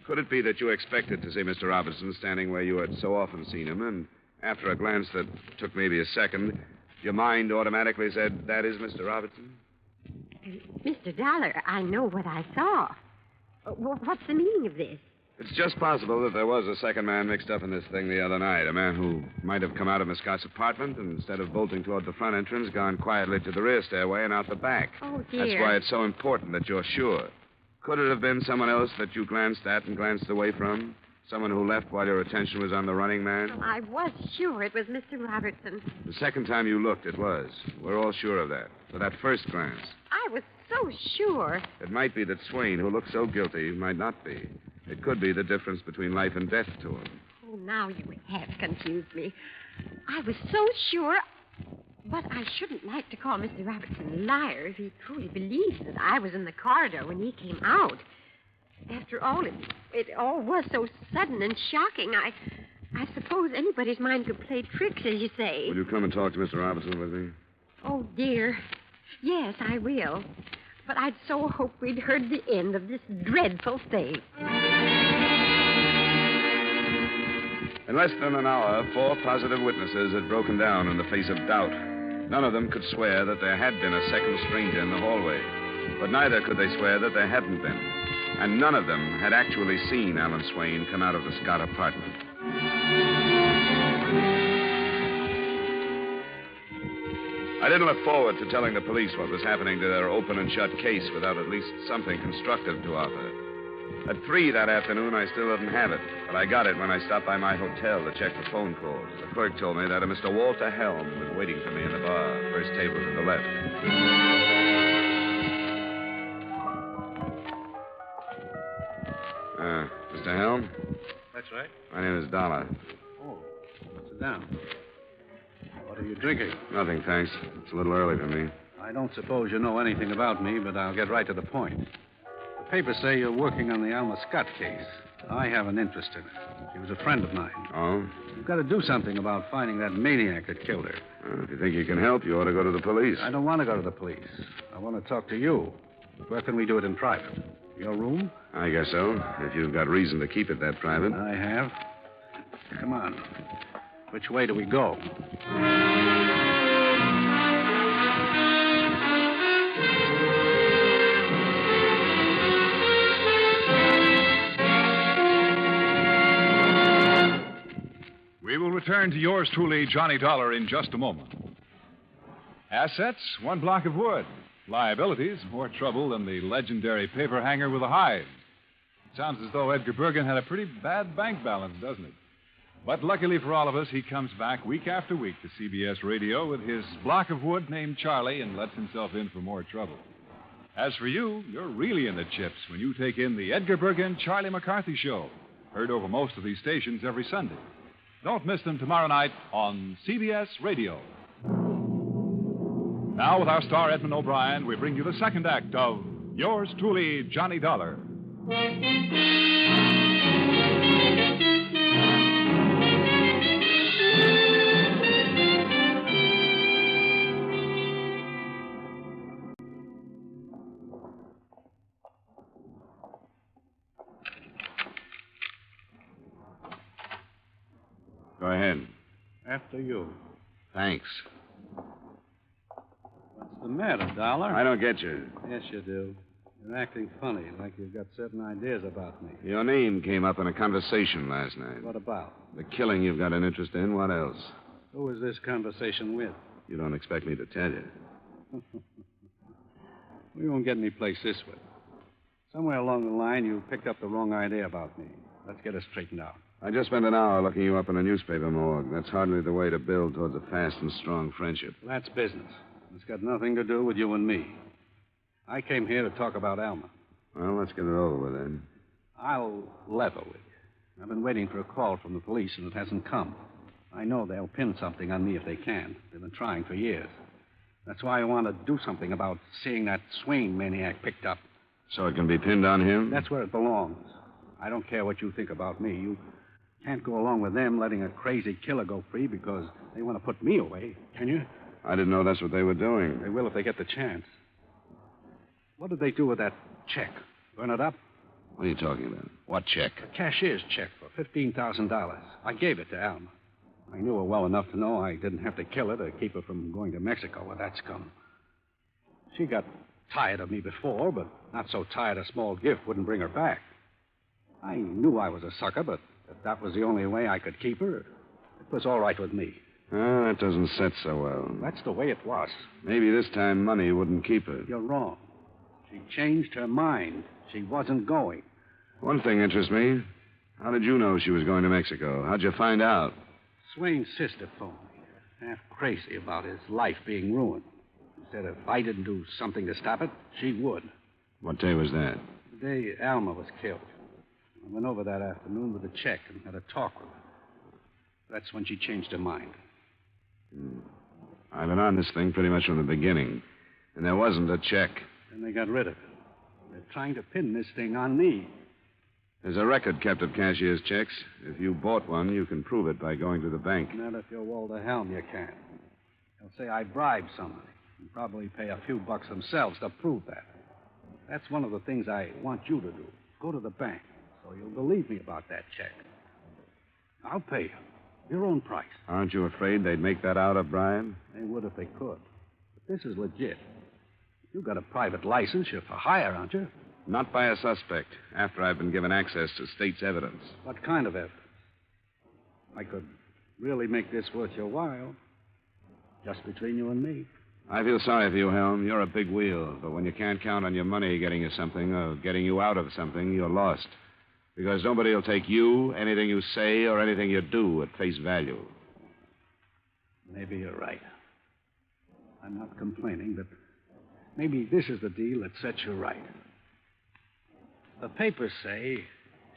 [SPEAKER 2] Could it be that you expected to see Mr. Robertson standing where you had so often seen him, and after a glance that took maybe a second, your mind automatically said, that is Mr. Robertson?
[SPEAKER 4] Mr. Dollar, I know what I saw. What's the meaning of this?
[SPEAKER 2] It's just possible that there was a second man mixed up in this thing the other night. A man who might have come out of Miss Scott's apartment and instead of bolting toward the front entrance, gone quietly to the rear stairway and out the back.
[SPEAKER 4] Oh, dear.
[SPEAKER 2] That's why it's so important that you're sure. Could it have been someone else that you glanced at and glanced away from? Someone who left while your attention was on the running man?
[SPEAKER 4] Oh, I was sure it was Mr. Robertson.
[SPEAKER 2] The second time you looked, it was. We're all sure of that. For that first glance.
[SPEAKER 4] I was so sure.
[SPEAKER 2] It might be that Swain, who looked so guilty, might not be. It could be the difference between life and death to him.
[SPEAKER 4] Oh, now you have confused me. I was so sure. But I shouldn't like to call Mr. Robertson a liar if he truly believes that I was in the corridor when he came out. After all, it all was so sudden and shocking. I suppose anybody's mind could play tricks, as you say.
[SPEAKER 2] Will you come and talk to Mr. Robertson with me?
[SPEAKER 4] Oh, dear. Yes, I will. But I'd so hoped we'd heard the end of this dreadful thing.
[SPEAKER 2] In less than an hour, 4 positive witnesses had broken down in the face of doubt. None of them could swear that there had been a second stranger in the hallway. But neither could they swear that there hadn't been. And none of them had actually seen Alan Swain come out of the Scott apartment. I didn't look forward to telling the police what was happening to their open and shut case without at least something constructive to offer. At 3 that afternoon, I still didn't have it, but I got it when I stopped by my hotel to check the phone calls. The clerk told me that a Mr. Walter Helm was waiting for me in the bar, first table to the left. Mr. Helm?
[SPEAKER 8] That's right.
[SPEAKER 2] My name is Dollar.
[SPEAKER 8] Oh, sit down. What are you drinking?
[SPEAKER 2] Nothing, thanks. It's a little early for me.
[SPEAKER 8] I don't suppose you know anything about me, but I'll get right to the point. The papers say you're working on the Alma Scott case. I have an interest in it. She was a friend of mine.
[SPEAKER 2] Oh?
[SPEAKER 8] You've got to do something about finding that maniac that killed her.
[SPEAKER 2] If you think you can help, you ought to go to the police.
[SPEAKER 8] I don't want to go to the police. I want to talk to you. Where can we do it in private? Your room?
[SPEAKER 2] I guess so, if you've got reason to keep it that private.
[SPEAKER 8] I have. Come on. Which way do we go?
[SPEAKER 9] We will return to yours truly, Johnny Dollar, in just a moment. Assets, 1 block of wood. Liabilities, more trouble than the legendary paper hanger with a hide. Sounds as though Edgar Bergen had a pretty bad bank balance, doesn't it? But luckily for all of us, he comes back week after week to CBS Radio with his block of wood named Charlie and lets himself in for more trouble. As for you, you're really in the chips when you take in the Edgar Bergen Charlie McCarthy Show, heard over most of these stations every Sunday. Don't miss them tomorrow night on CBS Radio. Now, with our star Edmund O'Brien, we bring you the second act of Yours Truly, Johnny Dollar.
[SPEAKER 2] Go ahead.
[SPEAKER 8] After you.
[SPEAKER 2] Thanks.
[SPEAKER 8] What's the matter, Dollar?
[SPEAKER 2] I don't get you.
[SPEAKER 8] Yes, you do. You're acting funny, like you've got certain ideas about me.
[SPEAKER 2] Your name came up in a conversation last night.
[SPEAKER 8] What about?
[SPEAKER 2] The killing you've got an interest in. What else?
[SPEAKER 8] Who is this conversation with?
[SPEAKER 2] You don't expect me to tell you.
[SPEAKER 8] We won't get any place this way. Somewhere along the line, you picked up the wrong idea about me. Let's get it straightened out.
[SPEAKER 2] I just spent an hour looking you up in a newspaper morgue. That's hardly the way to build towards a fast and strong friendship.
[SPEAKER 8] That's business. It's got nothing to do with you and me. I came here to talk about Alma.
[SPEAKER 2] Well, let's get it over with then.
[SPEAKER 8] I'll level with you. I've been waiting for a call from the police, and it hasn't come. I know they'll pin something on me if they can. They've been trying for years. That's why I want to do something about seeing that Swain maniac picked up.
[SPEAKER 2] So it can be pinned on him?
[SPEAKER 8] That's where it belongs. I don't care what you think about me. You can't go along with them letting a crazy killer go free because they want to put me away, can you?
[SPEAKER 2] I didn't know that's what they were doing.
[SPEAKER 8] They will if they get the chance. What did they do with that check? Burn it up?
[SPEAKER 2] What are you talking about? What check?
[SPEAKER 8] A cashier's check for $15,000. I gave it to Alma. I knew her well enough to know I didn't have to kill her to keep her from going to Mexico with that scum. She got tired of me before, but not so tired a small gift wouldn't bring her back. I knew I was a sucker, but if that was the only way I could keep her, it was all right with me.
[SPEAKER 2] Oh, that doesn't set so well.
[SPEAKER 8] That's the way it was.
[SPEAKER 2] Maybe this time money wouldn't keep her.
[SPEAKER 8] You're wrong. She changed her mind. She wasn't going.
[SPEAKER 2] One thing interests me. How did you know she was going to Mexico? How'd you find out?
[SPEAKER 8] Swain's sister phoned me, half crazy about his life being ruined. She said if I didn't do something to stop it, she would.
[SPEAKER 2] What day was that?
[SPEAKER 8] The day Alma was killed. I went over that afternoon with a check and had a talk with her. That's when she changed her mind.
[SPEAKER 2] I've been on this thing pretty much from the beginning, and there wasn't a check.
[SPEAKER 8] And they got rid of it. They're trying to pin this thing on me.
[SPEAKER 2] There's a record kept of cashier's checks. If you bought one, you can prove it by going to the bank.
[SPEAKER 8] Not if you're Walter Helm, you can't. They'll say I bribed somebody and probably pay a few bucks themselves to prove that. That's one of the things I want you to do. Go to the bank so you'll believe me about that check. I'll pay you. Your own price.
[SPEAKER 2] Aren't you afraid they'd make that out of Brian?
[SPEAKER 8] They would if they could. But this is legit. You've got a private license. You're for hire, aren't you?
[SPEAKER 2] Not by a suspect, after I've been given access to state's evidence.
[SPEAKER 8] What kind of evidence? I could really make this worth your while. Just between you and me.
[SPEAKER 2] I feel sorry for you, Helm. You're a big wheel. But when you can't count on your money getting you something or getting you out of something, you're lost. Because nobody will take you, anything you say, or anything you do at face value.
[SPEAKER 8] Maybe you're right. I'm not complaining, but maybe this is the deal that sets you right. The papers say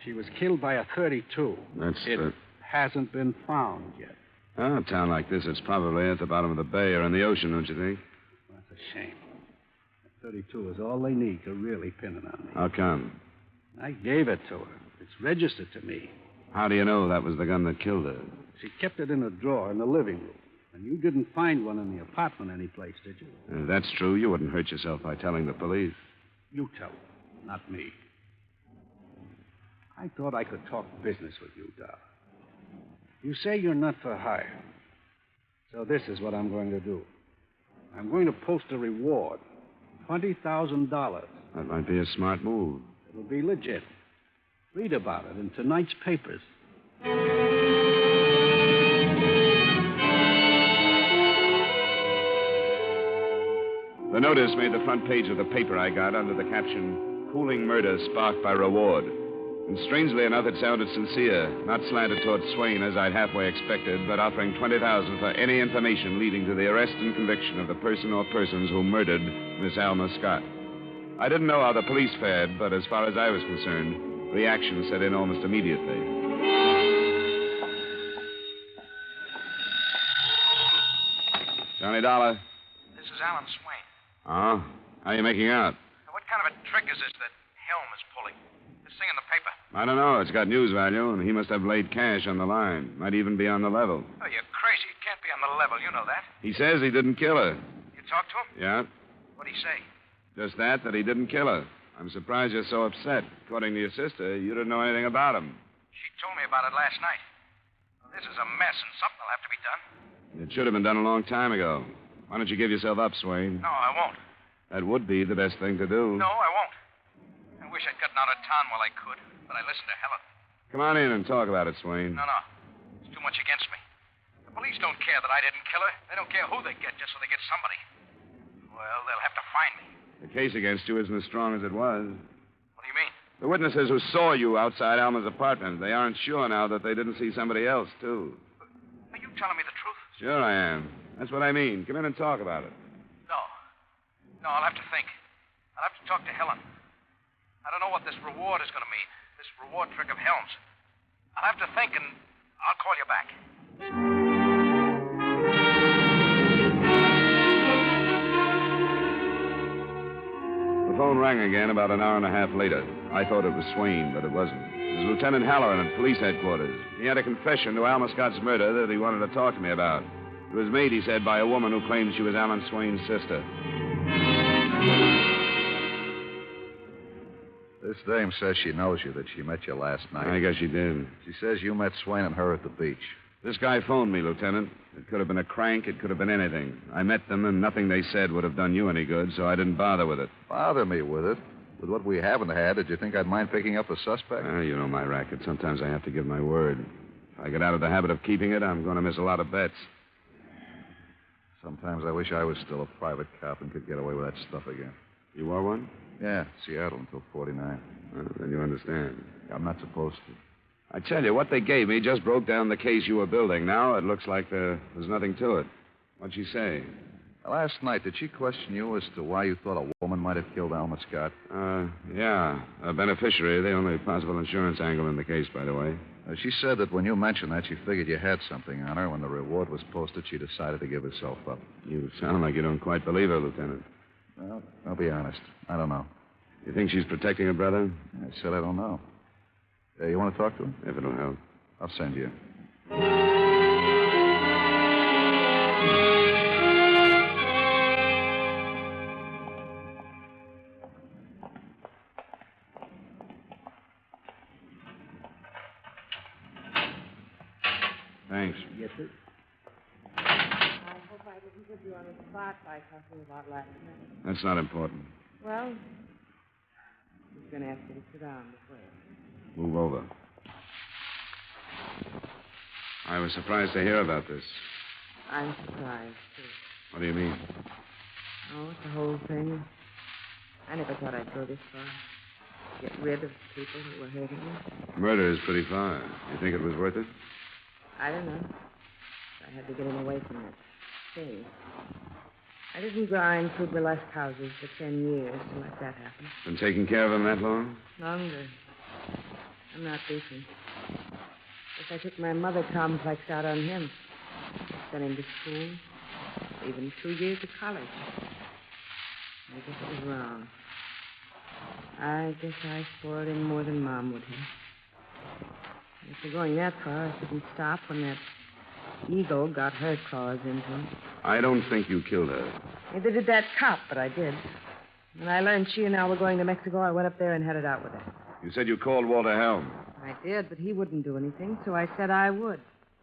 [SPEAKER 8] she was killed by a .32. It hasn't been found yet.
[SPEAKER 2] Oh, a town like this, it's probably at the bottom of the bay or in the ocean, don't you think?
[SPEAKER 8] That's a shame. A .32 is all they need to really pin it on me.
[SPEAKER 2] How come?
[SPEAKER 8] I gave it to her. It's registered to me.
[SPEAKER 2] How do you know that was the gun that killed her?
[SPEAKER 8] She kept it in a drawer in the living room. And you didn't find one in the apartment anyplace, did you?
[SPEAKER 2] If that's true, you wouldn't hurt yourself by telling the police.
[SPEAKER 8] You tell them, not me. I thought I could talk business with you, Doc. You say you're not for hire. So this is what I'm going to do. I'm going to post a reward. $20,000.
[SPEAKER 2] That might be a smart move.
[SPEAKER 8] It'll be legit. Read about it in tonight's papers.
[SPEAKER 2] The notice made the front page of the paper I got under the caption, Cooling Murder Sparked by Reward. And strangely enough, it sounded sincere, not slanted toward Swain as I'd halfway expected, but offering $20,000 for any information leading to the arrest and conviction of the person or persons who murdered Miss Alma Scott. I didn't know how the police fared, but as far as I was concerned, reaction set in almost immediately. Johnny Dollar.
[SPEAKER 3] This is Alan Swain.
[SPEAKER 2] Oh? How are you making out?
[SPEAKER 3] Now, what kind of a trick is this that Helm is pulling? This thing in the paper.
[SPEAKER 2] I don't know. It's got news value, and he must have laid cash on the line. Might even be on the level.
[SPEAKER 3] Oh, you're crazy. It can't be on the level. You know that.
[SPEAKER 2] He says he didn't kill her.
[SPEAKER 3] You talked to him?
[SPEAKER 2] Yeah.
[SPEAKER 3] What'd he say?
[SPEAKER 2] Just that he didn't kill her. I'm surprised you're so upset. According to your sister, you didn't know anything about him.
[SPEAKER 3] She told me about it last night. Well, this is a mess, and something will have to be done.
[SPEAKER 2] It should have been done a long time ago. Why don't you give yourself up, Swain?
[SPEAKER 3] No, I won't.
[SPEAKER 2] That would be the best thing to do.
[SPEAKER 3] No, I won't. I wish I'd gotten out of town while I could, but I listened to Helen.
[SPEAKER 2] Come on in and talk about it, Swain.
[SPEAKER 3] No. It's too much against me. The police don't care that I didn't kill her. They don't care who they get just so they get somebody. Well, they'll have to find me.
[SPEAKER 2] The case against you isn't as strong as it was.
[SPEAKER 3] What do you mean?
[SPEAKER 2] The witnesses who saw you outside Alma's apartment, they aren't sure now that they didn't see somebody else, too.
[SPEAKER 3] Are you telling me the truth?
[SPEAKER 2] Sure I am. That's what I mean. Come in and talk about it.
[SPEAKER 3] No, I'll have to think. I'll have to talk to Helen. I don't know what this reward is going to mean. This reward trick of Helm's. I'll have to think, and I'll call you back.
[SPEAKER 2] phone rang again about an hour and a half later. I thought it was Swain, but it wasn't. It was Lieutenant Halloran at police headquarters. He had a confession to Alma Scott's murder that he wanted to talk to me about. It was made, he said, by a woman who claimed she was Alan Swain's sister.
[SPEAKER 1] This dame says she knows you, that she met you last night.
[SPEAKER 2] I guess she did.
[SPEAKER 1] She says you met Swain and her at the beach.
[SPEAKER 2] This guy phoned me, Lieutenant. It could have been a crank. It could have been anything. I met them, and nothing they said would have done you any good, so I didn't bother with it.
[SPEAKER 1] Bother me with it? With what we haven't had, did you think I'd mind picking up a suspect?
[SPEAKER 2] You know my racket. Sometimes I have to give my word. If I get out of the habit of keeping it, I'm going to miss a lot of bets.
[SPEAKER 1] Sometimes I wish I was still a private cop and could get away with that stuff again.
[SPEAKER 2] You are one?
[SPEAKER 1] Yeah, Seattle until 49.
[SPEAKER 2] Then you understand.
[SPEAKER 1] I'm not supposed to.
[SPEAKER 2] I tell you, what they gave me just broke down the case you were building. Now it looks like there's nothing to it. What'd she say?
[SPEAKER 1] Last night, did she question you as to why you thought a woman might have killed Alma Scott?
[SPEAKER 2] Yeah. A beneficiary, the only possible insurance angle in the case, by the way.
[SPEAKER 1] She said that when you mentioned that, she figured you had something on her. When the reward was posted, she decided to give herself up.
[SPEAKER 2] You sound like you don't quite believe her, Lieutenant.
[SPEAKER 1] Well, I'll be honest. I don't know.
[SPEAKER 2] You think she's protecting her brother?
[SPEAKER 1] I said I don't know. You want to talk to her?
[SPEAKER 2] If it'll help.
[SPEAKER 1] I'll send you.
[SPEAKER 2] Thanks.
[SPEAKER 7] Yes, sir. I hope I didn't put you on the spot by talking about last night.
[SPEAKER 2] That's not important.
[SPEAKER 7] Well, I was going to ask you to sit down before you...
[SPEAKER 2] Move over. I was surprised to hear about this.
[SPEAKER 7] I'm surprised, too.
[SPEAKER 2] What do you mean?
[SPEAKER 7] Oh, it's the whole thing. I never thought I'd go this far. Get rid of people who were hurting me.
[SPEAKER 2] Murder is pretty far. You think it was worth it?
[SPEAKER 7] I don't know. I had to get him away from that thing. I didn't grind food burlesque houses for 10 years to let that happen.
[SPEAKER 2] Been taking care of him that long?
[SPEAKER 7] Longer. I'm not decent. Guess I took my mother complex out on him. Sent him to school. Even 2 years of college. I guess it was wrong. I guess I spoiled him more than Mom would have. After going that far, I couldn't stop when that eagle got her claws into him.
[SPEAKER 2] I don't think you killed her.
[SPEAKER 7] Neither did that cop, but I did. When I learned she and Al were going to Mexico, I went up there and had it out with her.
[SPEAKER 2] You said you called Walter Helm.
[SPEAKER 7] I did, but he wouldn't do anything, so I said I would.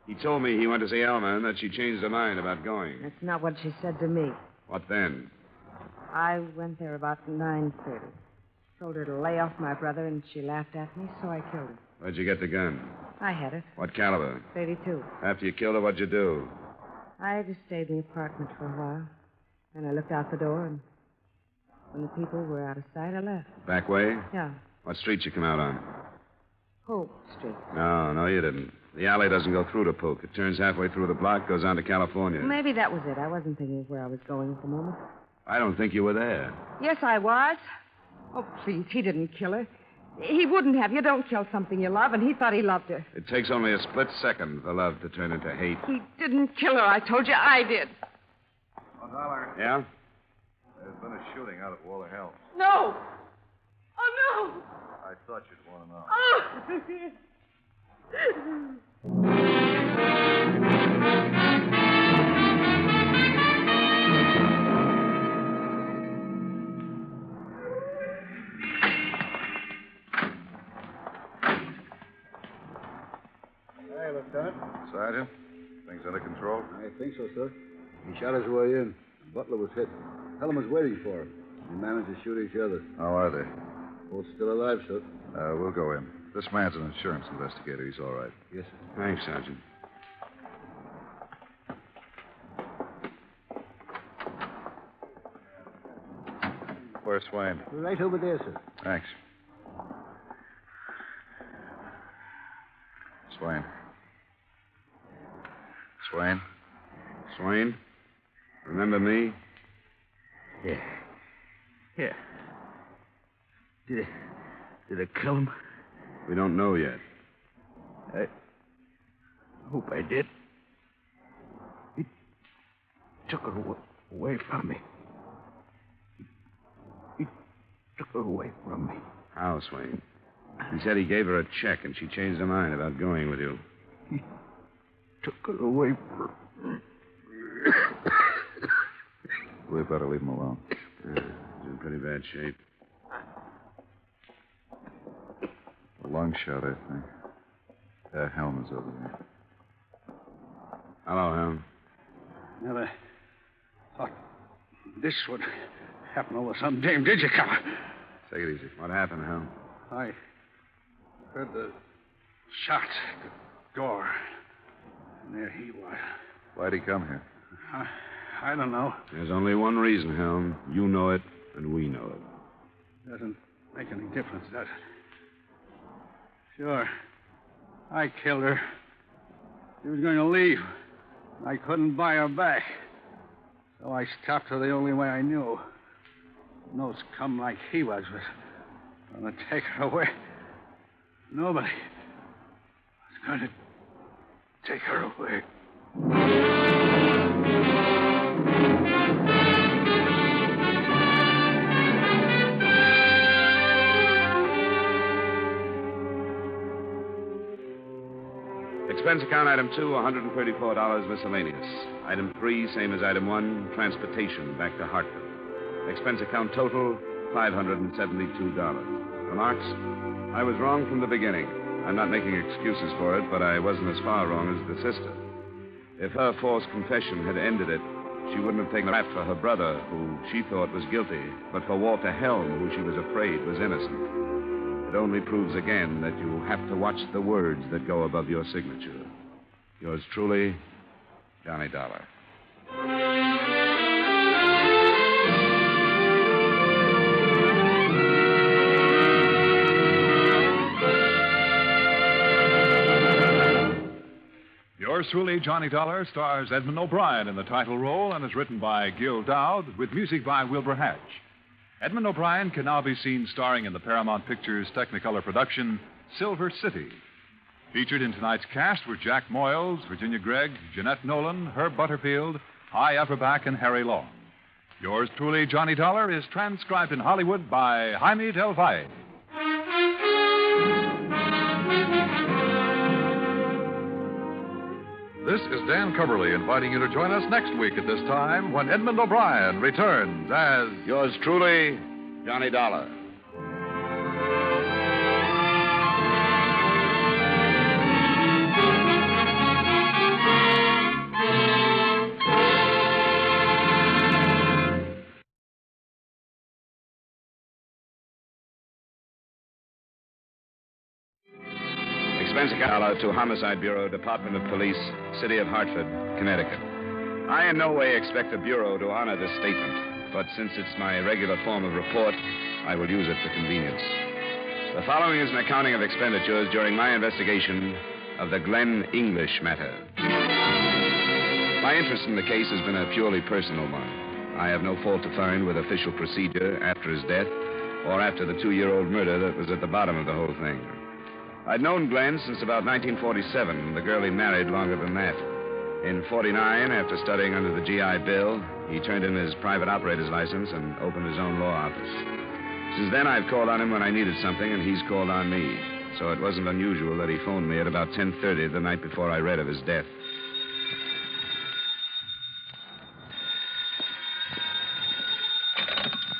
[SPEAKER 2] He told me he went to see Alma and that she changed her mind about going.
[SPEAKER 7] That's not what she said to me.
[SPEAKER 2] What then?
[SPEAKER 7] I went there about 9:30. Told her to lay off my brother, and she laughed at me, so I killed her.
[SPEAKER 2] Where'd you get the gun?
[SPEAKER 7] I had it.
[SPEAKER 2] What caliber?
[SPEAKER 7] 32.
[SPEAKER 2] After you killed her, what'd you do?
[SPEAKER 7] I just stayed in the apartment for a while. Then I looked out the door, and when the people were out of sight, I left.
[SPEAKER 2] Back way?
[SPEAKER 7] Yeah.
[SPEAKER 2] What street you come out on?
[SPEAKER 7] Polk Street.
[SPEAKER 2] No, you didn't. The alley doesn't go through to Polk. It turns halfway through the block, goes on to California.
[SPEAKER 7] Maybe that was it. I wasn't thinking of where I was going at the moment.
[SPEAKER 2] I don't think you were there.
[SPEAKER 7] Yes, I was. Oh, please, he didn't kill her. He wouldn't have. You don't kill something you love, and he thought he loved her.
[SPEAKER 2] It takes only a split second for love to turn into hate.
[SPEAKER 7] He didn't kill her. I told you I did.
[SPEAKER 1] $1.
[SPEAKER 2] Yeah?
[SPEAKER 1] There's been a shooting out at Walter Helm.
[SPEAKER 7] No. Oh, no.
[SPEAKER 1] I thought you'd want to know.
[SPEAKER 7] Oh.
[SPEAKER 8] Hey, Lieutenant.
[SPEAKER 1] Sergeant, things under control?
[SPEAKER 8] I think so, sir. He shot his way in. Butler was hit. Helen was waiting for him. They managed to shoot each other.
[SPEAKER 1] How are they?
[SPEAKER 8] Both still alive, sir.
[SPEAKER 1] We'll go in. This man's an insurance investigator. He's all right.
[SPEAKER 8] Yes, sir.
[SPEAKER 2] Thanks, Sergeant.
[SPEAKER 1] Where's Swain?
[SPEAKER 8] Right over there, sir.
[SPEAKER 1] Thanks. Swain. Swain?
[SPEAKER 2] Swain? Remember me?
[SPEAKER 12] Yeah. Did I kill him?
[SPEAKER 2] We don't know yet.
[SPEAKER 12] I hope I did. He took her away from me. He took her away from me.
[SPEAKER 17] How, Swain? He said he gave her a check and she changed her mind about going with you.
[SPEAKER 12] He took her away from...
[SPEAKER 2] We better leave him alone.
[SPEAKER 17] He's in pretty bad shape.
[SPEAKER 2] A lung shot, I think. Helm is over there.
[SPEAKER 17] Hello, Helm.
[SPEAKER 8] Never thought this would happen over some dame, did you, Copper?
[SPEAKER 17] Take it easy. What happened, Helm?
[SPEAKER 8] I heard the shots at the door. And there he was.
[SPEAKER 2] Why'd he come here?
[SPEAKER 8] I don't know.
[SPEAKER 17] There's only one reason, Helm. You know it, and we know it.
[SPEAKER 8] Doesn't make any difference, does it? Sure. I killed her. She was going to leave. I couldn't buy her back. So I stopped her the only way I knew. No scum like he was going to take her away. Nobody was going to take her away.
[SPEAKER 17] Expense account item 2, $134 miscellaneous. Item 3, same as item 1, transportation back to Hartford. Expense account total, $572. Remarks? I was wrong from the beginning. I'm not making excuses for it, but I wasn't as far wrong as the sister. If her forced confession had ended it, she wouldn't have taken the rap for her brother, who she thought was guilty, but for Walter Helm, who she was afraid was innocent. It only proves again that you have to watch the words that go above your signature. Yours truly, Johnny Dollar.
[SPEAKER 9] Yours truly, Johnny Dollar, stars Edmund O'Brien in the title role and is written by Gil Dowd with music by Wilbur Hatch. Edmund O'Brien can now be seen starring in the Paramount Pictures Technicolor production, Silver City. Featured in tonight's cast were Jack Moyles, Virginia Gregg, Jeanette Nolan, Herb Butterfield, Hy Everback, and Harry Long. Yours truly, Johnny Dollar, is transcribed in Hollywood by Jaime Del Valle.
[SPEAKER 1] This is Dan Coverly inviting you to join us next week at this time when Edmund O'Brien returns as...
[SPEAKER 17] Yours truly, Johnny Dollar. Expense account to Homicide Bureau, Department of Police, City of Hartford, Connecticut. I in no way expect the Bureau to honor this statement, but since it's my regular form of report, I will use it for convenience. The following is an accounting of expenditures during my investigation of the Glen English matter. My interest in the case has been a purely personal one. I have no fault to find with official procedure after his death or after the 2-year-old murder that was at the bottom of the whole thing. I'd known Glen since about 1947, the girl he married longer than that. In 49, after studying under the GI Bill, he turned in his private operator's license and opened his own law office. Since then, I've called on him when I needed something, and he's called on me. So it wasn't unusual that he phoned me at about 10:30 the night before I read of his death.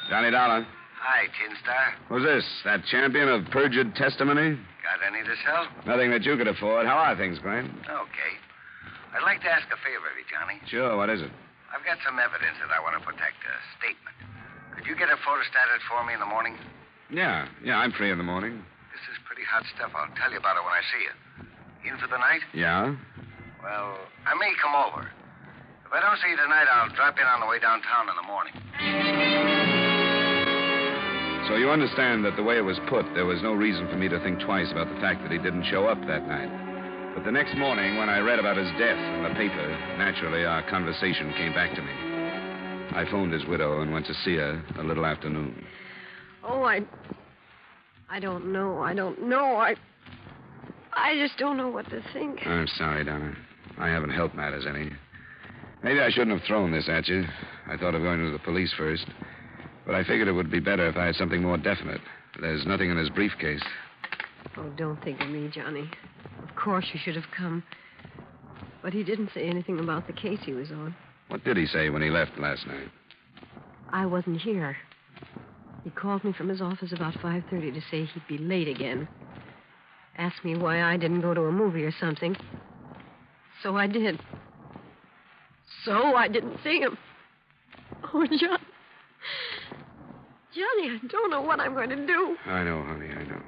[SPEAKER 17] Johnny Dollar.
[SPEAKER 10] Hi, Tin Star.
[SPEAKER 17] Who's this? That champion of perjured testimony?
[SPEAKER 10] Got any to sell?
[SPEAKER 17] Nothing that you could afford. How are things, Glen?
[SPEAKER 10] Okay. I'd like to ask a favor of you, Johnny.
[SPEAKER 17] Sure, what is it?
[SPEAKER 10] I've got some evidence that I want to protect, a statement. Could you get a photostated for me in the morning?
[SPEAKER 17] Yeah, I'm free in the morning.
[SPEAKER 10] This is pretty hot stuff. I'll tell you about it when I see you. In for the night?
[SPEAKER 17] Yeah?
[SPEAKER 10] Well, I may come over. If I don't see you tonight, I'll drop in on the way downtown in the morning.
[SPEAKER 17] So you understand that the way it was put, there was no reason for me to think twice about the fact that he didn't show up that night. But the next morning, when I read about his death in the paper, naturally our conversation came back to me. I phoned his widow and went to see her a little after noon.
[SPEAKER 4] Oh, I don't know. I just don't know what to think.
[SPEAKER 17] I'm sorry, Donna. I haven't helped matters any. Maybe I shouldn't have thrown this at you. I thought of going to the police first.
[SPEAKER 2] But I figured it would be better if I had something more definite. There's nothing in his briefcase.
[SPEAKER 4] Oh, don't think of me, Johnny. Of course you should have come. But he didn't say anything about the case he was on.
[SPEAKER 2] What did he say when he left last night?
[SPEAKER 4] I wasn't here. He called me from his office about 5:30 to say he'd be late again. Asked me why I didn't go to a movie or something. So I did. So I didn't see him. Oh, John. Johnny, I don't know what I'm going to do.
[SPEAKER 2] I know, honey, I know.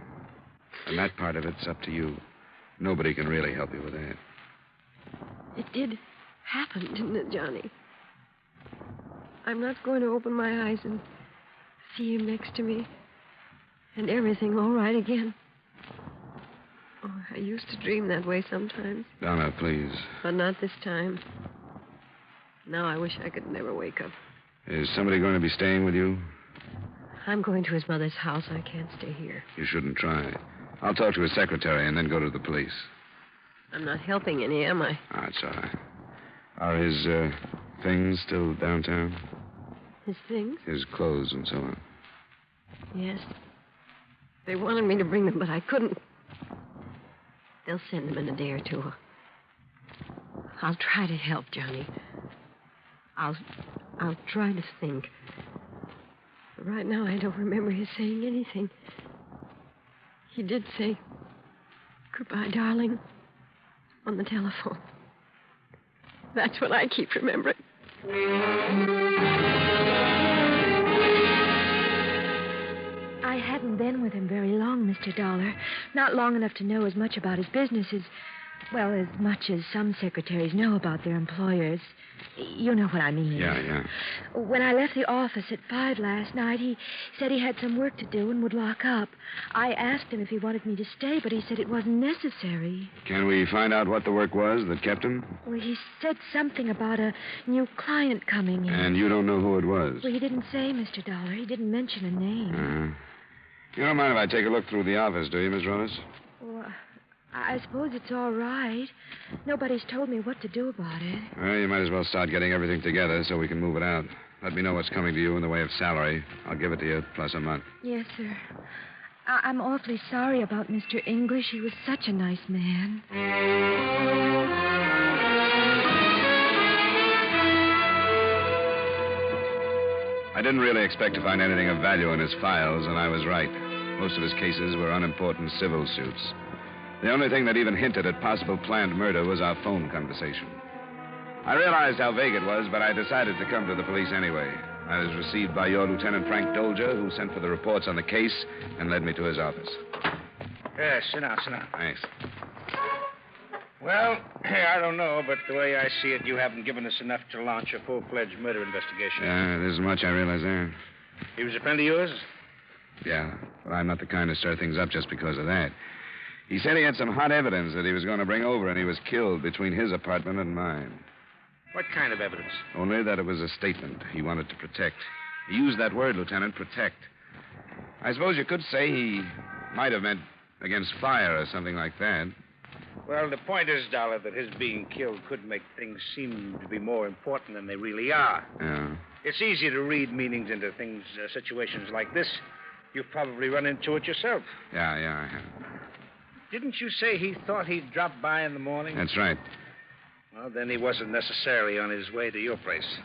[SPEAKER 2] And that part of it's up to you. Nobody can really help you with that.
[SPEAKER 4] It did happen, didn't it, Johnny? I'm not going to open my eyes and see him next to me and everything all right again. Oh, I used to dream that way sometimes.
[SPEAKER 2] Donna, please.
[SPEAKER 4] But not this time. Now I wish I could never wake up.
[SPEAKER 2] Is somebody going to be staying with you?
[SPEAKER 4] I'm going to his mother's house. I can't stay here.
[SPEAKER 2] You shouldn't try. I'll talk to his secretary and then go to the police.
[SPEAKER 4] I'm not helping any, am I?
[SPEAKER 2] Oh, it's all right. Are his things still downtown?
[SPEAKER 4] His things?
[SPEAKER 2] His clothes and so on.
[SPEAKER 4] Yes. They wanted me to bring them, but I couldn't. They'll send them in a day or two. I'll try to help, Johnny. I'll try to think. But right now, I don't remember his saying anything. He did say, "Goodbye, darling," on the telephone. That's what I keep remembering.
[SPEAKER 11] I hadn't been with him very long, Mr. Dollar. Not long enough to know as much about his business as much as some secretaries know about their employers. You know what I mean.
[SPEAKER 2] Yeah.
[SPEAKER 11] When I left the office at 5 last night, he said he had some work to do and would lock up. I asked him if he wanted me to stay, but he said it wasn't necessary.
[SPEAKER 2] Can we find out what the work was that kept him?
[SPEAKER 11] Well, he said something about a new client coming in.
[SPEAKER 2] And you don't know who it was?
[SPEAKER 11] Well, he didn't say, Mr. Dollar. He didn't mention a name.
[SPEAKER 2] Uh-huh. You don't mind if I take a look through the office, do you, Miss Ronas?
[SPEAKER 11] Well, I suppose it's all right. Nobody's told me what to do about it.
[SPEAKER 2] Well, you might as well start getting everything together so we can move it out. Let me know what's coming to you in the way of salary. I'll give it to you, plus a month.
[SPEAKER 11] Yes, sir. I'm awfully sorry about Mr. English. He was such a nice man.
[SPEAKER 2] I didn't really expect to find anything of value in his files, and I was right. Most of his cases were unimportant civil suits. The only thing that even hinted at possible planned murder was our phone conversation. I realized how vague it was, but I decided to come to the police anyway. I was received by your Lieutenant Frank Dolger, who sent for the reports on the case and led me to his office.
[SPEAKER 13] Yes, sit down.
[SPEAKER 2] Thanks.
[SPEAKER 13] Well, I don't know, but the way I see it, you haven't given us enough to launch a full-fledged murder investigation.
[SPEAKER 2] Yeah, there's much I realize there.
[SPEAKER 13] He was a friend of yours?
[SPEAKER 2] Yeah, but I'm not the kind to stir things up just because of that. He said he had some hot evidence that he was going to bring over, and he was killed between his apartment and mine.
[SPEAKER 13] What kind of evidence?
[SPEAKER 2] Only that it was a statement he wanted to protect. He used that word, Lieutenant, protect. I suppose you could say he might have meant against fire or something like that.
[SPEAKER 13] Well, the point is, Dollar, that his being killed could make things seem to be more important than they really are.
[SPEAKER 2] Yeah.
[SPEAKER 13] It's easy to read meanings into things, situations like this. You've probably run into it yourself.
[SPEAKER 2] Yeah, I have.
[SPEAKER 13] Didn't you say he thought he'd drop by in the morning?
[SPEAKER 2] That's right.
[SPEAKER 13] Well, then he wasn't necessarily on his way to your place.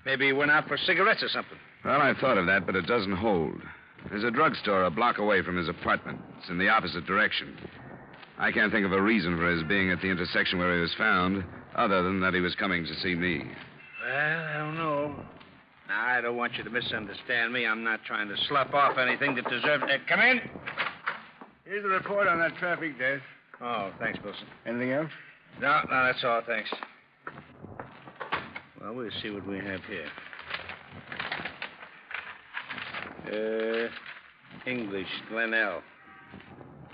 [SPEAKER 13] Maybe he went out for cigarettes or something.
[SPEAKER 2] Well, I thought of that, but it doesn't hold. There's a drugstore a block away from his apartment. It's in the opposite direction. I can't think of a reason for his being at the intersection where he was found, other than that he was coming to see me.
[SPEAKER 13] Well, I don't know. Now, I don't want you to misunderstand me. I'm not trying to slough off anything that deserves... come in. Here's the report on that traffic death. Oh, thanks, Wilson. Anything else? No, that's all, thanks. Well, we'll see what we have here. English, Glen.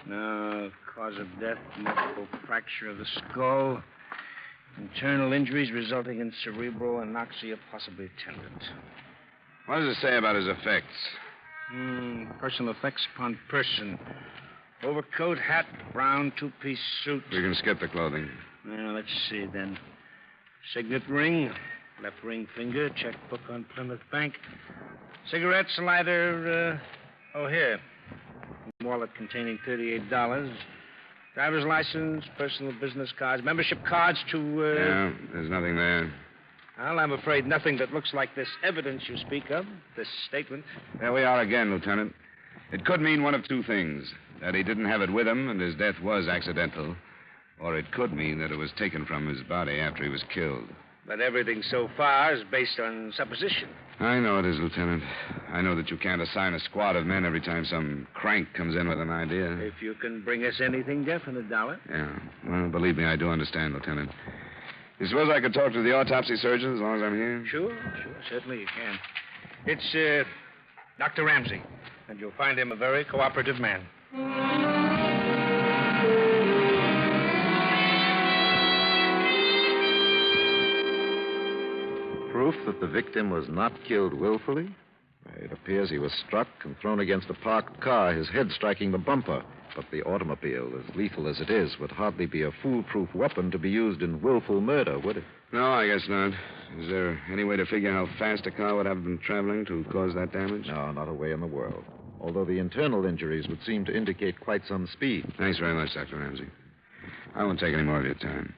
[SPEAKER 13] No, cause of death, multiple fracture of the skull. Internal injuries resulting in cerebral anoxia, possibly tendon.
[SPEAKER 2] What does it say about his effects?
[SPEAKER 13] Personal effects upon person. Overcoat, hat, brown two-piece suit.
[SPEAKER 2] We can skip the clothing.
[SPEAKER 13] Well, let's see, then. Signet ring,
[SPEAKER 3] Left ring finger, checkbook on Plymouth Bank. Cigarettes, lighter, here. Wallet containing $38. Driver's license, personal business cards, membership cards to,
[SPEAKER 2] Yeah, there's nothing there.
[SPEAKER 3] Well, I'm afraid nothing that looks like this evidence you speak of, this statement.
[SPEAKER 2] There we are again, Lieutenant. It could mean one of two things. That he didn't have it with him and his death was accidental. Or it could mean that it was taken from his body after he was killed.
[SPEAKER 3] But everything so far is based on supposition.
[SPEAKER 2] I know it is, Lieutenant. I know that you can't assign a squad of men every time some crank comes in with an idea.
[SPEAKER 3] If you can bring us anything definite, Dollar.
[SPEAKER 2] Yeah. Well, believe me, I do understand, Lieutenant. You suppose I could talk to the autopsy surgeon as long as I'm here?
[SPEAKER 3] Sure. Certainly you can. It's, Dr. Ramsey. And you'll find him a very cooperative man.
[SPEAKER 14] Proof that the victim was not killed willfully? It appears he was struck and thrown against a parked car, his head striking the bumper. But the automobile, as lethal as it is, would hardly be a foolproof weapon to be used in willful murder, would it?
[SPEAKER 2] No, I guess not. Is there any way to figure how fast a car would have been traveling to cause that damage?
[SPEAKER 14] No, not a way in the world. Although the internal injuries would seem to indicate quite some speed.
[SPEAKER 2] Thanks very much, Dr. Ramsey. I won't take any more of your time.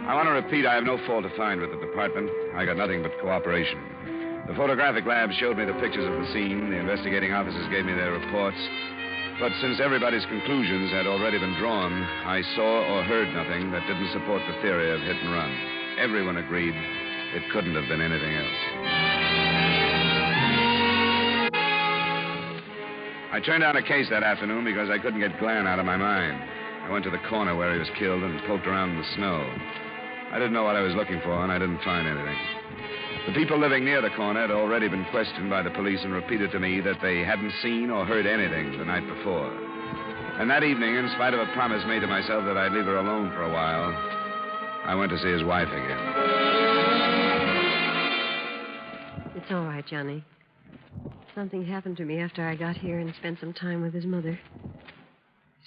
[SPEAKER 2] I want to repeat, I have no fault to find with the department. I got nothing but cooperation. The photographic lab showed me the pictures of the scene. The investigating officers gave me their reports. But since everybody's conclusions had already been drawn, I saw or heard nothing that didn't support the theory of hit and run. Everyone agreed it couldn't have been anything else. I turned down a case that afternoon because I couldn't get Glen out of my mind. I went to the corner where he was killed and poked around in the snow. I didn't know what I was looking for, and I didn't find anything. The people living near the corner had already been questioned by the police and repeated to me that they hadn't seen or heard anything the night before. And that evening, in spite of a promise made to myself that I'd leave her alone for a while, I went to see his wife again.
[SPEAKER 4] It's all right, Johnny. Something happened to me after I got here and spent some time with his mother.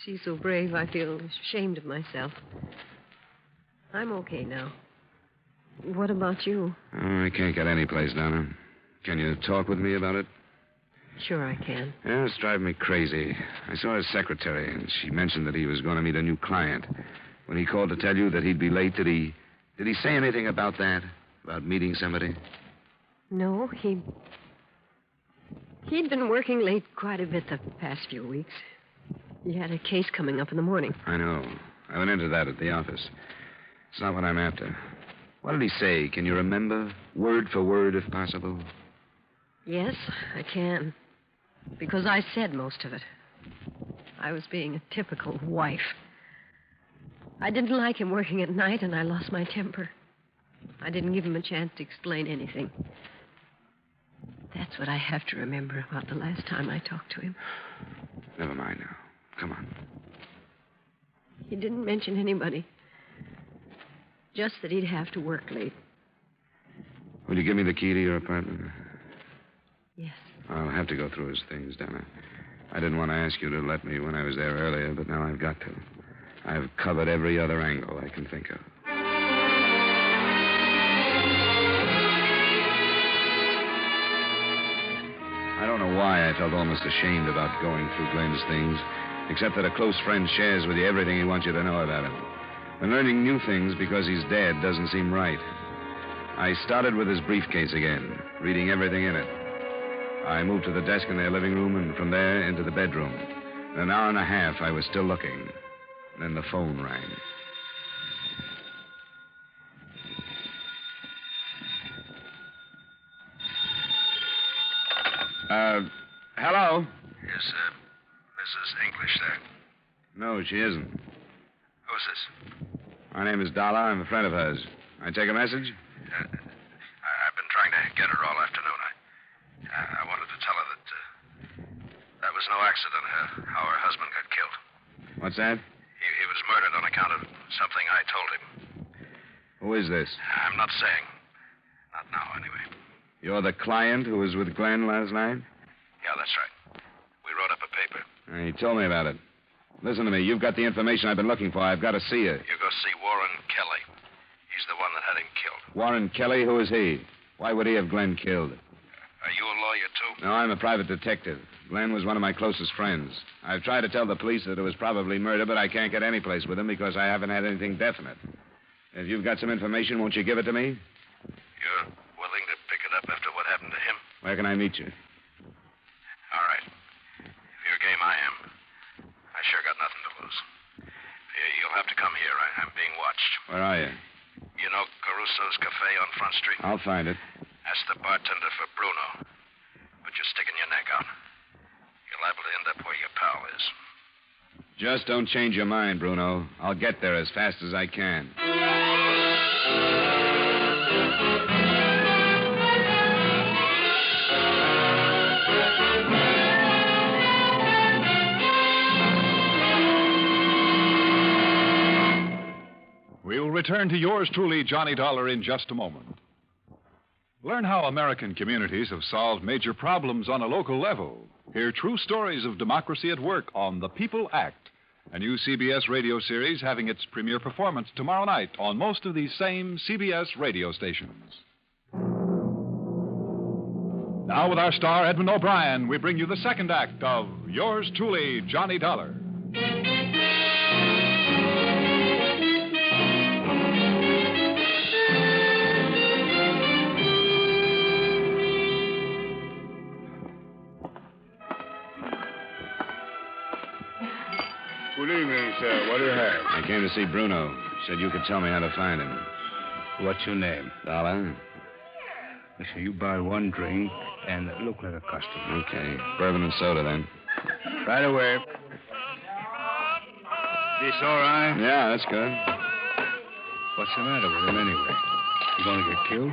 [SPEAKER 4] She's so brave, I feel ashamed of myself. I'm okay now. What about you?
[SPEAKER 2] Oh, I can't get any place, Donna. Can you talk with me about it?
[SPEAKER 4] Sure I can.
[SPEAKER 2] Yeah, it's driving me crazy. I saw his secretary, and she mentioned that he was going to meet a new client. When he called to tell you that he'd be late, did he say anything about that? About meeting somebody?
[SPEAKER 4] No, he'd been working late quite a bit the past few weeks. He had a case coming up in the morning.
[SPEAKER 2] I know. I went into that at the office. It's not what I'm after. What did he say? Can you remember? Word for word, if possible.
[SPEAKER 4] Yes, I can. Because I said most of it. I was being a typical wife. I didn't like him working at night, and I lost my temper. I didn't give him a chance to explain anything. That's what I have to remember about the last time I talked to him.
[SPEAKER 2] Never mind now. Come on.
[SPEAKER 4] He didn't mention anybody. Just that he'd have to work late.
[SPEAKER 2] Will you give me the key to your apartment?
[SPEAKER 4] Yes.
[SPEAKER 2] I'll have to go through his things, Donna. I didn't want to ask you to let me when I was there earlier, but now I've got to. I've covered every other angle I can think of. I don't know why I felt almost ashamed about going through Glen's things, except that a close friend shares with you everything he wants you to know about him. And learning new things because he's dead doesn't seem right. I started with his briefcase again, reading everything in it. I moved to the desk in their living room, and from there into the bedroom. In an hour and a half, I was still looking. Then the phone rang. Hello?
[SPEAKER 15] Is Mrs. English there?
[SPEAKER 2] No, she isn't.
[SPEAKER 15] Who's this?
[SPEAKER 2] My name is Dollar. I'm a friend of hers. I take a message?
[SPEAKER 15] I've been trying to get her all afternoon. I wanted to tell her that was no accident, how her husband got killed.
[SPEAKER 2] What's that?
[SPEAKER 15] He was murdered on account of something I told him.
[SPEAKER 2] Who is this?
[SPEAKER 15] I'm not saying. Not now, anyway.
[SPEAKER 2] You're the client who was with Glen last night?
[SPEAKER 15] Yeah, that's right. We wrote up a paper.
[SPEAKER 2] He told me about it. Listen to me. You've got the information I've been looking for. I've got to see you.
[SPEAKER 15] You go see Warren Kelly. He's the one that had him killed.
[SPEAKER 2] Warren Kelly? Who is he? Why would he have Glen killed?
[SPEAKER 15] Are you a lawyer, too?
[SPEAKER 2] No, I'm a private detective. Glen was one of my closest friends. I've tried to tell the police that it was probably murder, but I can't get any place with him because I haven't had anything definite. If you've got some information, won't you give it to me?
[SPEAKER 15] You're willing to pick it up after what happened to him?
[SPEAKER 2] Where can I meet you?
[SPEAKER 15] All right. If you're game, I am. I sure got nothing to lose. You'll have to come here. I'm being watched.
[SPEAKER 2] Where are you?
[SPEAKER 15] You know Caruso's Cafe on Front Street?
[SPEAKER 2] I'll find it.
[SPEAKER 15] Ask the bartender for Bruno. But you're sticking your neck out. You're liable to end up where your pal is.
[SPEAKER 2] Just don't change your mind, Bruno. I'll get there as fast as I can.
[SPEAKER 9] We'll return to yours truly, Johnny Dollar, in just a moment. Learn how American communities have solved major problems on a local level. Hear true stories of democracy at work on The People Act, a new CBS radio series having its premiere performance tomorrow night on most of these same CBS radio stations. Now, with our star, Edmund O'Brien, we bring you the second act of yours truly, Johnny Dollar.
[SPEAKER 3] Good evening, sir. What do you have?
[SPEAKER 2] I came to see Bruno. Said you could tell me how to find him.
[SPEAKER 3] What's your name?
[SPEAKER 2] Dollar.
[SPEAKER 3] Listen, you buy one drink and look like a customer.
[SPEAKER 2] Okay. Bourbon and soda, then.
[SPEAKER 3] Right away. This all right?
[SPEAKER 2] Yeah, that's good.
[SPEAKER 3] What's the matter with him, anyway? You gonna get killed?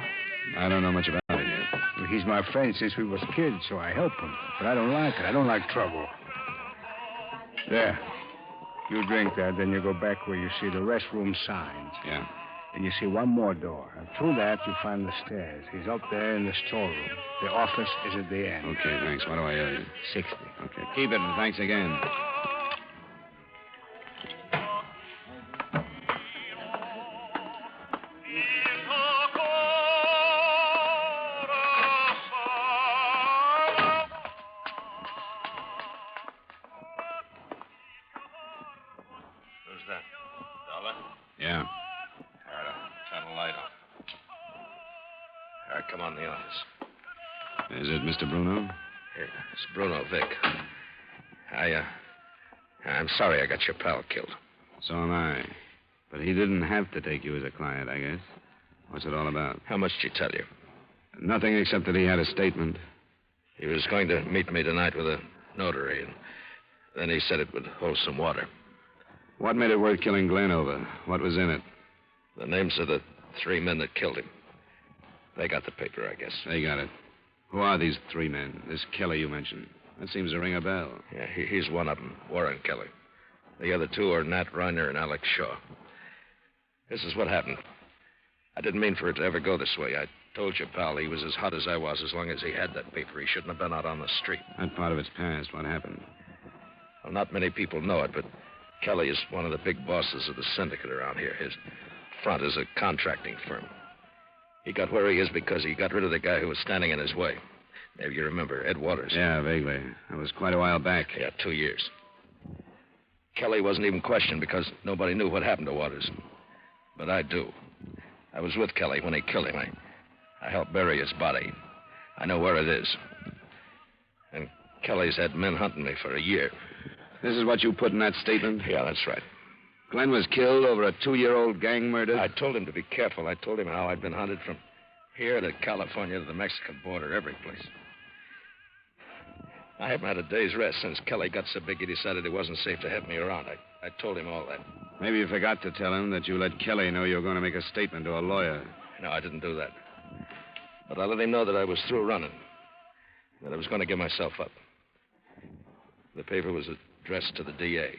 [SPEAKER 2] I don't know much about it yet.
[SPEAKER 3] Well, he's my friend since we was kids, so I help him. But I don't like it. I don't like trouble. There. You drink that, then you go back where you see the restroom signs.
[SPEAKER 2] Yeah.
[SPEAKER 3] Then you see one more door. And through that, you find the stairs. He's up there in the storeroom. The office is at the end.
[SPEAKER 2] Okay, thanks. What do I owe you?
[SPEAKER 3] 60.
[SPEAKER 2] Okay. Keep it, and thanks again. Yeah.
[SPEAKER 15] All right, I'll turn the light on. All right, come on in the office.
[SPEAKER 2] Is it Mr. Bruno?
[SPEAKER 15] Yeah, it's Bruno, Vic. I'm sorry I got your pal killed.
[SPEAKER 2] So am I. But he didn't have to take you as a client, I guess. What's it all about?
[SPEAKER 15] How much did he tell you?
[SPEAKER 2] Nothing except that he had a statement.
[SPEAKER 15] He was going to meet me tonight with a notary, and then he said it would hold some water.
[SPEAKER 2] What made it worth killing Glen over? What was in it?
[SPEAKER 15] The names of the 3 men that killed him. They got the paper, I guess.
[SPEAKER 2] They got it. Who are these 3 men? This Kelly you mentioned. That seems to ring a bell.
[SPEAKER 15] Yeah, he's one of them, Warren Kelly. The other 2 are Nat Reiner and Alex Shaw. This is what happened. I didn't mean for it to ever go this way. I told you, pal, he was as hot as I was as long as he had that paper. He shouldn't have been out on the street.
[SPEAKER 2] That part of it's past. What happened?
[SPEAKER 15] Well, not many people know it, but Kelly is one of the big bosses of the syndicate around here. His front is a contracting firm. He got where he is because he got rid of the guy who was standing in his way. Maybe you remember Ed Waters.
[SPEAKER 2] Yeah, vaguely. That was quite a while back.
[SPEAKER 15] Yeah, 2 years. Kelly wasn't even questioned because nobody knew what happened to Waters. But I do. I was with Kelly when he killed him. I helped bury his body. I know where it is. And Kelly's had men hunting me for a year.
[SPEAKER 2] This is what you put in that statement?
[SPEAKER 15] Yeah, that's right.
[SPEAKER 2] Glen was killed over a 2-year-old gang murder?
[SPEAKER 15] I told him to be careful. I told him how I'd been hunted from here to California to the Mexican border, every place. I haven't had a day's rest since Kelly got so big he decided it wasn't safe to have me around. I told him all that.
[SPEAKER 2] Maybe you forgot to tell him that you let Kelly know you were going to make a statement to a lawyer.
[SPEAKER 15] No, I didn't do that. But I let him know that I was through running, that I was going to give myself up. The paper was addressed to the DA.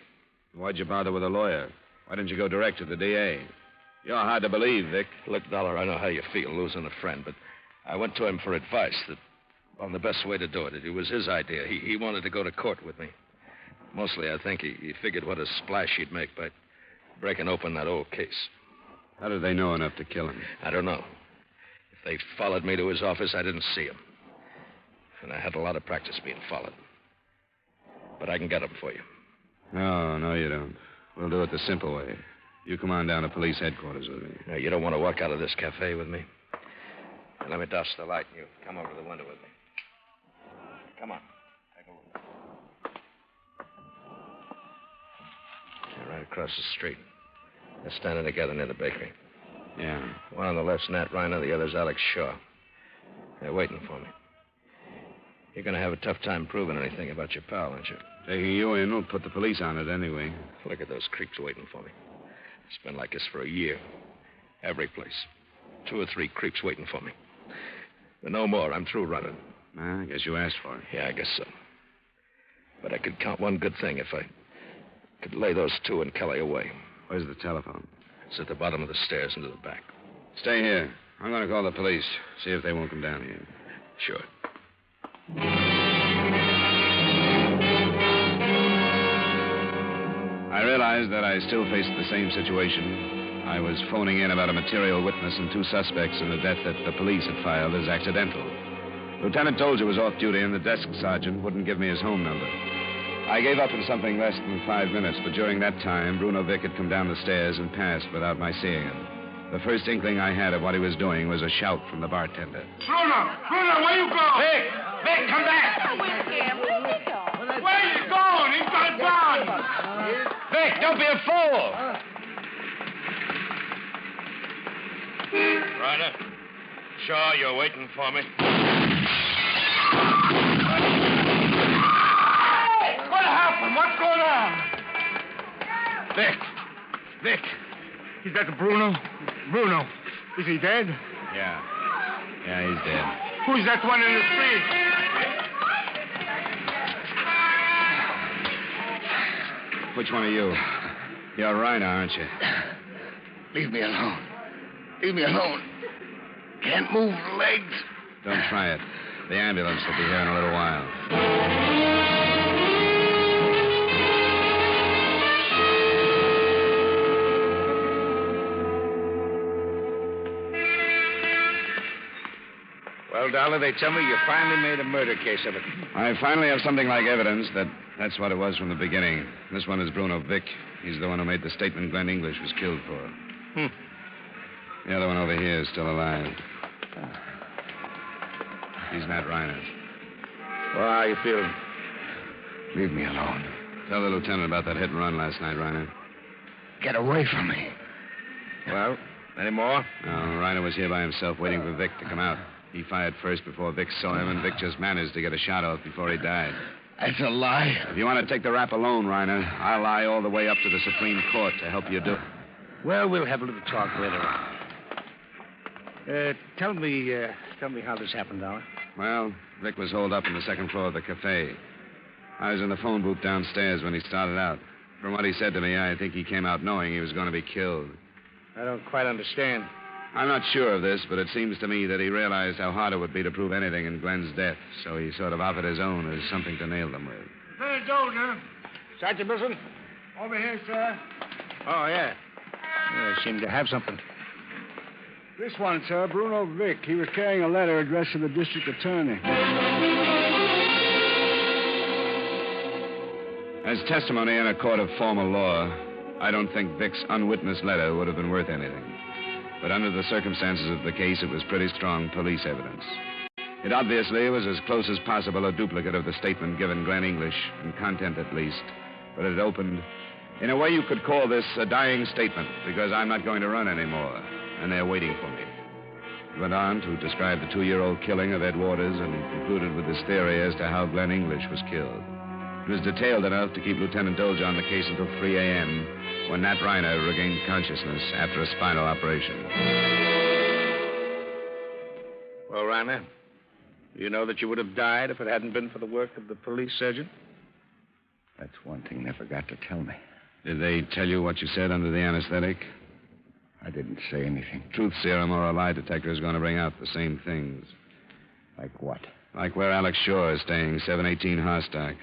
[SPEAKER 2] Why'd you bother with a lawyer? Why didn't you go direct to the DA? You're hard to believe, Vic.
[SPEAKER 15] Look, Dollar, I know how you feel losing a friend, but I went to him for advice on the best way to do it. It was his idea. He wanted to go to court with me. Mostly, I think he figured what a splash he'd make by breaking open that old case.
[SPEAKER 2] How did they know enough to kill him?
[SPEAKER 15] I don't know. If they followed me to his office, I didn't see him. And I had a lot of practice being followed. But I can get him for you.
[SPEAKER 2] No, you don't. We'll do it the simple way. You come on down to police headquarters with me.
[SPEAKER 15] No, you don't want to walk out of this cafe with me? Now, let me douse the light and you come over to the window with me. Come on. Take a look. They're right across the street. They're standing together near the bakery.
[SPEAKER 2] Yeah.
[SPEAKER 15] One on the left's Nat Reiner, the other's Alex Shaw. They're waiting for me. You're going to have a tough time proving anything about your pal, aren't you?
[SPEAKER 2] Taking you in will put the police on it anyway.
[SPEAKER 15] Look at those creeps waiting for me. It's been like this for a year. Every place. 2 or 3 creeps waiting for me. But no more. I'm through running.
[SPEAKER 2] I guess you asked for it.
[SPEAKER 15] Yeah, I guess so. But I could count one good thing if I could lay those 2 and Kelly away.
[SPEAKER 2] Where's the telephone?
[SPEAKER 15] It's at the bottom of the stairs into the back.
[SPEAKER 2] Stay here. I'm going to call the police. See if they won't come down here.
[SPEAKER 15] Sure.
[SPEAKER 2] I realized that I still faced the same situation. I was phoning in about a material witness and 2 suspects in the death that the police had filed as accidental. Lieutenant Dolger was off duty, and the desk sergeant wouldn't give me his home number. I gave up in something less than 5 minutes, but during that time, Bruno Vick had come down the stairs and passed without my seeing him. The first inkling I had of what he was doing was a shout from the bartender.
[SPEAKER 20] Bruno, where you going? Vic, come back. Where you going? He's got a gun.
[SPEAKER 15] Vic, don't be a fool. Ryder, Shaw, you're waiting for me.
[SPEAKER 20] What happened? What's going on?
[SPEAKER 15] Vic.
[SPEAKER 20] Is that Bruno? Bruno, is he dead?
[SPEAKER 2] Yeah, he's dead.
[SPEAKER 20] Who's that one in the street?
[SPEAKER 2] Which one are you? You're Reiner, aren't you?
[SPEAKER 20] Leave me alone. Can't move legs.
[SPEAKER 2] Don't try it. The ambulance will be here in a little while.
[SPEAKER 3] Well, Dollar, they tell me you finally made a murder case of it.
[SPEAKER 2] I finally have something like evidence that's what it was from the beginning. This one is Bruno Vick. He's the one who made the statement Glen English was killed for. The other one over here is still alive. He's Nat Reiner.
[SPEAKER 3] Well, how you feeling?
[SPEAKER 20] Leave me alone.
[SPEAKER 2] Tell the lieutenant about that hit and run last night, Reiner.
[SPEAKER 20] Get away from me.
[SPEAKER 3] Well, any more?
[SPEAKER 2] No, Reiner was here by himself waiting for Vick to come out. He fired first before Vick saw him, and Vick just managed to get a shot off before he died.
[SPEAKER 20] That's a lie.
[SPEAKER 2] If you want to take the rap alone, Reiner, I'll lie all the way up to the Supreme Court to help you do it.
[SPEAKER 3] Well, we'll have a little talk later on. Tell me how this happened, Dollar.
[SPEAKER 2] Well, Vick was holed up on the second floor of the cafe. I was in the phone booth downstairs when he started out. From what he said to me, I think he came out knowing he was going to be killed.
[SPEAKER 3] I don't quite understand.
[SPEAKER 2] I'm not sure of this, but it seems to me that he realized how hard it would be to prove anything in Glen's death, so he sort of offered his own as something to nail them with.
[SPEAKER 20] Lieutenant Dolger.
[SPEAKER 3] Sergeant Wilson?
[SPEAKER 20] Over here, sir.
[SPEAKER 3] Oh, yeah. They seem to have something.
[SPEAKER 8] This one, sir, Bruno Vick. He was carrying a letter addressed to the district attorney.
[SPEAKER 2] As testimony in a court of formal law, I don't think Vick's unwitnessed letter would have been worth anything. But under the circumstances of the case, it was pretty strong police evidence. It obviously was as close as possible a duplicate of the statement given Glen English, in content at least. But it opened, in a way you could call this a dying statement, because I'm not going to run anymore, and they're waiting for me. It went on to describe the 2-year-old killing of Ed Waters and concluded with his theory as to how Glen English was killed. It was detailed enough to keep Lieutenant Dolger on the case until 3 a.m., when Nat Reiner regained consciousness after a spinal operation.
[SPEAKER 3] Well, Reiner, you know that you would have died if it hadn't been for the work of the police surgeon?
[SPEAKER 20] That's one thing they forgot to tell me.
[SPEAKER 2] Did they tell you what you said under the anesthetic?
[SPEAKER 20] I didn't say anything.
[SPEAKER 2] Truth serum or a lie detector is going to bring out the same things.
[SPEAKER 20] Like what?
[SPEAKER 2] Like where Alex Shaw is staying, 718 Harstock.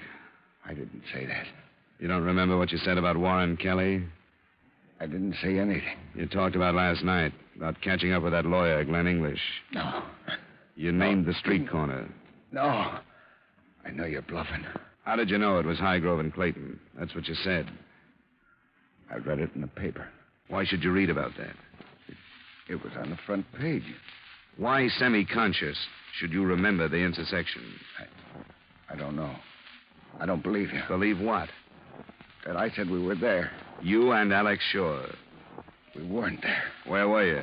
[SPEAKER 20] I didn't say that.
[SPEAKER 2] You don't remember what you said about Warren Kelly?
[SPEAKER 19] I didn't say anything.
[SPEAKER 2] You talked about last night, about catching up with that lawyer, Glen English.
[SPEAKER 19] No.
[SPEAKER 2] You named the street corner.
[SPEAKER 19] No. I know you're bluffing.
[SPEAKER 2] How did you know it was Highgrove and Clayton? That's what you said.
[SPEAKER 19] I read it in the paper.
[SPEAKER 2] Why should you read about that?
[SPEAKER 19] It was on the front page.
[SPEAKER 2] Why, semi-conscious, should you remember the intersection?
[SPEAKER 19] I don't know. I don't believe you.
[SPEAKER 2] Believe what?
[SPEAKER 19] That I said we were there.
[SPEAKER 2] You and Alex Shaw.
[SPEAKER 19] We weren't there.
[SPEAKER 2] Where were you?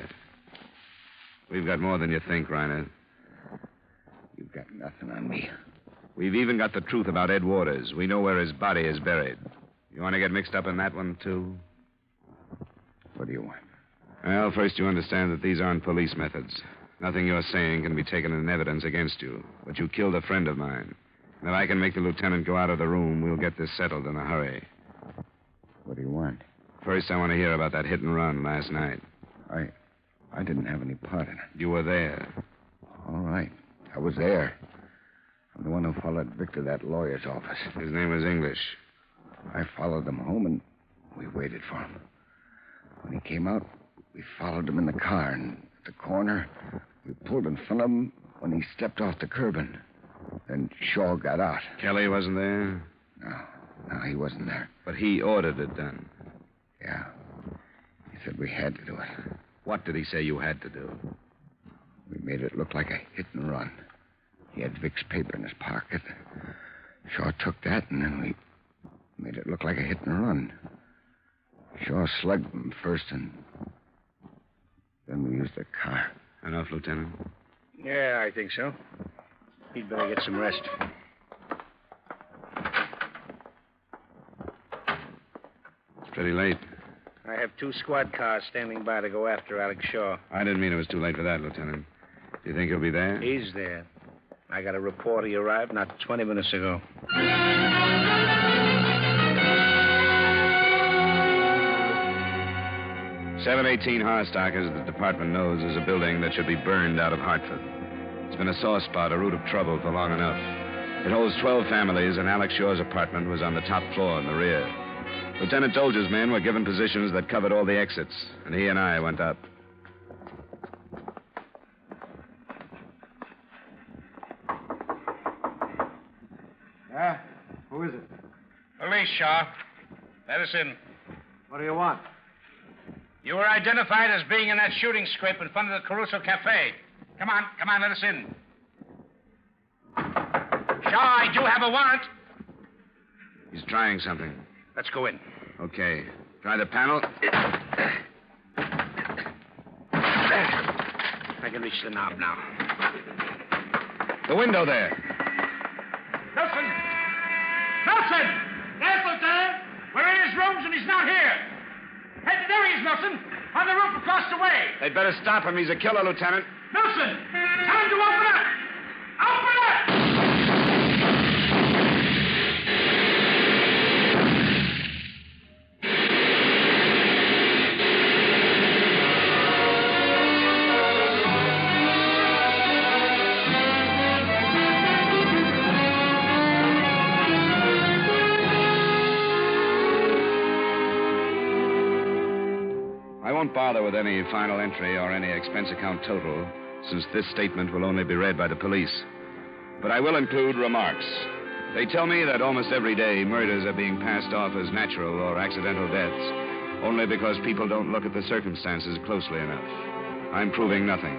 [SPEAKER 2] We've got more than you think, Reiner.
[SPEAKER 19] You've got nothing on me.
[SPEAKER 2] We've even got the truth about Ed Waters. We know where his body is buried. You want to get mixed up in that one, too?
[SPEAKER 19] What do you want?
[SPEAKER 2] Well, first you understand that these aren't police methods. Nothing you're saying can be taken in evidence against you. But you killed a friend of mine. And if I can make the lieutenant go out of the room, we'll get this settled in a hurry.
[SPEAKER 19] What do you want?
[SPEAKER 2] First, I want to hear about that hit and run last night.
[SPEAKER 19] I didn't have any part in it.
[SPEAKER 2] You were there.
[SPEAKER 19] All right. I was there. I'm the one who followed Victor to that lawyer's office.
[SPEAKER 2] His name was English.
[SPEAKER 19] I followed him home, and we waited for him. When he came out, we followed him in the car, and at the corner, we pulled in front of him when he stepped off the curb, and then Shaw got out.
[SPEAKER 2] Kelly wasn't there?
[SPEAKER 19] No, he wasn't there.
[SPEAKER 2] But he ordered it done.
[SPEAKER 19] Yeah. He said we had to do it.
[SPEAKER 2] What did he say you had to do?
[SPEAKER 19] We made it look like a hit and run. He had Vic's paper in his pocket. Shaw took that, and then we made it look like a hit and run. Shaw slugged him first, and then we used the car.
[SPEAKER 2] Enough, Lieutenant?
[SPEAKER 3] Yeah, I think so. He'd better get some rest.
[SPEAKER 2] It's pretty late.
[SPEAKER 3] I have 2 squad cars standing by to go after Alex Shaw.
[SPEAKER 2] I didn't mean it was too late for that, Lieutenant. Do you think he'll be there?
[SPEAKER 3] He's there. I got a report he arrived not 20 minutes ago.
[SPEAKER 2] 718 Harstock, as the department knows, is a building that should be burned out of Hartford. It's been a sore spot, a root of trouble for long enough. It holds 12 families, and Alex Shaw's apartment was on the top floor in the rear. Lieutenant Dolger's men were given positions that covered all the exits, and he and I went up.
[SPEAKER 8] Yeah? Who is it?
[SPEAKER 3] Police, Shaw. Let us in.
[SPEAKER 8] What do you want?
[SPEAKER 3] You were identified as being in that shooting scrape in front of the Caruso Cafe. Come on, let us in. Shaw, I do have a warrant.
[SPEAKER 2] He's trying something.
[SPEAKER 3] Let's go in.
[SPEAKER 2] Okay. Try the panel.
[SPEAKER 3] I can reach the knob now.
[SPEAKER 2] The window there.
[SPEAKER 3] Nelson! Nelson! Yes, Lieutenant. We're in his rooms and he's not here. Hey, there he is, Nelson. On the roof across the way.
[SPEAKER 2] They'd better stop him. He's a killer, Lieutenant.
[SPEAKER 3] Nelson! Tell him to open up! Open up!
[SPEAKER 2] I won't bother with any final entry or any expense account total, since this statement will only be read by the police. But I will include remarks. They tell me that almost every day murders are being passed off as natural or accidental deaths, only because people don't look at the circumstances closely enough. I'm proving nothing.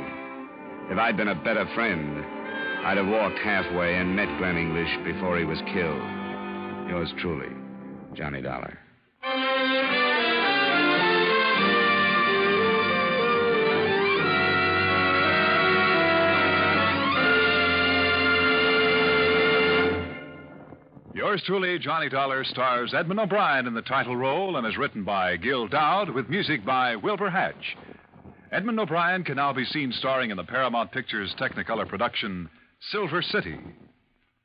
[SPEAKER 2] If I'd been a better friend, I'd have walked halfway and met Glen English before he was killed. Yours truly, Johnny Dollar.
[SPEAKER 9] Yours truly, Johnny Dollar, stars Edmund O'Brien in the title role and is written by Gil Dowd with music by Wilbur Hatch. Edmund O'Brien can now be seen starring in the Paramount Pictures Technicolor production Silver City.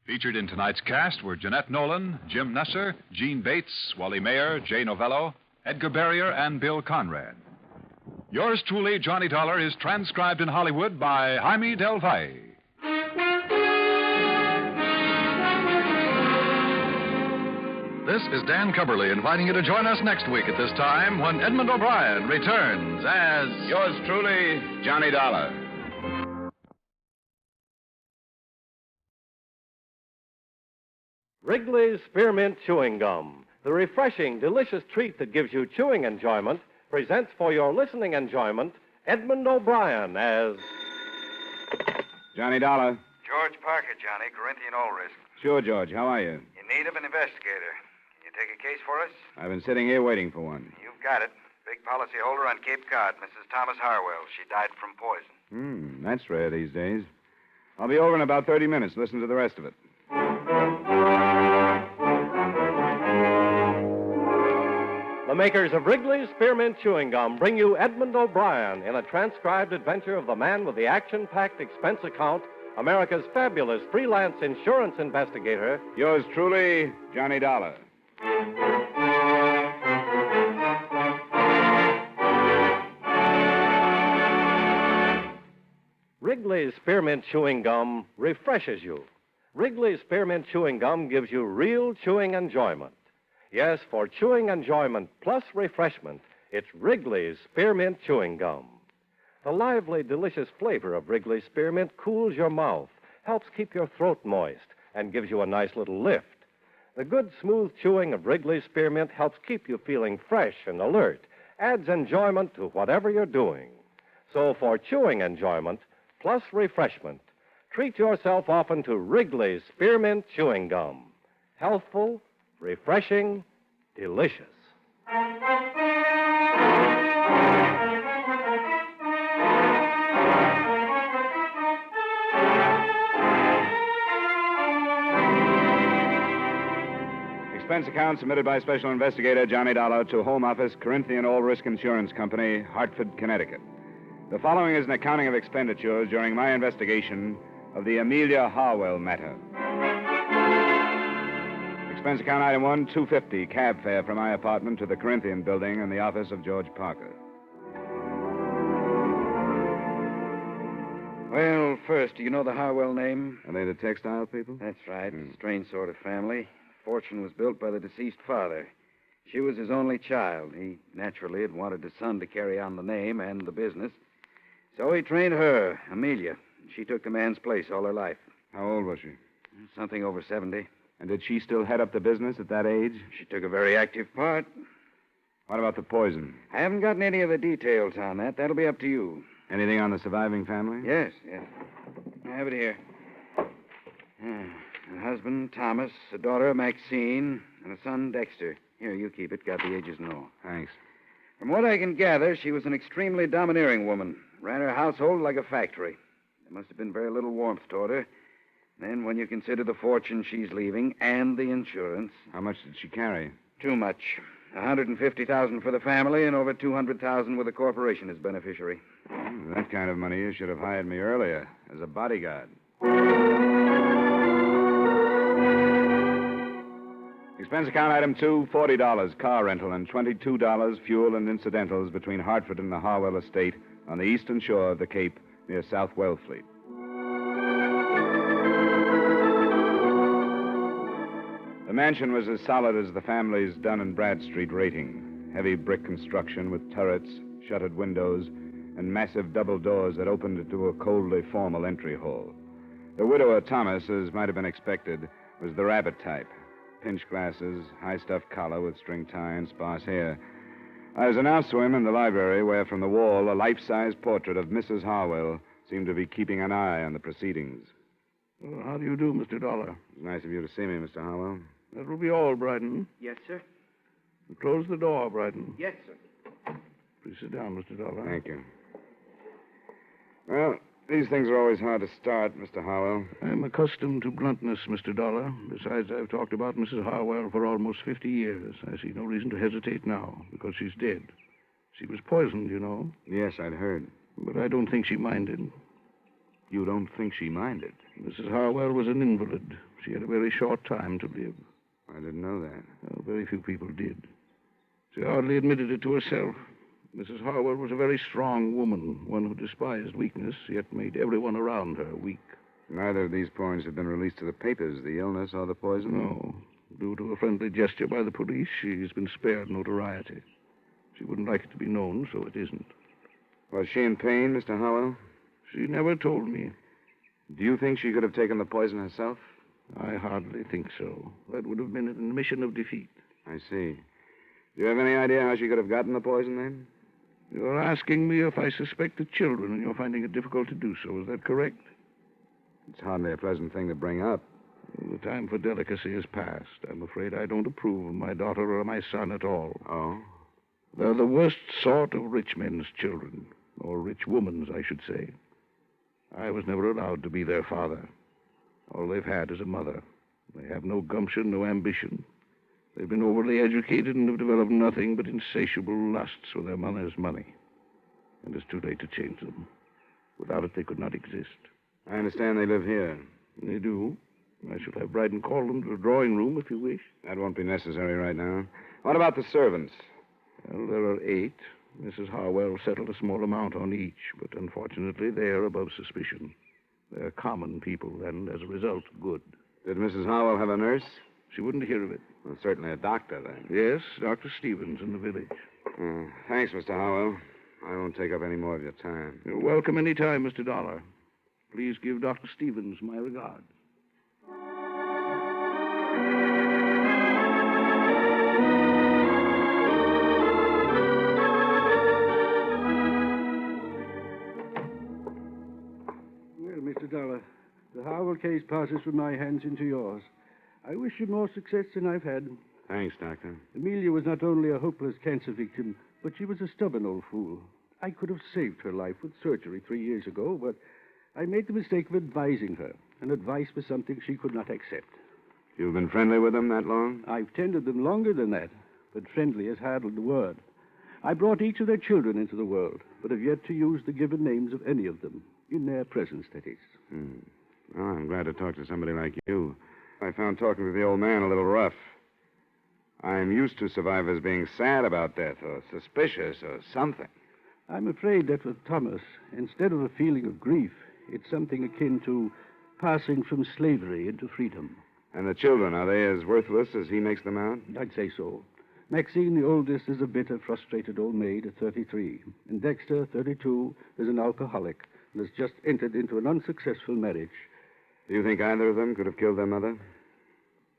[SPEAKER 9] Featured in tonight's cast were Jeanette Nolan, Jim Nusser, Gene Bates, Wally Mayer, Jay Novello, Edgar Barrier, and Bill Conrad. Yours truly, Johnny Dollar, is transcribed in Hollywood by Jaime Del Valle.
[SPEAKER 1] This is Dan Cubberly inviting you to join us next week at this time when Edmund O'Brien returns as...
[SPEAKER 2] Yours truly, Johnny Dollar.
[SPEAKER 6] Wrigley's Spearmint Chewing Gum, the refreshing, delicious treat that gives you chewing enjoyment, presents for your listening enjoyment Edmund O'Brien as...
[SPEAKER 2] Johnny Dollar.
[SPEAKER 21] George Parker, Johnny, Corinthian Ulrich.
[SPEAKER 2] Sure, George. How are you?
[SPEAKER 21] In need of an investigator. Can you take a case for us?
[SPEAKER 2] I've been sitting here waiting for one.
[SPEAKER 21] You've got it. Big policyholder on Cape Cod, Mrs. Thomas Harwell. She died from poison.
[SPEAKER 2] That's rare these days. I'll be over in about 30 minutes. Listen to the rest of it.
[SPEAKER 6] The makers of Wrigley's Spearmint Chewing Gum bring you Edmund O'Brien in a transcribed adventure of the man with the action-packed expense account, America's fabulous freelance insurance investigator.
[SPEAKER 2] Yours truly, Johnny Dollar.
[SPEAKER 6] Wrigley's Spearmint Chewing Gum refreshes you. Wrigley's Spearmint Chewing Gum gives you real chewing enjoyment. Yes, for chewing enjoyment plus refreshment, it's Wrigley's Spearmint Chewing Gum. The lively, delicious flavor of Wrigley's Spearmint cools your mouth, helps keep your throat moist, and gives you a nice little lift. The good, smooth chewing of Wrigley's Spearmint helps keep you feeling fresh and alert, adds enjoyment to whatever you're doing. So for chewing enjoyment plus refreshment, treat yourself often to Wrigley's Spearmint Chewing Gum. Healthful, refreshing, delicious.
[SPEAKER 2] Expense account submitted by Special Investigator Johnny Dollar to Home Office, Corinthian All Risk Insurance Company, Hartford, Connecticut. The following is an accounting of expenditures during my investigation of the Amelia Harwell matter. Expense account item 1, $250, cab fare from my apartment to the Corinthian building and the office of George Parker.
[SPEAKER 23] Well, first, do you know the Harwell name?
[SPEAKER 2] Are they the textile people?
[SPEAKER 23] That's right. Strange sort of family. Fortune was built by the deceased father. She was his only child. He naturally had wanted a son to carry on the name and the business. So he trained her, Amelia. She took the man's place all her life.
[SPEAKER 2] How old was she?
[SPEAKER 23] Something over 70.
[SPEAKER 2] And did she still head up the business at that age?
[SPEAKER 23] She took a very active part.
[SPEAKER 2] What about the poison?
[SPEAKER 23] I haven't gotten any of the details on that. That'll be up to you.
[SPEAKER 2] Anything on the surviving family?
[SPEAKER 23] Yes. I have it here. A husband, Thomas, a daughter, Maxine, and a son, Dexter. Here, you keep it. Got the ages and all.
[SPEAKER 2] Thanks.
[SPEAKER 23] From what I can gather, she was an extremely domineering woman. Ran her household like a factory. There must have been very little warmth toward her. Then, when you consider the fortune she's leaving and the insurance...
[SPEAKER 2] How much did she carry?
[SPEAKER 23] Too much. $150,000 for the family and over $200,000 with the corporation as beneficiary.
[SPEAKER 2] That kind of money, you should have hired me earlier as a bodyguard. Expense account item 2, $40, car rental, and $22 fuel and incidentals between Hartford and the Harwell estate on the eastern shore of the Cape near South Wellfleet. The mansion was as solid as the family's Dun and Bradstreet rating. Heavy brick construction with turrets, shuttered windows, and massive double doors that opened into a coldly formal entry hall. The widower, Thomas, as might have been expected, was the rabbit type. Pinch glasses, high-stuffed collar with string tie and sparse hair. I was announced to him in the library where, from the wall, a life-size portrait of Mrs. Harwell seemed to be keeping an eye on the proceedings.
[SPEAKER 24] Well, how do you do, Mr. Dollar?
[SPEAKER 2] It's nice of you to see me, Mr. Harwell.
[SPEAKER 24] That will be all, Bryden.
[SPEAKER 22] Yes, sir.
[SPEAKER 24] Close the door, Bryden.
[SPEAKER 22] Yes, sir.
[SPEAKER 24] Please sit down, Mr. Dollar.
[SPEAKER 2] Thank you. Well, these things are always hard to start, Mr. Harwell.
[SPEAKER 24] I'm accustomed to bluntness, Mr. Dollar. Besides, I've talked about Mrs. Harwell for almost 50 years. I see no reason to hesitate now, because she's dead. She was poisoned, you know.
[SPEAKER 2] Yes, I'd heard.
[SPEAKER 24] But I don't think she minded.
[SPEAKER 2] You don't think she minded?
[SPEAKER 24] Mrs. Harwell was an invalid. She had a very short time to live.
[SPEAKER 2] I didn't know that.
[SPEAKER 24] Well, very few people did. She hardly admitted it to herself. Mrs. Harwell was a very strong woman, one who despised weakness, yet made everyone around her weak.
[SPEAKER 2] Neither of these points have been released to the papers, the illness or the poison?
[SPEAKER 24] No. Due to a friendly gesture by the police, she's been spared notoriety. She wouldn't like it to be known, so it isn't.
[SPEAKER 2] Was she in pain, Mr. Harwell?
[SPEAKER 24] She never told me.
[SPEAKER 2] Do you think she could have taken the poison herself?
[SPEAKER 24] I hardly think so. That would have been an admission of defeat.
[SPEAKER 2] I see. Do you have any idea how she could have gotten the poison, then?
[SPEAKER 24] You're asking me if I suspect the children, and you're finding it difficult to do so. Is that correct?
[SPEAKER 2] It's hardly a pleasant thing to bring up.
[SPEAKER 24] The time for delicacy has passed. I'm afraid I don't approve of my daughter or my son at all.
[SPEAKER 2] Oh?
[SPEAKER 24] They're the worst sort of rich men's children, or rich women's, I should say. I was never allowed to be their father. All they've had is a mother. They have no gumption, no ambition. They've been overly educated and have developed nothing but insatiable lusts for their mother's money. And it's too late to change them. Without it, they could not exist.
[SPEAKER 2] I understand they live here.
[SPEAKER 24] They do. I shall have Bryden call them to the drawing room if you wish.
[SPEAKER 2] That won't be necessary right now. What about the servants?
[SPEAKER 24] Well, there are 8. Mrs. Harwell settled a small amount on each, but unfortunately they are above suspicion. They're common people, and as a result, good.
[SPEAKER 2] Did Mrs. Harwell have a nurse?
[SPEAKER 24] She wouldn't hear of it.
[SPEAKER 2] Well, certainly a doctor, then.
[SPEAKER 24] Yes, Dr. Stevens in the village.
[SPEAKER 2] Thanks, Mr. Harwell. I won't take up any more of your time.
[SPEAKER 24] You're welcome any time, Mr. Dollar. Please give Dr. Stevens my regards.
[SPEAKER 8] Well, Mr. Dollar, the Harwell case passes from my hands into yours. I wish you more success than I've had.
[SPEAKER 2] Thanks, Doctor.
[SPEAKER 8] Amelia was not only a hopeless cancer victim, but she was a stubborn old fool. I could have saved her life with surgery 3 years ago, but I made the mistake of advising her, and advice was something she could not accept.
[SPEAKER 2] You've been friendly with them that long?
[SPEAKER 8] I've tended them longer than that, but friendly is hardly the word. I brought each of their children into the world, but have yet to use the given names of any of them, in their presence, that is.
[SPEAKER 2] Well, I'm glad to talk to somebody like you. I found talking with the old man a little rough. I'm used to survivors being sad about death or suspicious or something.
[SPEAKER 8] I'm afraid that with Thomas, instead of a feeling of grief, it's something akin to passing from slavery into freedom.
[SPEAKER 2] And the children, are they as worthless as he makes them out?
[SPEAKER 8] I'd say so. Maxine, the oldest, is a bitter, frustrated old maid at 33. And Dexter, 32, is an alcoholic and has just entered into an unsuccessful marriage.
[SPEAKER 2] Do you think either of them could have killed their mother?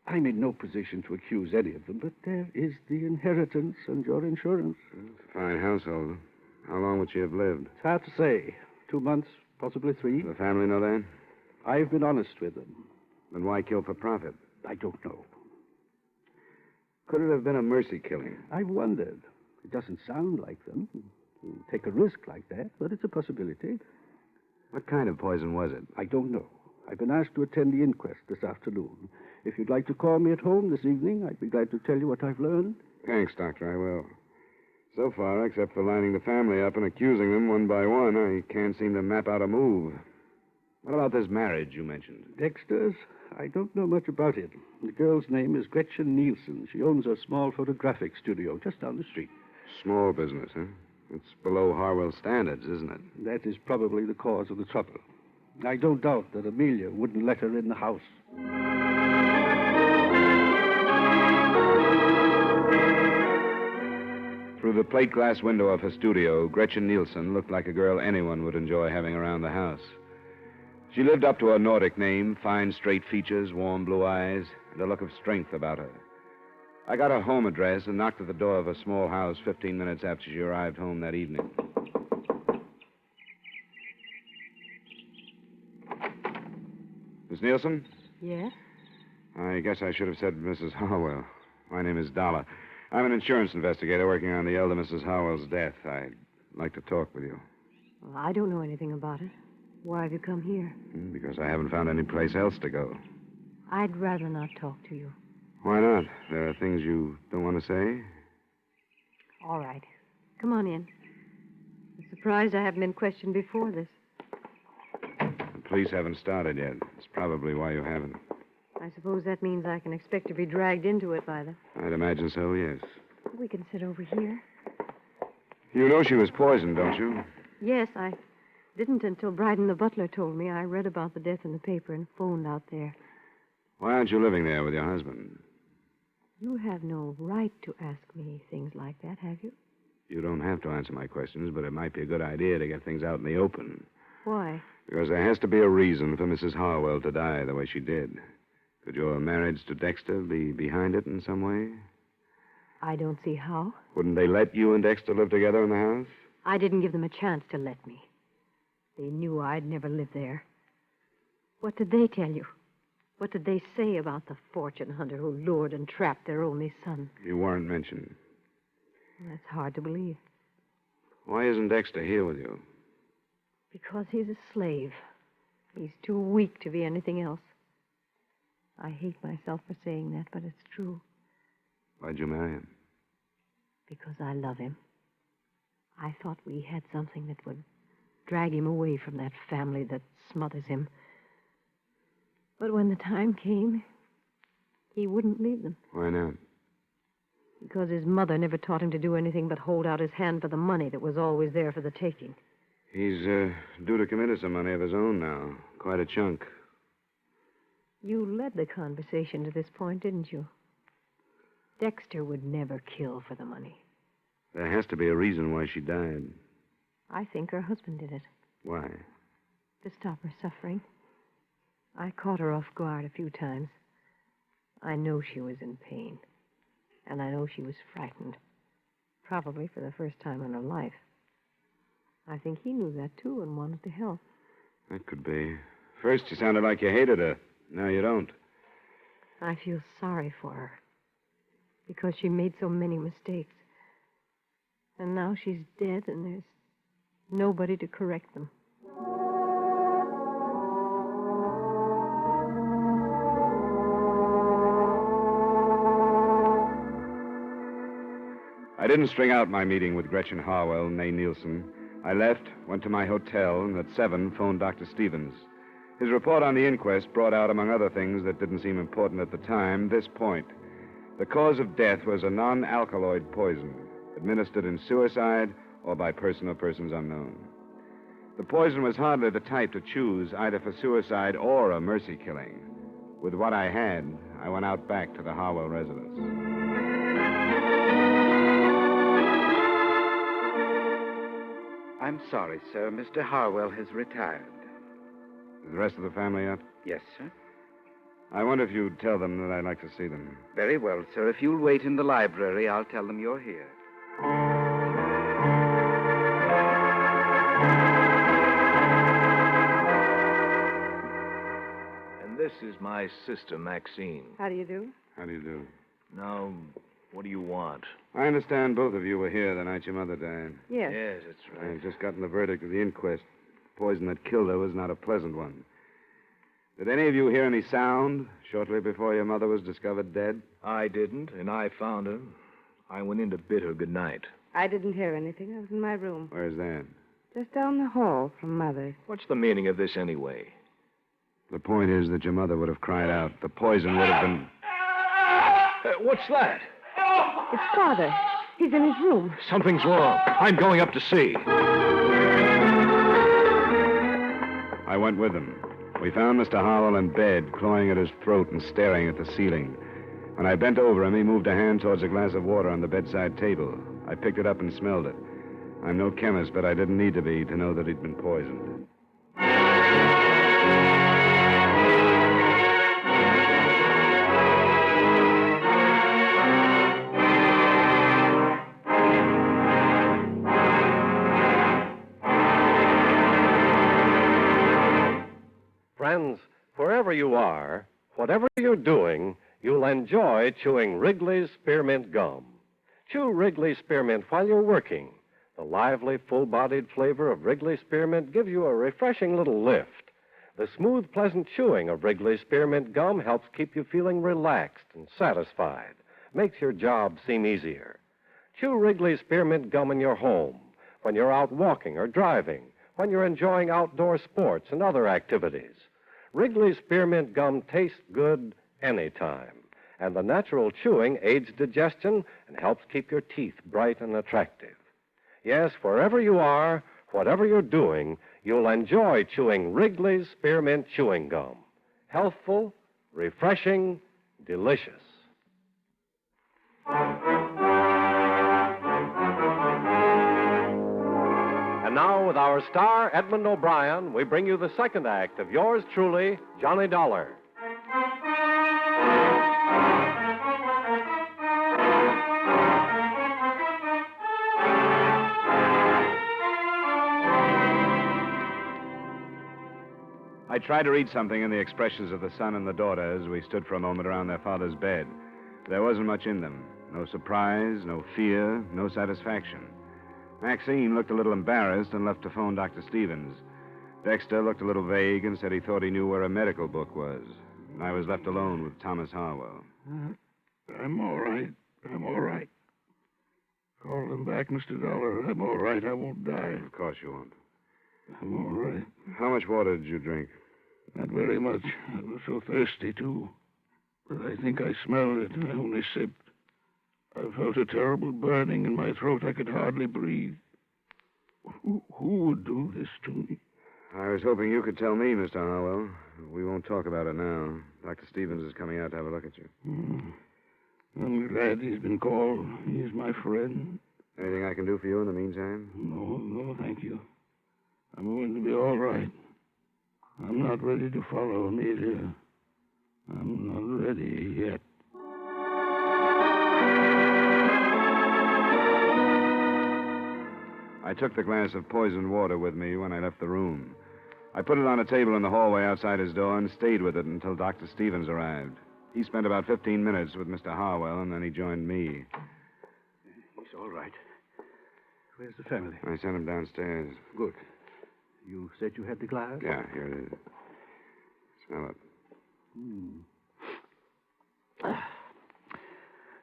[SPEAKER 8] I'm in no position to accuse any of them, but there is the inheritance and your insurance.
[SPEAKER 2] It's a fine household. How long would she have lived?
[SPEAKER 8] It's hard to say. 2 months, possibly 3.
[SPEAKER 2] Does the family know that?
[SPEAKER 8] I've been honest with them.
[SPEAKER 2] Then why kill for profit?
[SPEAKER 8] I don't know.
[SPEAKER 2] Could it have been a mercy killing?
[SPEAKER 8] I've wondered. It doesn't sound like them to take a risk like that, but it's a possibility.
[SPEAKER 2] What kind of poison was it?
[SPEAKER 8] I don't know. I've been asked to attend the inquest this afternoon. If you'd like to call me at home this evening, I'd be glad to tell you what I've learned.
[SPEAKER 2] Thanks, Doctor, I will. So far, except for lining the family up and accusing them one by one, I can't seem to map out a move. What about this marriage you mentioned?
[SPEAKER 8] Dexter's? I don't know much about it. The girl's name is Gretchen Nielsen. She owns a small photographic studio just down the street.
[SPEAKER 2] Small business, huh? It's below Harwell standards, isn't it?
[SPEAKER 8] That is probably the cause of the trouble. I don't doubt that Amelia wouldn't let her in the house.
[SPEAKER 2] Through the plate glass window of her studio, Gretchen Nielsen looked like a girl anyone would enjoy having around the house. She lived up to her Nordic name, fine straight features, warm blue eyes, and a look of strength about her. I got her home address and knocked at the door of her small house 15 minutes after she arrived home that evening. Miss Nielsen?
[SPEAKER 4] Yes?
[SPEAKER 2] I guess I should have said Mrs. Harwell. My name is Dollar. I'm an insurance investigator working on the elder Mrs. Harwell's death. I'd like to talk with you.
[SPEAKER 4] Well, I don't know anything about it. Why have you come here?
[SPEAKER 2] Because I haven't found any place else to go.
[SPEAKER 4] I'd rather not talk to you.
[SPEAKER 2] Why not? There are things you don't want to say?
[SPEAKER 4] All right. Come on in. I'm surprised I haven't been questioned before this.
[SPEAKER 2] The police haven't started yet. It's probably why you haven't.
[SPEAKER 4] I suppose that means I can expect to be dragged into it by them.
[SPEAKER 2] I'd imagine so, yes.
[SPEAKER 4] We can sit over here.
[SPEAKER 2] You know she was poisoned, don't you?
[SPEAKER 4] Yes, I didn't until Bryden the butler told me. I read about the death in the paper and phoned out there.
[SPEAKER 2] Why aren't you living there with your husband?
[SPEAKER 5] You have no right to ask me things like that, have you?
[SPEAKER 2] You don't have to answer my questions, but it might be a good idea to get things out in the open.
[SPEAKER 5] Why?
[SPEAKER 2] Because there has to be a reason for Mrs. Harwell to die the way she did. Could your marriage to Dexter be behind it in some way?
[SPEAKER 5] I don't see how.
[SPEAKER 2] Wouldn't they let you and Dexter live together in the house?
[SPEAKER 5] I didn't give them a chance to let me. They knew I'd never live there. What did they tell you? What did they say about the fortune hunter who lured and trapped their only son?
[SPEAKER 2] You weren't mentioned.
[SPEAKER 5] That's hard to believe.
[SPEAKER 2] Why isn't Dexter here with you?
[SPEAKER 5] Because he's a slave. He's too weak to be anything else. I hate myself for saying that, but it's true.
[SPEAKER 2] Why'd you marry him?
[SPEAKER 5] Because I love him. I thought we had something that would drag him away from that family that smothers him. But when the time came, he wouldn't leave them.
[SPEAKER 2] Why not?
[SPEAKER 5] Because his mother never taught him to do anything but hold out his hand for the money that was always there for the taking.
[SPEAKER 2] He's due to commit some money of his own now. Quite a chunk.
[SPEAKER 5] You led the conversation to this point, didn't you? Dexter would never kill for the money.
[SPEAKER 2] There has to be a reason why she died.
[SPEAKER 5] I think her husband did it.
[SPEAKER 2] Why?
[SPEAKER 5] To stop her suffering. I caught her off guard a few times. I know she was in pain. And I know she was frightened. Probably for the first time in her life. I think he knew that, too, and wanted to help.
[SPEAKER 2] That could be. First, you sounded like you hated her. Now you don't.
[SPEAKER 5] I feel sorry for her. Because she made so many mistakes. And now she's dead, and there's nobody to correct them.
[SPEAKER 2] I didn't string out my meeting with Gretchen Harwell and May Nielsen. I left, went to my hotel, and at 7 phoned Dr. Stevens. His report on the inquest brought out, among other things that didn't seem important at the time, this point. The cause of death was a non-alkaloid poison, administered in suicide or by person or persons unknown. The poison was hardly the type to choose either for suicide or a mercy killing. With what I had, I went out back to the Harwell residence.
[SPEAKER 23] I'm sorry, sir. Mr. Harwell has retired.
[SPEAKER 2] Is the rest of the family up?
[SPEAKER 23] Yes, sir.
[SPEAKER 2] I wonder if you'd tell them that I'd like to see them.
[SPEAKER 23] Very well, sir. If you'll wait in the library, I'll tell them you're here.
[SPEAKER 12] And this is my sister, Maxine.
[SPEAKER 5] How do you do?
[SPEAKER 2] How do you do?
[SPEAKER 12] Now, what do you want?
[SPEAKER 2] I understand both of you were here the night your mother died.
[SPEAKER 5] Yes.
[SPEAKER 12] Yes, that's right.
[SPEAKER 2] I've just gotten the verdict of the inquest. The poison that killed her was not a pleasant one. Did any of you hear any sound shortly before your mother was discovered dead?
[SPEAKER 12] I didn't, and I found her. I went in to bid her good night.
[SPEAKER 7] I didn't hear anything. I was in my room.
[SPEAKER 2] Where's that?
[SPEAKER 7] Just down the hall from Mother's.
[SPEAKER 12] What's the meaning of this anyway?
[SPEAKER 2] The point is that your mother would have cried out. The poison would have been...
[SPEAKER 12] What's that?
[SPEAKER 7] It's Father. He's in his room.
[SPEAKER 12] Something's wrong. I'm going up to see.
[SPEAKER 2] I went with him. We found Mr. Harwell in bed, clawing at his throat and staring at the ceiling. When I bent over him, he moved a hand towards a glass of water on the bedside table. I picked it up and smelled it. I'm no chemist, but I didn't need to be to know that he'd been poisoned.
[SPEAKER 6] Friends, wherever you are, whatever you're doing, you'll enjoy chewing Wrigley's Spearmint Gum. Chew Wrigley's Spearmint while you're working. The lively, full-bodied flavor of Wrigley's Spearmint gives you a refreshing little lift. The smooth, pleasant chewing of Wrigley's Spearmint Gum helps keep you feeling relaxed and satisfied. Makes your job seem easier. Chew Wrigley's Spearmint Gum in your home, when you're out walking or driving, when you're enjoying outdoor sports and other activities. Wrigley's Spearmint Gum tastes good anytime, and the natural chewing aids digestion and helps keep your teeth bright and attractive. Yes, wherever you are, whatever you're doing, you'll enjoy chewing Wrigley's Spearmint Chewing Gum. Healthful, refreshing, delicious. our star, Edmund O'Brien, we bring you the second act of yours truly, Johnny Dollar.
[SPEAKER 2] I tried to read something in the expressions of the son and the daughter as we stood for a moment around their father's bed. There wasn't much in them. No surprise, no fear, no satisfaction. Maxine looked a little embarrassed and left to phone Dr. Stevens. Dexter looked a little vague and said he thought he knew where a medical book was. And I was left alone with Thomas Harwell.
[SPEAKER 24] I'm all right. I'm all right. Call them back, Mr. Dollar. I'm all right. I won't die.
[SPEAKER 2] Of course you won't.
[SPEAKER 24] I'm all right.
[SPEAKER 2] How much water did you drink?
[SPEAKER 24] Not very much. I was so thirsty, too. But I think I smelled it, and I only sipped. I felt a terrible burning in my throat. I could hardly breathe. Who would do this to me?
[SPEAKER 2] I was hoping you could tell me, Mr. Harwell. We won't talk about it now. Dr. Stevens is coming out to have a look at you.
[SPEAKER 24] I'm glad he's been called. He's my friend.
[SPEAKER 2] Anything I can do for you in the meantime?
[SPEAKER 24] No, thank you. I'm going to be all right. I'm not ready to follow Amelia. I'm not ready yet.
[SPEAKER 2] I took the glass of poisoned water with me when I left the room. I put it on a table in the hallway outside his door and stayed with it until Dr. Stevens arrived. He spent about 15 minutes with Mr. Harwell, and then he joined me.
[SPEAKER 8] He's all right. Where's the family?
[SPEAKER 2] I sent him downstairs.
[SPEAKER 8] Good. You said you had the glass?
[SPEAKER 2] Yeah, here it is. Smell it.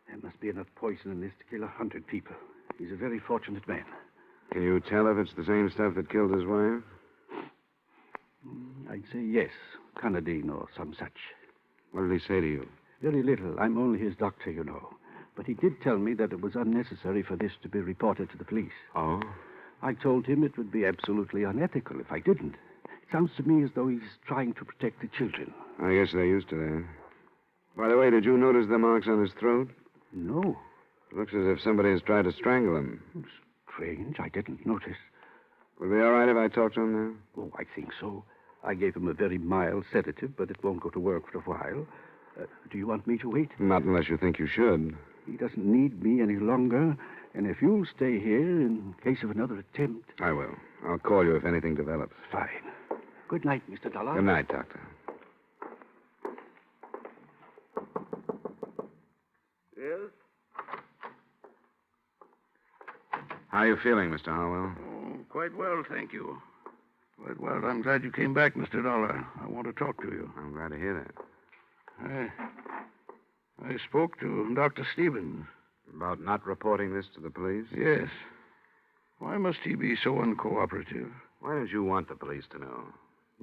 [SPEAKER 8] There must be enough poison in this to kill 100 people. He's a very fortunate man.
[SPEAKER 2] Can you tell if it's the same stuff that killed his wife?
[SPEAKER 8] I'd say yes. Canadine or some such.
[SPEAKER 2] What did he say to you?
[SPEAKER 8] Very little. I'm only his doctor, you know. But he did tell me that it was unnecessary for this to be reported to the police.
[SPEAKER 2] Oh?
[SPEAKER 8] I told him it would be absolutely unethical if I didn't. It sounds to me as though he's trying to protect the children.
[SPEAKER 2] I guess they're used to that. By the way, did you notice the marks on his throat?
[SPEAKER 8] No.
[SPEAKER 2] It looks as if somebody has tried to strangle him.
[SPEAKER 8] Strange. I didn't notice.
[SPEAKER 2] Would it be all right if I talked to him now?
[SPEAKER 8] Oh, I think so. I gave him a very mild sedative, but it won't go to work for a while. Do you want me to wait?
[SPEAKER 2] Not unless you think you should.
[SPEAKER 8] He doesn't need me any longer, and if you'll stay here in case of another attempt...
[SPEAKER 2] I will. I'll call you if anything develops.
[SPEAKER 8] Fine. Good night, Mr. Dollar.
[SPEAKER 2] Good night, Doctor.
[SPEAKER 24] Yes?
[SPEAKER 2] How are you feeling, Mr. Harwell?
[SPEAKER 24] Oh, quite well, thank you. Quite well. I'm glad you came back, Mr. Dollar. I want to talk to you.
[SPEAKER 2] I'm glad to hear that.
[SPEAKER 24] I spoke to Dr. Stevens.
[SPEAKER 2] About not reporting this to the police?
[SPEAKER 24] Yes. Why must he be so uncooperative?
[SPEAKER 2] Why don't you want the police to know?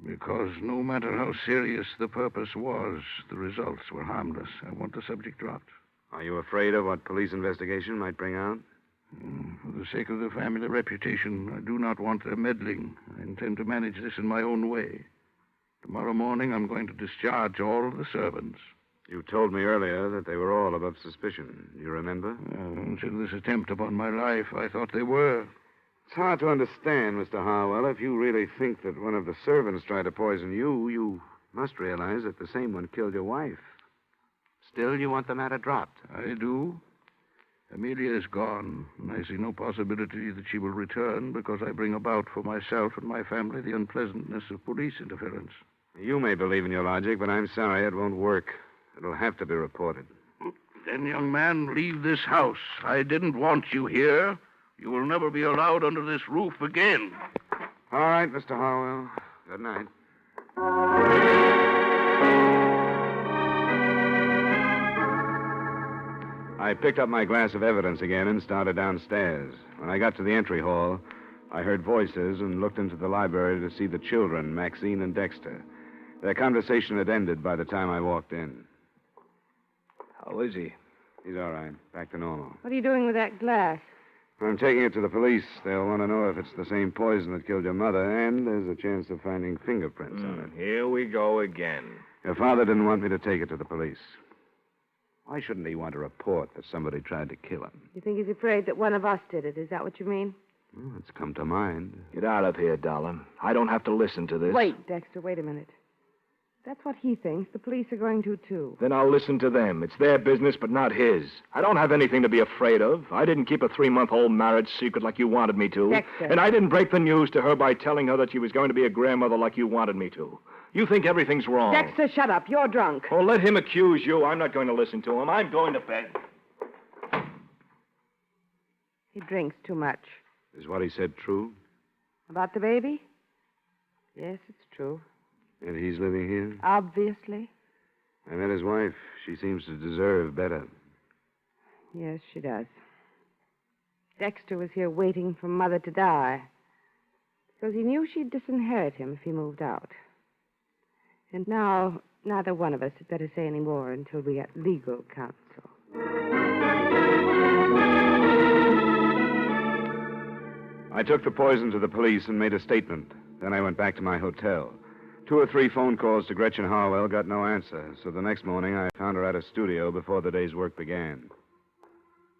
[SPEAKER 24] Because no matter how serious the purpose was, the results were harmless. I want the subject dropped.
[SPEAKER 2] Are you afraid of what police investigation might bring out?
[SPEAKER 24] For the sake of the family reputation, I do not want their meddling. I intend to manage this in my own way. Tomorrow morning, I'm going to discharge all of the servants.
[SPEAKER 2] You told me earlier that they were all above suspicion. You remember?
[SPEAKER 24] Until this attempt upon my life, I thought they were.
[SPEAKER 2] It's hard to understand, Mr. Harwell. If you really think that one of the servants tried to poison you, you must realize that the same one killed your wife. Still, you want the matter dropped.
[SPEAKER 24] I do. Amelia is gone, and I see no possibility that she will return because I bring about for myself and my family the unpleasantness of police interference.
[SPEAKER 2] You may believe in your logic, but I'm sorry it won't work. It'll have to be reported.
[SPEAKER 24] Then, young man, leave this house. I didn't want you here. You will never be allowed under this roof again.
[SPEAKER 2] All right, Mr. Harwell. Good night. I picked up my glass of evidence again and started downstairs. When I got to the entry hall, I heard voices and looked into the library to see the children, Maxine and Dexter. Their conversation had ended by the time I walked in.
[SPEAKER 3] How is he?
[SPEAKER 2] He's all right. Back to normal.
[SPEAKER 7] What are you doing with that glass?
[SPEAKER 2] I'm taking it to the police. They'll want to know if it's the same poison that killed your mother, and there's a chance of finding fingerprints on it.
[SPEAKER 12] Here we go again.
[SPEAKER 2] Your father didn't want me to take it to the police. Why shouldn't he want to report that somebody tried to kill him?
[SPEAKER 7] You think he's afraid that one of us did it? Is that what you mean?
[SPEAKER 2] Well, it's come to mind.
[SPEAKER 10] Get out of here, Dollar. I don't have to listen to this.
[SPEAKER 7] Wait, Dexter, wait a minute. That's what he thinks. The police are going to, too.
[SPEAKER 10] Then I'll listen to them. It's their business, but not his. I don't have anything to be afraid of. I didn't keep a 3-month-old marriage secret like you wanted me to.
[SPEAKER 7] Dexter.
[SPEAKER 10] And I didn't break the news to her by telling her that she was going to be a grandmother like you wanted me to. You think everything's wrong.
[SPEAKER 7] Dexter, shut up. You're drunk.
[SPEAKER 10] Oh, let him accuse you. I'm not going to listen to him. I'm going to bed.
[SPEAKER 7] He drinks too much.
[SPEAKER 2] Is what he said true?
[SPEAKER 7] About the baby? Yes, it's true.
[SPEAKER 2] And he's living here?
[SPEAKER 7] Obviously.
[SPEAKER 2] I met his wife. She seems to deserve better.
[SPEAKER 7] Yes, she does. Dexter was here waiting for Mother to die because he knew she'd disinherit him if he moved out. And now, neither one of us had better say any more until we get legal counsel.
[SPEAKER 2] I took the poison to the police and made a statement. Then I went back to my hotel. 2 or 3 phone calls to Gretchen Harwell got no answer, so the next morning I found her at a studio before the day's work began.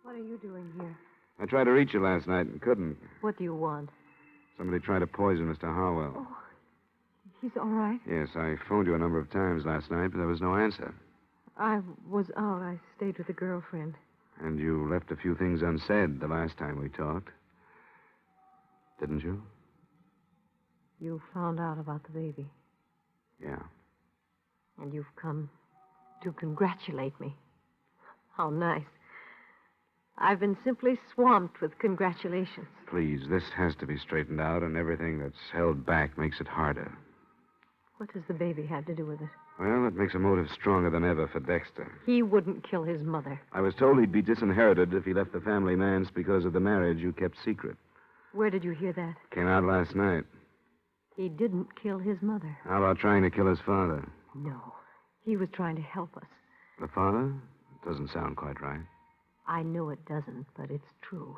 [SPEAKER 5] What are you doing here?
[SPEAKER 2] I tried to reach you last night and couldn't.
[SPEAKER 5] What do you want?
[SPEAKER 2] Somebody tried to poison Mr. Harwell.
[SPEAKER 5] Oh, he's all right.
[SPEAKER 2] Yes, I phoned you a number of times last night, but there was no answer.
[SPEAKER 5] I was out. I stayed with a girlfriend.
[SPEAKER 2] And you left a few things unsaid the last time we talked. Didn't you?
[SPEAKER 5] You found out about the baby.
[SPEAKER 2] Yeah.
[SPEAKER 5] And you've come to congratulate me. How nice. I've been simply swamped with congratulations.
[SPEAKER 2] Please, this has to be straightened out, and everything that's held back makes it harder.
[SPEAKER 5] What does the baby have to do with it?
[SPEAKER 2] Well, it makes a motive stronger than ever for Dexter.
[SPEAKER 5] He wouldn't kill his mother.
[SPEAKER 2] I was told he'd be disinherited if he left the family manse because of the marriage you kept secret.
[SPEAKER 5] Where did you hear that?
[SPEAKER 2] Came out last night.
[SPEAKER 5] He didn't kill his mother.
[SPEAKER 2] How about trying to kill his father?
[SPEAKER 5] No. He was trying to help us.
[SPEAKER 2] The father? Doesn't sound quite right.
[SPEAKER 5] I know it doesn't, but it's true.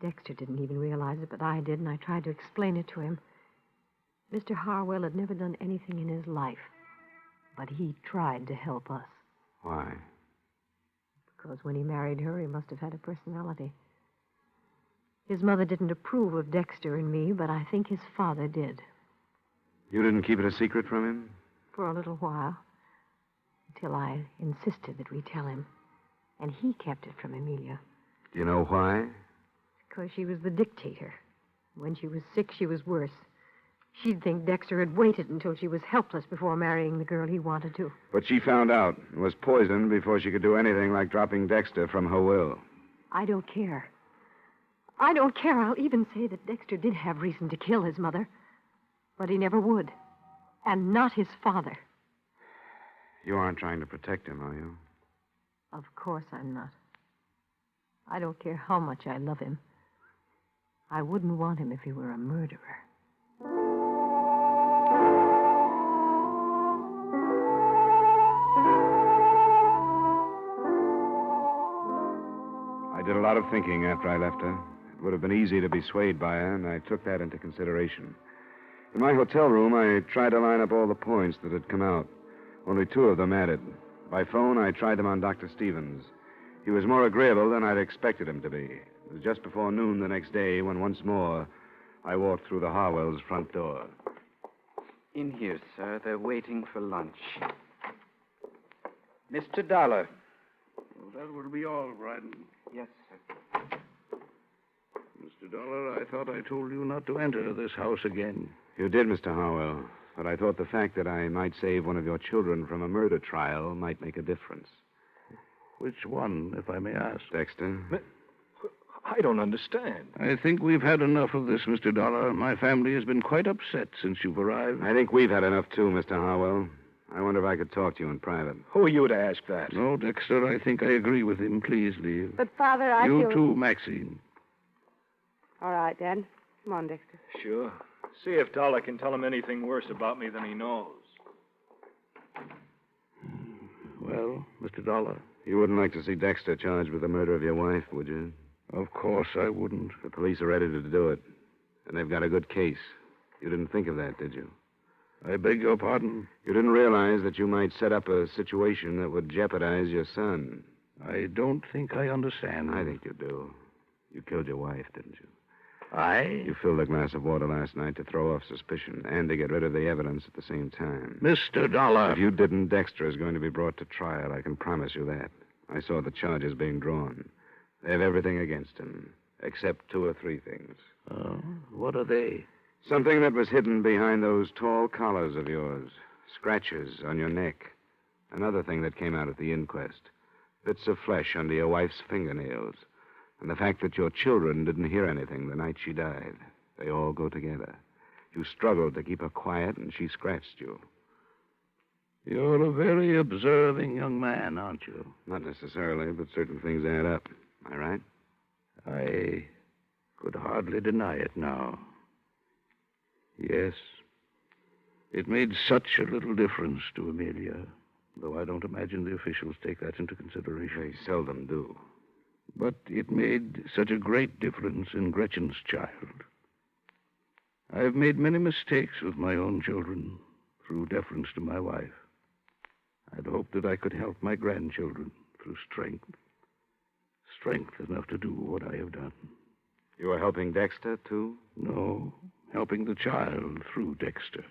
[SPEAKER 5] Dexter didn't even realize it, but I did, and I tried to explain it to him. Mr. Harwell had never done anything in his life, but he tried to help us.
[SPEAKER 2] Why?
[SPEAKER 5] Because when he married her, he must have had a personality. His mother didn't approve of Dexter and me, but I think his father did.
[SPEAKER 2] You didn't keep it a secret from him?
[SPEAKER 5] For a little while. Until I insisted that we tell him. And he kept it from Amelia.
[SPEAKER 2] Do you know why?
[SPEAKER 5] Because she was the dictator. When she was sick, she was worse. She'd think Dexter had waited until she was helpless before marrying the girl he wanted to.
[SPEAKER 2] But she found out and was poisoned before she could do anything like dropping Dexter from her will.
[SPEAKER 5] I don't care. I don't care. I'll even say that Dexter did have reason to kill his mother. But he never would. And not his father.
[SPEAKER 2] You aren't trying to protect him, are you?
[SPEAKER 5] Of course I'm not. I don't care how much I love him. I wouldn't want him if he were a murderer.
[SPEAKER 2] I did a lot of thinking after I left her. It would have been easy to be swayed by her, and I took that into consideration. In my hotel room, I tried to line up all the points that had come out. Only 2 of them added. By phone, I tried them on Dr. Stevens. He was more agreeable than I'd expected him to be. It was just before noon the next day when once more I walked through the Harwells' front door.
[SPEAKER 23] In here, sir. They're waiting for lunch. Mr. Dollar.
[SPEAKER 24] Well, that will be all, Bryden.
[SPEAKER 23] Yes, sir.
[SPEAKER 24] Mr. Dollar, I thought I told you not to enter this house again.
[SPEAKER 2] You did, Mr. Harwell. But I thought the fact that I might save one of your children from a murder trial might make a difference.
[SPEAKER 24] Which one, if I may ask?
[SPEAKER 2] Dexter.
[SPEAKER 10] I don't understand.
[SPEAKER 24] I think we've had enough of this, Mr. Dollar. My family has been quite upset since you've arrived.
[SPEAKER 2] I think we've had enough, too, Mr. Harwell. I wonder if I could talk to you in private.
[SPEAKER 10] Who are you to ask that?
[SPEAKER 24] No, Dexter, I think I agree with him. Please leave.
[SPEAKER 7] But, Father, I
[SPEAKER 24] You
[SPEAKER 7] feel...
[SPEAKER 24] too, Maxine.
[SPEAKER 7] All right, Dad. Come on, Dexter.
[SPEAKER 10] Sure. See if Dollar can tell him anything worse about me than he knows.
[SPEAKER 24] Well, Mr. Dollar?
[SPEAKER 2] You wouldn't like to see Dexter charged with the murder of your wife, would you?
[SPEAKER 24] Of course I wouldn't.
[SPEAKER 2] The police are ready to do it. And they've got a good case. You didn't think of that, did you?
[SPEAKER 24] I beg your pardon?
[SPEAKER 2] You didn't realize that you might set up a situation that would jeopardize your son.
[SPEAKER 24] I don't think I understand.
[SPEAKER 2] I think you do. You killed your wife, didn't you? I? You filled a glass of water last night to throw off suspicion and to get rid of the evidence at the same time.
[SPEAKER 24] Mr. Dollar.
[SPEAKER 2] If you didn't, Dexter is going to be brought to trial. I can promise you that. I saw the charges being drawn. They have everything against him, except 2 or 3 things.
[SPEAKER 24] Oh, what are they?
[SPEAKER 2] Something that was hidden behind those tall collars of yours. Scratches on your neck. Another thing that came out at the inquest. Bits of flesh under your wife's fingernails. And the fact that your children didn't hear anything the night she died. They all go together. You struggled to keep her quiet, and she scratched you.
[SPEAKER 24] You're a very observing young man, aren't you?
[SPEAKER 2] Not necessarily, but certain things add up. Am I right?
[SPEAKER 24] I could hardly deny it now. Yes. It made such a little difference to Amelia, though I don't imagine the officials take that into consideration.
[SPEAKER 2] They seldom do.
[SPEAKER 24] But it made such a great difference in Gretchen's child. I've made many mistakes with my own children through deference to my wife. I'd hoped that I could help my grandchildren through strength. Strength enough to do what I have done.
[SPEAKER 2] You were helping Dexter, too?
[SPEAKER 24] No, helping the child through Dexter.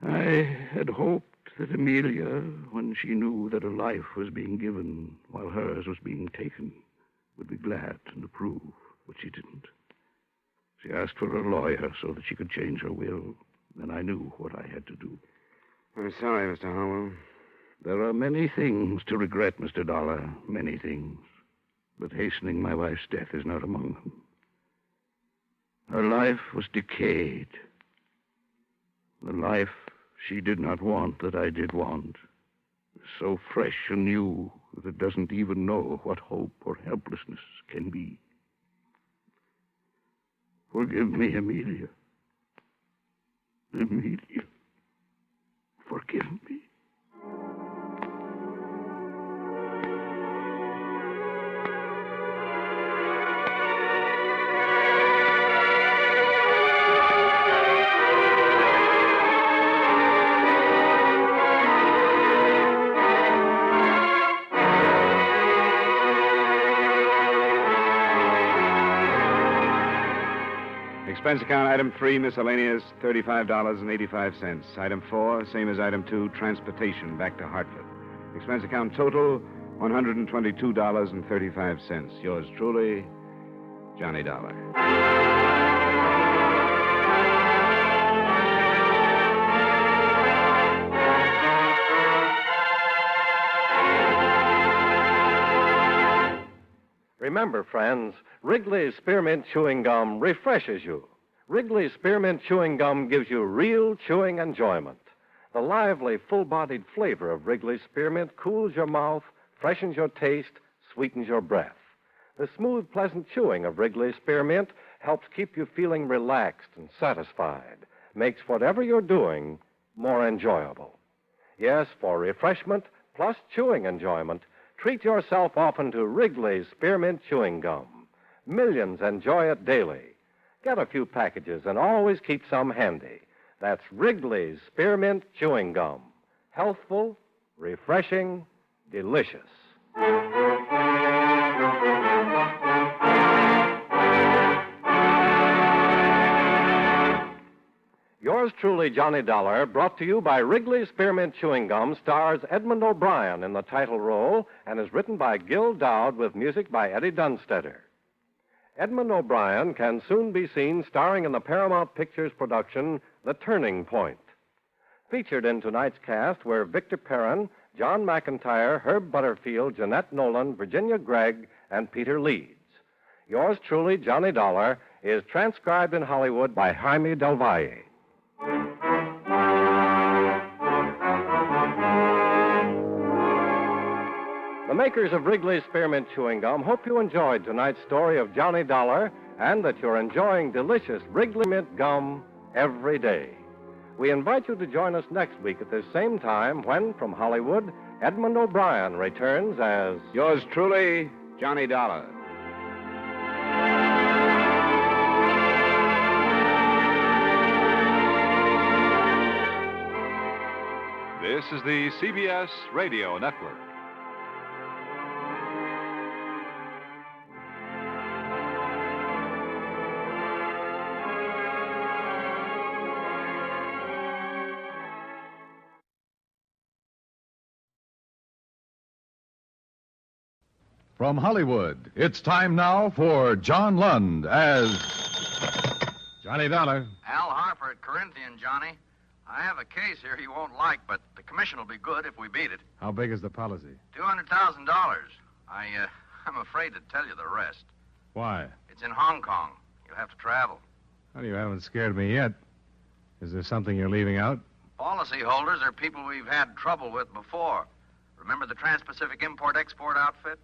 [SPEAKER 24] I had hoped that Amelia, when she knew that a life was being given while hers was being taken, would be glad and approve, but she didn't. She asked for a lawyer so that she could change her will, and I knew what I had to do.
[SPEAKER 2] I'm sorry, Mr. Harwell.
[SPEAKER 24] There are many things to regret, Mr. Dollar, many things. But hastening my wife's death is not among them. Her life was decayed. The life she did not want that I did want. So fresh and new that it doesn't even know what hope or helplessness can be. Forgive me, Amelia. Amelia. Forgive me.
[SPEAKER 2] Expense account item 3, miscellaneous, $35.85. Item 4, same as item 2, transportation back to Hartford. Expense account total, $122.35. Yours truly, Johnny Dollar.
[SPEAKER 6] Remember, friends, Wrigley's Spearmint Chewing Gum refreshes you. Wrigley's Spearmint Chewing Gum gives you real chewing enjoyment. The lively, full-bodied flavor of Wrigley's Spearmint cools your mouth, freshens your taste, sweetens your breath. The smooth, pleasant chewing of Wrigley's Spearmint helps keep you feeling relaxed and satisfied, makes whatever you're doing more enjoyable. Yes, for refreshment plus chewing enjoyment, treat yourself often to Wrigley's Spearmint Chewing Gum. Millions enjoy it daily. Get a few packages and always keep some handy. That's Wrigley's Spearmint Chewing Gum. Healthful, refreshing, delicious. Yours truly, Johnny Dollar, brought to you by Wrigley's Spearmint Chewing Gum, stars Edmund O'Brien in the title role and is written by Gil Dowd with music by Eddie Dunstetter. Edmund O'Brien can soon be seen starring in the Paramount Pictures production, The Turning Point. Featured in tonight's cast were Victor Perrin, John McIntyre, Herb Butterfield, Jeanette Nolan, Virginia Gregg, and Peter Leeds. Yours truly, Johnny Dollar, is transcribed in Hollywood by Jaime Del Valle. The makers of Wrigley's Spearmint Chewing Gum hope you enjoyed tonight's story of Johnny Dollar and that you're enjoying delicious Wrigley Mint Gum every day. We invite you to join us next week at this same time when, from Hollywood, Edmund O'Brien returns as...
[SPEAKER 2] Yours truly, Johnny Dollar.
[SPEAKER 9] This is the CBS Radio Network.
[SPEAKER 1] From Hollywood, it's time now for John Lund as
[SPEAKER 8] Johnny Dollar.
[SPEAKER 11] Al Harper at Corinthian, Johnny. I have a case here you won't like, but the commission will be good if we beat it.
[SPEAKER 8] How big is the policy?
[SPEAKER 11] $200,000. I'm afraid to tell you the rest.
[SPEAKER 8] Why?
[SPEAKER 11] It's in Hong Kong. You'll have to travel.
[SPEAKER 8] Well, you haven't scared me yet. Is there something you're leaving out?
[SPEAKER 11] Policyholders are people we've had trouble with before. Remember the Trans-Pacific Import-Export outfit?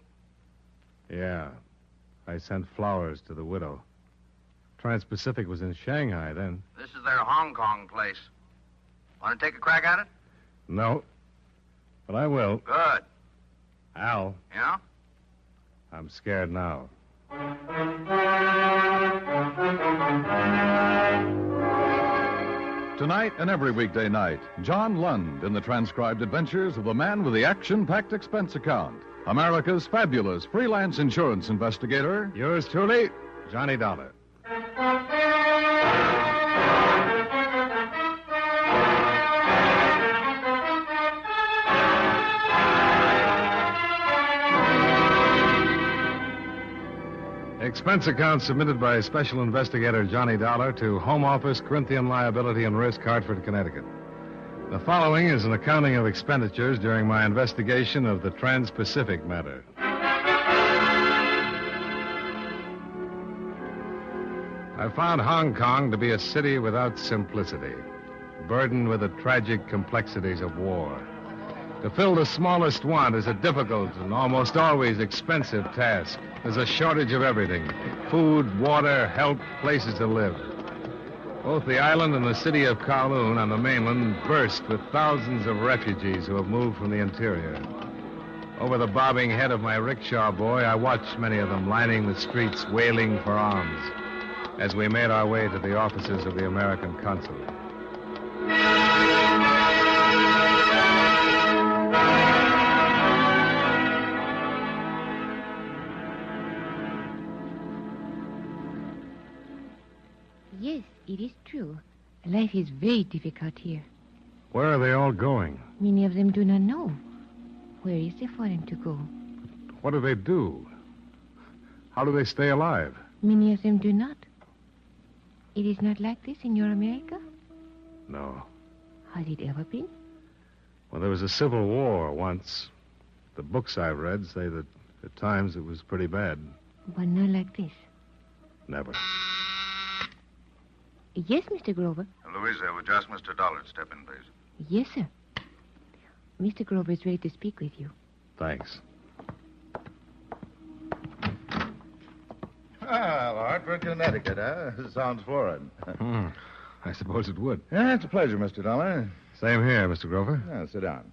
[SPEAKER 8] Yeah. I sent flowers to the widow. Trans-Pacific was in Shanghai then.
[SPEAKER 11] This is their Hong Kong place. Want to take a crack at it?
[SPEAKER 8] No. But I will.
[SPEAKER 11] Good.
[SPEAKER 8] Al.
[SPEAKER 11] Yeah?
[SPEAKER 8] I'm scared now.
[SPEAKER 1] Tonight and every weekday night, John Lund in the transcribed adventures of the man with the action-packed expense account, America's fabulous freelance insurance investigator.
[SPEAKER 8] Yours truly, Johnny Dollar. Expense account submitted by Special Investigator Johnny Dollar to Home Office, Corinthian Liability and Risk, Hartford, Connecticut. The following is an accounting of expenditures during my investigation of the Trans-Pacific matter. I found Hong Kong to be a city without simplicity, burdened with the tragic complexities of war. To fill the smallest want is a difficult and almost always expensive task. There's a shortage of everything: food, water, help, places to live. Both the island and the city of Kowloon on the mainland burst with thousands of refugees who have moved from the interior. Over the bobbing head of my rickshaw boy, I watched many of them lining the streets, wailing for alms, as we made our way to the offices of the American consulate.
[SPEAKER 16] Yes, it is true. Life is very difficult here.
[SPEAKER 8] Where are they all going?
[SPEAKER 16] Many of them do not know. Where is there for them to go?
[SPEAKER 8] What do they do? How do they stay alive?
[SPEAKER 16] Many of them do not. It is not like this in your America?
[SPEAKER 8] No.
[SPEAKER 16] Has it ever been?
[SPEAKER 8] Well, there was a civil war once. The books I've read say that at times it was pretty bad.
[SPEAKER 16] But not like this.
[SPEAKER 8] Never.
[SPEAKER 16] Yes, Mr. Grover.
[SPEAKER 21] Louisa, would you ask Mr. Dollar to step in, please?
[SPEAKER 16] Yes, sir. Mr. Grover is ready to speak with you.
[SPEAKER 8] Thanks.
[SPEAKER 17] Ah, Hartford, Connecticut, huh? Sounds foreign.
[SPEAKER 8] I suppose it would.
[SPEAKER 17] Yeah, it's a pleasure, Mr. Dollar.
[SPEAKER 8] Same here, Mr. Grover.
[SPEAKER 17] Yeah, sit down.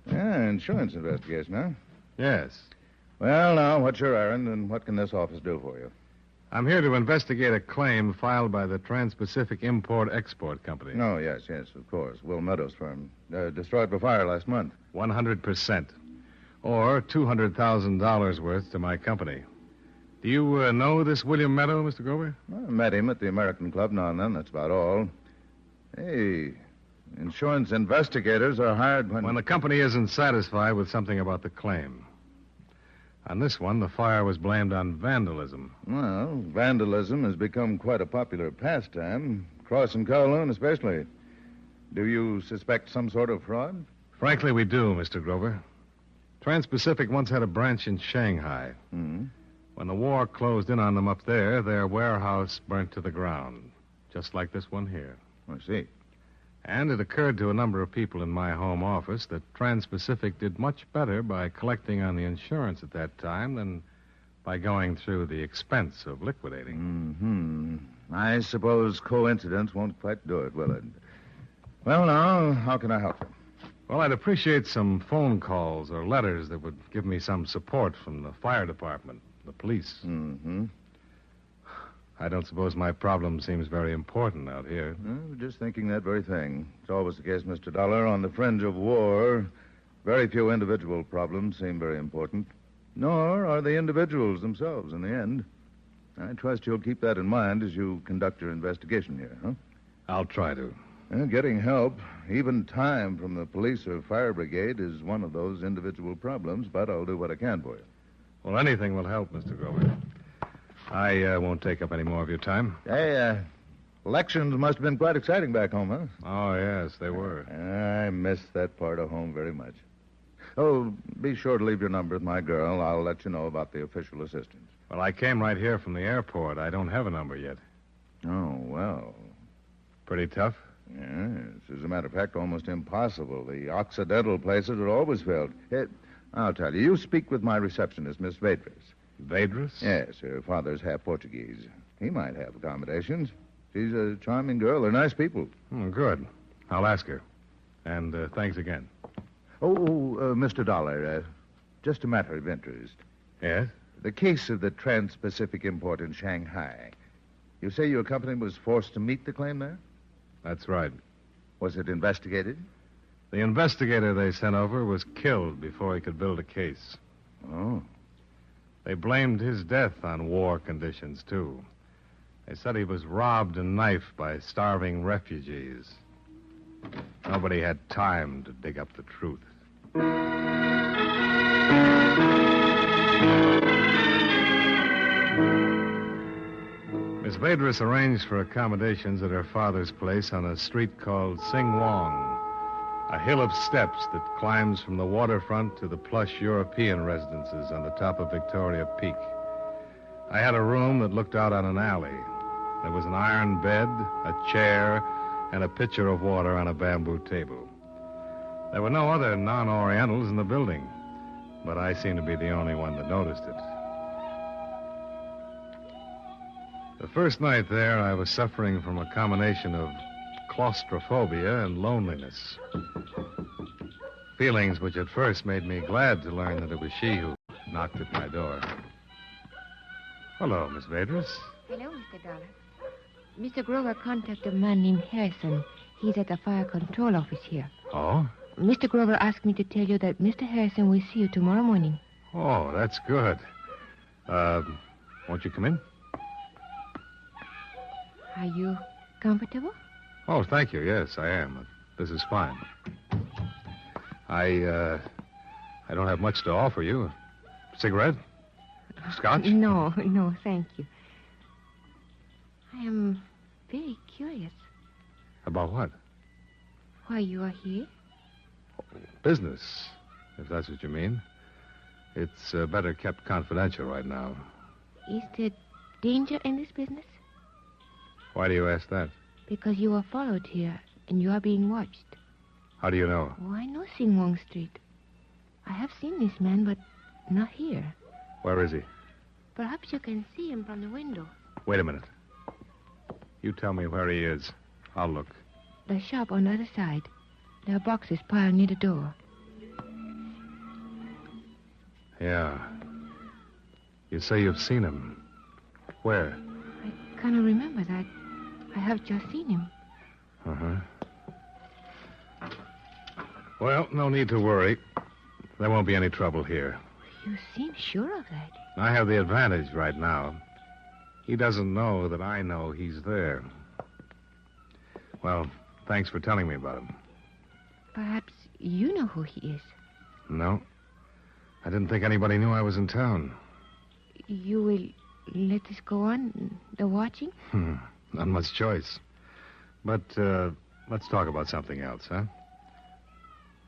[SPEAKER 17] Yeah, insurance investigation, huh?
[SPEAKER 8] Yes.
[SPEAKER 17] Well, now, what's your errand, and what can this office do for you?
[SPEAKER 8] I'm here to investigate a claim filed by the Trans-Pacific Import-Export Company.
[SPEAKER 17] Oh, yes, of course. Will Meadows' firm. Destroyed by fire last month.
[SPEAKER 8] 100%. Or $200,000 worth to my company. Do you know this William Meadow, Mr. Grover?
[SPEAKER 17] I met him at the American Club now and then. That's about all. Hey, insurance investigators are hired
[SPEAKER 8] when the company isn't satisfied with something about the claim. On this one, the fire was blamed on vandalism.
[SPEAKER 17] Well, vandalism has become quite a popular pastime, across in Kowloon especially. Do you suspect some sort of fraud?
[SPEAKER 8] Frankly, we do, Mr. Grover. Trans-Pacific once had a branch in Shanghai.
[SPEAKER 17] Hmm.
[SPEAKER 8] When the war closed in on them up there, their warehouse burnt to the ground, just like this one here.
[SPEAKER 17] I see.
[SPEAKER 8] And it occurred to a number of people in my home office that Trans-Pacific did much better by collecting on the insurance at that time than by going through the expense of liquidating.
[SPEAKER 17] I suppose coincidence won't quite do it, will it? Well, now, how can I help you?
[SPEAKER 8] Well, I'd appreciate some phone calls or letters that would give me some support from the fire department, the police. I don't suppose my problem seems very important out here.
[SPEAKER 17] Just thinking that very thing. It's always the case, Mr. Dollar. On the fringe of war, very few individual problems seem very important. Nor are the individuals themselves in the end. I trust you'll keep that in mind as you conduct your investigation here, huh?
[SPEAKER 8] I'll try to.
[SPEAKER 17] Getting help, even time from the police or fire brigade, is one of those individual problems, but I'll do what I can for you.
[SPEAKER 13] Well, anything will help, Mr. Grover. I won't take up any more of your time.
[SPEAKER 17] Hey, elections must have been quite exciting back home, huh?
[SPEAKER 13] Oh, yes, they were.
[SPEAKER 17] I miss that part of home very much. Oh, be sure to leave your number with my girl. I'll let you know about the official assistance.
[SPEAKER 13] Well, I came right here from the airport. I don't have a number yet.
[SPEAKER 17] Oh, well.
[SPEAKER 13] Pretty tough?
[SPEAKER 17] Yes. As a matter of fact, almost impossible. The Occidental places are always filled. I'll tell you. You speak with my receptionist, Miss Vedras.
[SPEAKER 13] Vedras?
[SPEAKER 17] Yes. Her father's half Portuguese. He might have accommodations. She's a charming girl. They're nice people.
[SPEAKER 13] Good. I'll ask her. And thanks again.
[SPEAKER 17] Mr. Dollar, just a matter of interest.
[SPEAKER 13] Yes?
[SPEAKER 17] The case of the Trans-Pacific import in Shanghai. You say your company was forced to meet the claim there?
[SPEAKER 13] That's right.
[SPEAKER 17] Was it investigated?
[SPEAKER 13] The investigator they sent over was killed before he could build a case.
[SPEAKER 17] Oh.
[SPEAKER 13] They blamed his death on war conditions, too. They said he was robbed and knifed by starving refugees. Nobody had time to dig up the truth. Miss Vedras arranged for accommodations at her father's place on a street called Sing Wong, a hill of steps that climbs from the waterfront to the plush European residences on the top of Victoria Peak. I had a room that looked out on an alley. There was an iron bed, a chair, and a pitcher of water on a bamboo table. There were no other non-Orientals in the building, but I seemed to be the only one that noticed it. The first night there, I was suffering from a combination of claustrophobia and loneliness. Feelings which at first made me glad to learn that it was she who knocked at my door. Hello, Miss Vedras.
[SPEAKER 16] Hello, Mr. Dollar. Mr. Grover contacted a man named Harrison. He's at the fire control office here.
[SPEAKER 13] Oh?
[SPEAKER 16] Mr. Grover asked me to tell you that Mr. Harrison will see you tomorrow morning.
[SPEAKER 13] Oh, that's good. Won't you come in?
[SPEAKER 16] Are you comfortable?
[SPEAKER 13] Oh, thank you. Yes, I am. This is fine. I don't have much to offer you. Cigarette? Scotch?
[SPEAKER 16] No, thank you. I am very curious.
[SPEAKER 13] About what?
[SPEAKER 16] Why you are here?
[SPEAKER 13] Business, if that's what you mean. It's better kept confidential right now.
[SPEAKER 16] Is there danger in this business?
[SPEAKER 13] Why do you ask that?
[SPEAKER 16] Because you are followed here, and you are being watched.
[SPEAKER 13] How do you know?
[SPEAKER 16] Oh, I know Sing Wong Street. I have seen this man, but not here.
[SPEAKER 13] Where is he?
[SPEAKER 16] Perhaps you can see him from the window.
[SPEAKER 13] Wait a minute. You tell me where he is. I'll look.
[SPEAKER 16] The shop on the other side. There are boxes piled near the door.
[SPEAKER 13] Yeah. You say you've seen him. Where?
[SPEAKER 16] I cannot remember that. I have just seen him.
[SPEAKER 13] Uh-huh. Well, no need to worry. There won't be any trouble here.
[SPEAKER 16] You seem sure of that.
[SPEAKER 13] I have the advantage right now. He doesn't know that I know he's there. Well, thanks for telling me about him.
[SPEAKER 16] Perhaps you know who he is.
[SPEAKER 13] No. I didn't think anybody knew I was in town.
[SPEAKER 16] You will let us go on, the watching?
[SPEAKER 13] Not much choice. But let's talk about something else, huh?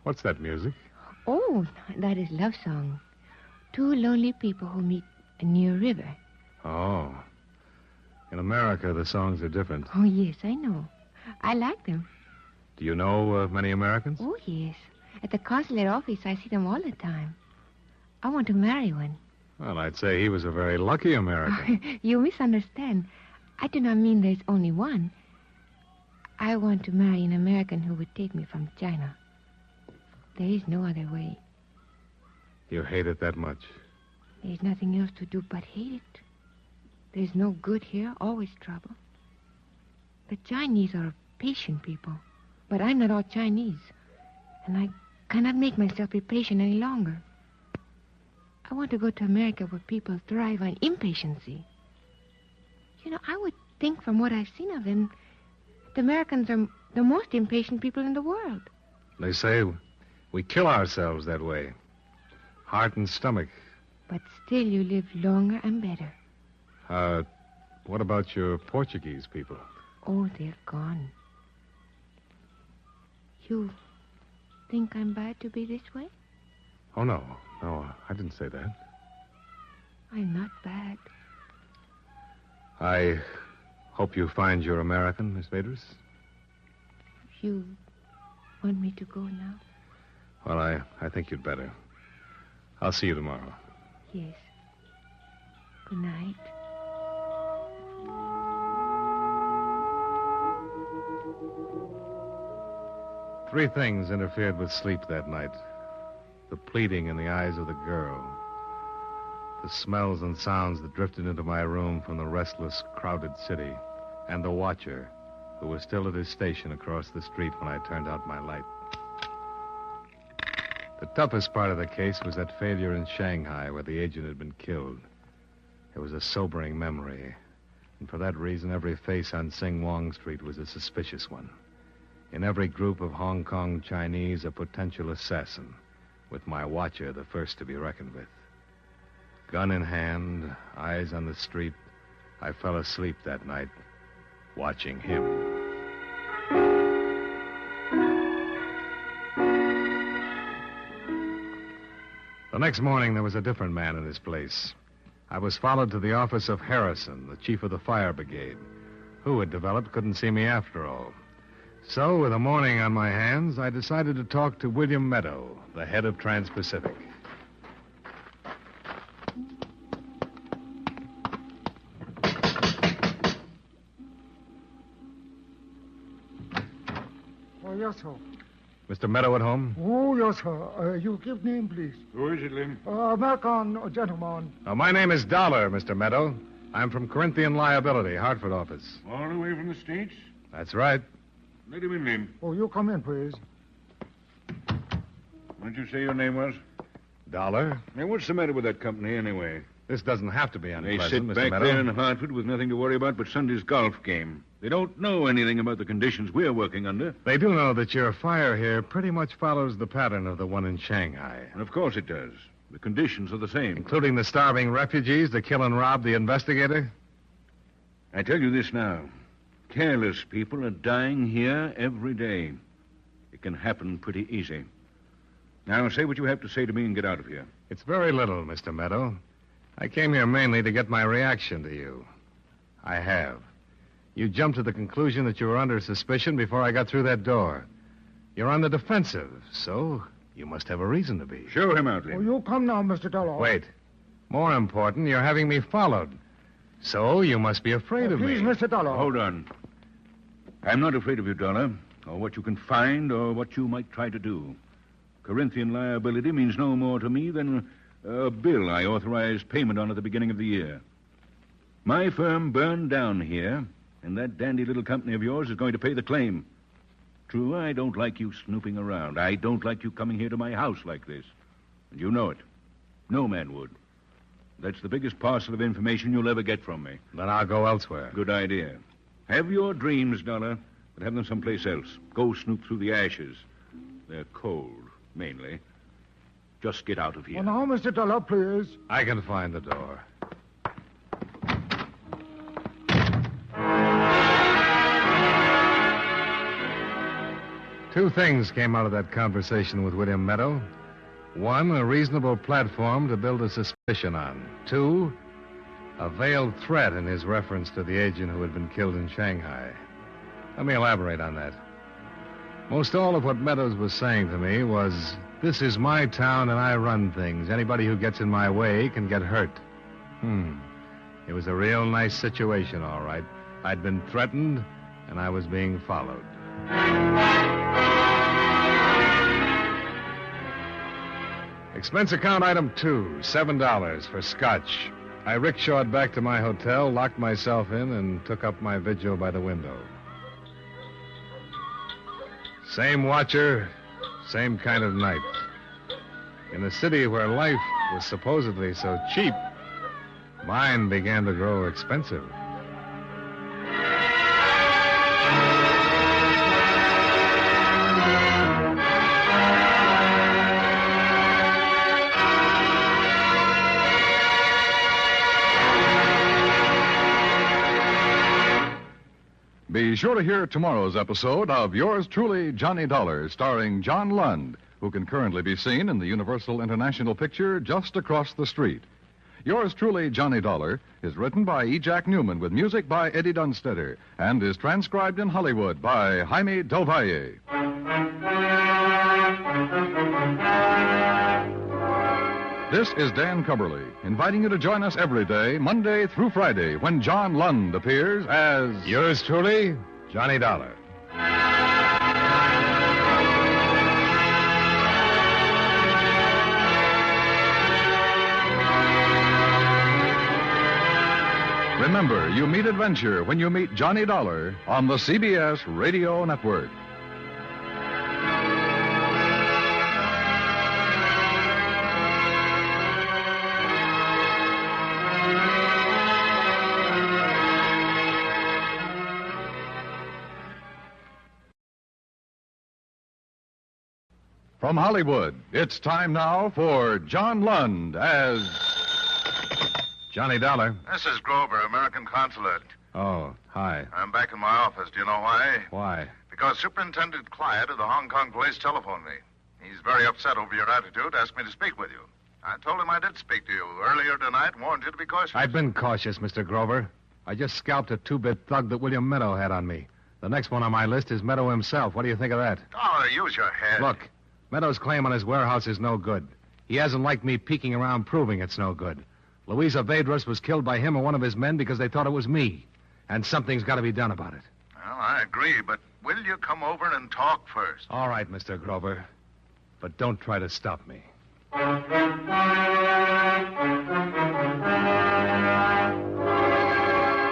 [SPEAKER 13] What's that music?
[SPEAKER 16] Oh, that is love song. Two lonely people who meet near a river.
[SPEAKER 13] Oh. In America, the songs are different.
[SPEAKER 16] Oh, yes, I know. I like them.
[SPEAKER 13] Do you know many Americans?
[SPEAKER 16] Oh, yes. At the consulate office, I see them all the time. I want to marry one.
[SPEAKER 13] Well, I'd say he was a very lucky American.
[SPEAKER 16] You misunderstand. I do not mean there's only one. I want to marry an American who would take me from China. There is no other way.
[SPEAKER 13] You hate it that much?
[SPEAKER 16] There's nothing else to do but hate it. There's no good here, always trouble. The Chinese are patient people, but I'm not all Chinese, and I cannot make myself be patient any longer. I want to go to America where people thrive on impatience. You know, I would think from what I've seen of them, the Americans are the most impatient people in the world.
[SPEAKER 13] They say we kill ourselves that way. Heart and stomach,
[SPEAKER 16] But still you live longer and better.
[SPEAKER 13] What about your Portuguese people?
[SPEAKER 16] Oh, they're gone. You think I'm bad to be this way?
[SPEAKER 13] Oh, no. No, I didn't say that.
[SPEAKER 16] I'm not bad.
[SPEAKER 13] I hope you find you're American, Miss Vadris.
[SPEAKER 16] You want me to go now?
[SPEAKER 13] Well, I think you'd better. I'll see you tomorrow.
[SPEAKER 16] Yes. Good night.
[SPEAKER 13] Three things interfered with sleep that night. The pleading in the eyes of the girl. The smells and sounds that drifted into my room from the restless, crowded city. And the watcher, who was still at his station across the street when I turned out my light. The toughest part of the case was that failure in Shanghai where the agent had been killed. It was a sobering memory. And for that reason, every face on Sing Wong Street was a suspicious one. In every group of Hong Kong Chinese, a potential assassin, with my watcher the first to be reckoned with. Gun in hand, eyes on the street, I fell asleep that night, watching him. The next morning, there was a different man in his place. I was followed to the office of Harrison, the chief of the fire brigade, who, it developed, couldn't see me after all. So, with the morning on my hands, I decided to talk to William Meadow, the head of Trans-Pacific.
[SPEAKER 14] Oh, yes, sir.
[SPEAKER 13] Mr. Meadow at home?
[SPEAKER 14] Oh, yes, sir. You give name, please.
[SPEAKER 9] Who is it, Lynn?
[SPEAKER 14] American gentleman.
[SPEAKER 13] My name is Dollar, Mr. Meadow. I'm from Corinthian Liability, Hartford office.
[SPEAKER 9] All the way from the States?
[SPEAKER 13] That's right.
[SPEAKER 9] Let him in, Lynn.
[SPEAKER 14] Oh, you come in, please.
[SPEAKER 9] What did you say your name was?
[SPEAKER 13] Dollar.
[SPEAKER 9] Now, what's the matter with that company, anyway?
[SPEAKER 13] This doesn't have to be unpleasant,
[SPEAKER 9] They sit
[SPEAKER 13] Mr.
[SPEAKER 9] back
[SPEAKER 13] Meadow.
[SPEAKER 9] there in Hartford with nothing to worry about but Sunday's golf game. They don't know anything about the conditions we're working under.
[SPEAKER 13] They do know that your fire here pretty much follows the pattern of the one in Shanghai.
[SPEAKER 9] And of course it does. The conditions are the same.
[SPEAKER 13] Including the starving refugees, the kill and rob the investigator?
[SPEAKER 9] I tell you this now. Careless people are dying here every day. It can happen pretty easy. Now, say what you have to say to me and get out of here.
[SPEAKER 13] It's very little, Mr. Meadow. I came here mainly to get my reaction to you. I have. You jumped to the conclusion that you were under suspicion before I got through that door. You're on the defensive, so you must have a reason to be.
[SPEAKER 9] Show him out, Lynn.
[SPEAKER 14] Oh, you come now, Mr. Dollar.
[SPEAKER 13] Wait. More important, you're having me followed. So you must be afraid of
[SPEAKER 14] please,
[SPEAKER 13] me.
[SPEAKER 14] Mr. Dollar.
[SPEAKER 9] Hold on. I'm not afraid of you, Dollar, or what you can find, or what you might try to do. Corinthian liability means no more to me than a bill I authorized payment on at the beginning of the year. My firm burned down here, and that dandy little company of yours is going to pay the claim. True, I don't like you snooping around. I don't like you coming here to my house like this. And you know it. No man would. That's the biggest parcel of information you'll ever get from me.
[SPEAKER 13] Then I'll go elsewhere.
[SPEAKER 9] Good idea. Have your dreams, Dollar, but have them someplace else. Go snoop through the ashes. They're cold, mainly. Just get out of here.
[SPEAKER 14] Oh, now, Mr. Dollar, please.
[SPEAKER 13] I can find the door. Two things came out of that conversation with William Meadow. One, a reasonable platform to build a suspicion on. Two, a veiled threat in his reference to the agent who had been killed in Shanghai. Let me elaborate on that. Most all of what Meadows was saying to me was, this is my town and I run things. Anybody who gets in my way can get hurt. It was a real nice situation, all right. I'd been threatened, and I was being followed. Expense account item 2, $7 for scotch. I rickshawed back to my hotel, locked myself in, and took up my vigil by the window. Same watcher, same kind of night. In a city where life was supposedly so cheap, mine began to grow expensive.
[SPEAKER 1] Be sure to hear tomorrow's episode of Yours Truly, Johnny Dollar, starring John Lund, who can currently be seen in the Universal International picture just across the street. Yours Truly, Johnny Dollar, is written by E. Jack Newman with music by Eddie Dunstetter and is transcribed in Hollywood by Jaime Del Valle. This is Dan Cumberly, inviting you to join us every day, Monday through Friday, when John Lund appears as...
[SPEAKER 13] Yours truly, Johnny Dollar.
[SPEAKER 1] Remember, you meet adventure when you meet Johnny Dollar on the CBS Radio Network. From Hollywood, it's time now for John Lund as...
[SPEAKER 13] Johnny Dollar.
[SPEAKER 15] This is Grover, American Consulate.
[SPEAKER 13] Oh, hi.
[SPEAKER 15] I'm back in my office. Do you know why?
[SPEAKER 13] Why?
[SPEAKER 15] Because Superintendent Clyde of the Hong Kong police telephoned me. He's very upset over your attitude, asked me to speak with you. I told him I did speak to you earlier tonight and warned you to be cautious.
[SPEAKER 13] I've been cautious, Mr. Grover. I just scalped a two-bit thug that William Meadow had on me. The next one on my list is Meadow himself. What do you think of that?
[SPEAKER 15] Oh, use your head.
[SPEAKER 13] Look, Meadow's claim on his warehouse is no good. He hasn't liked me peeking around proving it's no good. Louisa Vedras was killed by him or one of his men because they thought it was me. And something's got to be done about it.
[SPEAKER 15] Well, I agree, but will you come over and talk first?
[SPEAKER 13] All right, Mr. Grover. But don't try to stop me.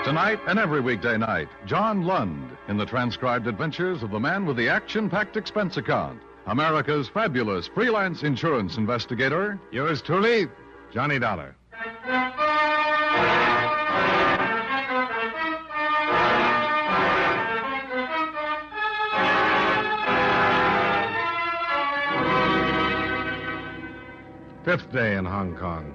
[SPEAKER 1] Tonight and every weekday night, John Lund in the transcribed adventures of the man with the action-packed expense account, America's fabulous freelance insurance investigator.
[SPEAKER 13] Yours truly, Johnny Dollar. Fifth day in Hong Kong.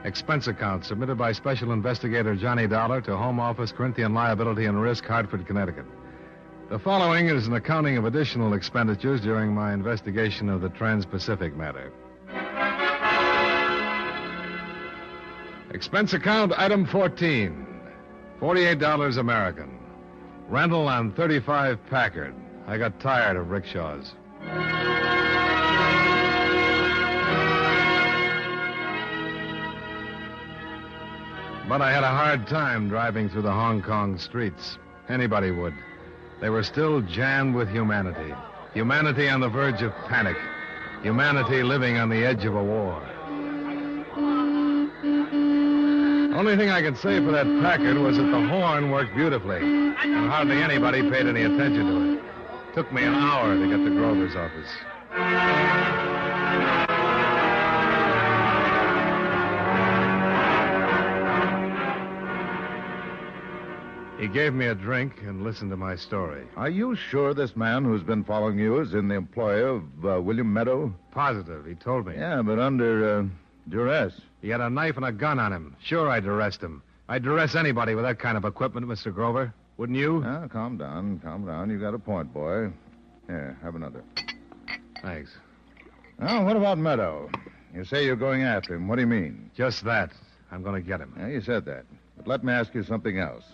[SPEAKER 13] Expense account submitted by Special Investigator Johnny Dollar to Home Office, Corinthian Liability and Risk, Hartford, Connecticut. The following is an accounting of additional expenditures during my investigation of the Trans-Pacific matter. Expense account item 14, $48 American. Rental on 35 Packard. I got tired of rickshaws. But I had a hard time driving through the Hong Kong streets. Anybody would. They were still jammed with humanity. Humanity on the verge of panic. Humanity living on the edge of a war. Only thing I could say for that Packard was that the horn worked beautifully, and hardly anybody paid any attention to it. Took me an hour to get to Grover's office. He gave me a drink and listened to my story.
[SPEAKER 17] Are you sure this man who's been following you is in the employ of William Meadow?
[SPEAKER 13] Positive. He told me.
[SPEAKER 17] Yeah, but under duress.
[SPEAKER 13] He had a knife and a gun on him. Sure, I'd arrest him. I'd arrest anybody with that kind of equipment, Mr. Grover. Wouldn't you?
[SPEAKER 17] Calm down, calm down. You got a point, boy. Here, have another.
[SPEAKER 13] Thanks.
[SPEAKER 17] Now, what about Meadow? You say you're going after him. What do you mean?
[SPEAKER 13] Just that. I'm going to get him.
[SPEAKER 17] Yeah, you said that. But let me ask you something else.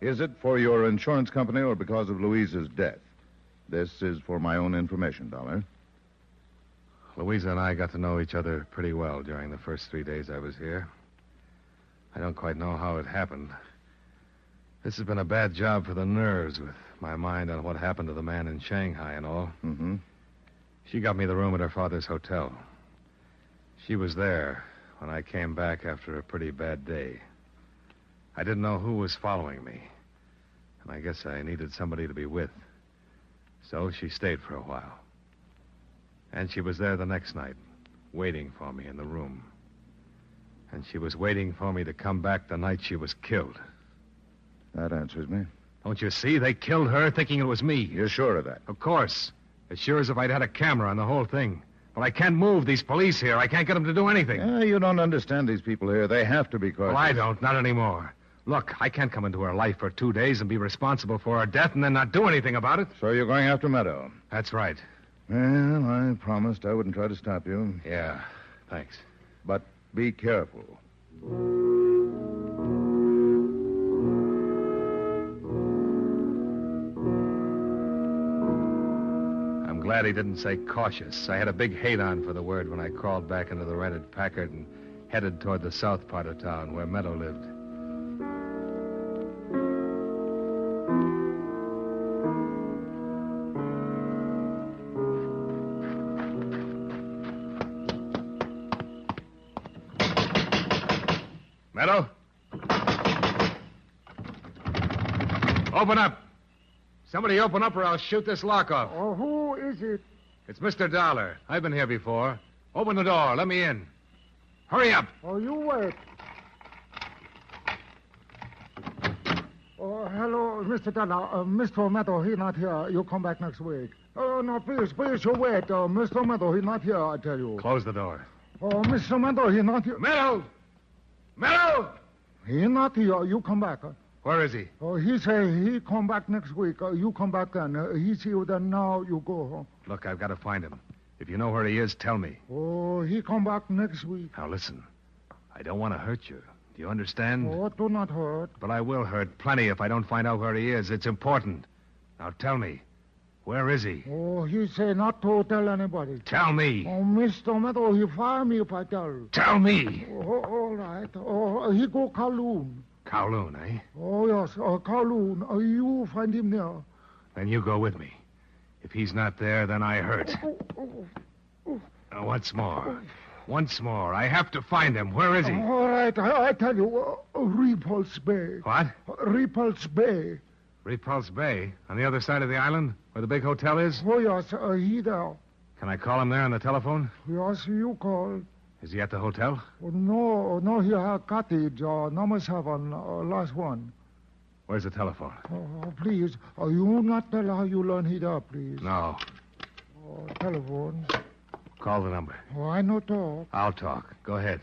[SPEAKER 17] Is it for your insurance company or because of Louisa's death? This is for my own information, Dollar.
[SPEAKER 13] Louisa and I got to know each other pretty well during the first 3 days I was here. I don't quite know how it happened. This has been a bad job for the nerves, with my mind on what happened to the man in Shanghai and all.
[SPEAKER 17] Mm-hmm.
[SPEAKER 13] She got me the room at her father's hotel. She was there when I came back after a pretty bad day. I didn't know who was following me, and I guess I needed somebody to be with. So she stayed for a while. And she was there the next night, waiting for me in the room. And she was waiting for me to come back the night she was killed.
[SPEAKER 17] That answers me.
[SPEAKER 13] Don't you see? They killed her thinking it was me.
[SPEAKER 17] You're sure of that?
[SPEAKER 13] Of course. As sure as if I'd had a camera on the whole thing. But I can't move these police here. I can't get them to do anything.
[SPEAKER 17] You don't understand these people here. They have to be cautious.
[SPEAKER 13] Well, I don't. Not anymore. Look, I can't come into her life for 2 days and be responsible for her death and then not do anything about it.
[SPEAKER 17] So you're going after Meadow?
[SPEAKER 13] That's right.
[SPEAKER 17] Well, I promised I wouldn't try to stop you.
[SPEAKER 13] Yeah, thanks.
[SPEAKER 17] But be careful.
[SPEAKER 13] I'm glad he didn't say cautious. I had a big hate on for the word when I crawled back into the rented Packard and headed toward the south part of town where Meadow lived. Meadow? Open up. Somebody open up or I'll shoot this lock off.
[SPEAKER 14] Oh, who is it?
[SPEAKER 13] It's Mr. Dollar. I've been here before. Open the door. Let me in. Hurry up.
[SPEAKER 14] Oh, you wait. Oh, hello, Mr. Dollar. Mr. Meadow, he not here. You come back next week. Oh, no, please, you wait. Mr. Meadow, he not here, I tell you.
[SPEAKER 13] Close the door.
[SPEAKER 14] Oh, Mr. Meadow, he not here.
[SPEAKER 13] Meadow! Meadow!
[SPEAKER 14] He not here. You come back.
[SPEAKER 13] Where is he?
[SPEAKER 14] Oh, he say he come back next week. You come back then. He see you then. Now you go.
[SPEAKER 13] Look, I've got to find him. If you know where he is, tell me.
[SPEAKER 14] Oh, he come back next week.
[SPEAKER 13] Now, listen. I don't want to hurt you. Do you understand?
[SPEAKER 14] Oh, do not hurt.
[SPEAKER 13] But I will hurt plenty if I don't find out where he is. It's important. Now, tell me. Where is he?
[SPEAKER 14] Oh, he say not to tell anybody.
[SPEAKER 13] Tell me.
[SPEAKER 14] Oh, Mr. Meadow, he fire me if I tell.
[SPEAKER 13] Tell me.
[SPEAKER 14] Oh, all right. Oh, he go Kowloon.
[SPEAKER 13] Kowloon, eh?
[SPEAKER 14] Oh, yes, Kowloon. You find him there.
[SPEAKER 13] Then you go with me. If he's not there, then I hurt. Now, once more. Once more. I have to find him. Where is he?
[SPEAKER 14] All right, I tell you, Repulse Bay.
[SPEAKER 13] What?
[SPEAKER 14] Repulse Bay.
[SPEAKER 13] Repulse Bay? On the other side of the island? Where the big hotel is?
[SPEAKER 14] Oh, yes, he there.
[SPEAKER 13] Can I call him there on the telephone?
[SPEAKER 14] Yes, you call.
[SPEAKER 13] Is he at the hotel?
[SPEAKER 14] Oh, no, he have cottage, number 7, last one.
[SPEAKER 13] Where's the telephone?
[SPEAKER 14] Oh, please, you not tell how you learn he there, please.
[SPEAKER 13] No.
[SPEAKER 14] Oh, telephone.
[SPEAKER 13] Call the number.
[SPEAKER 14] Oh, I no talk.
[SPEAKER 13] I'll talk. Go ahead.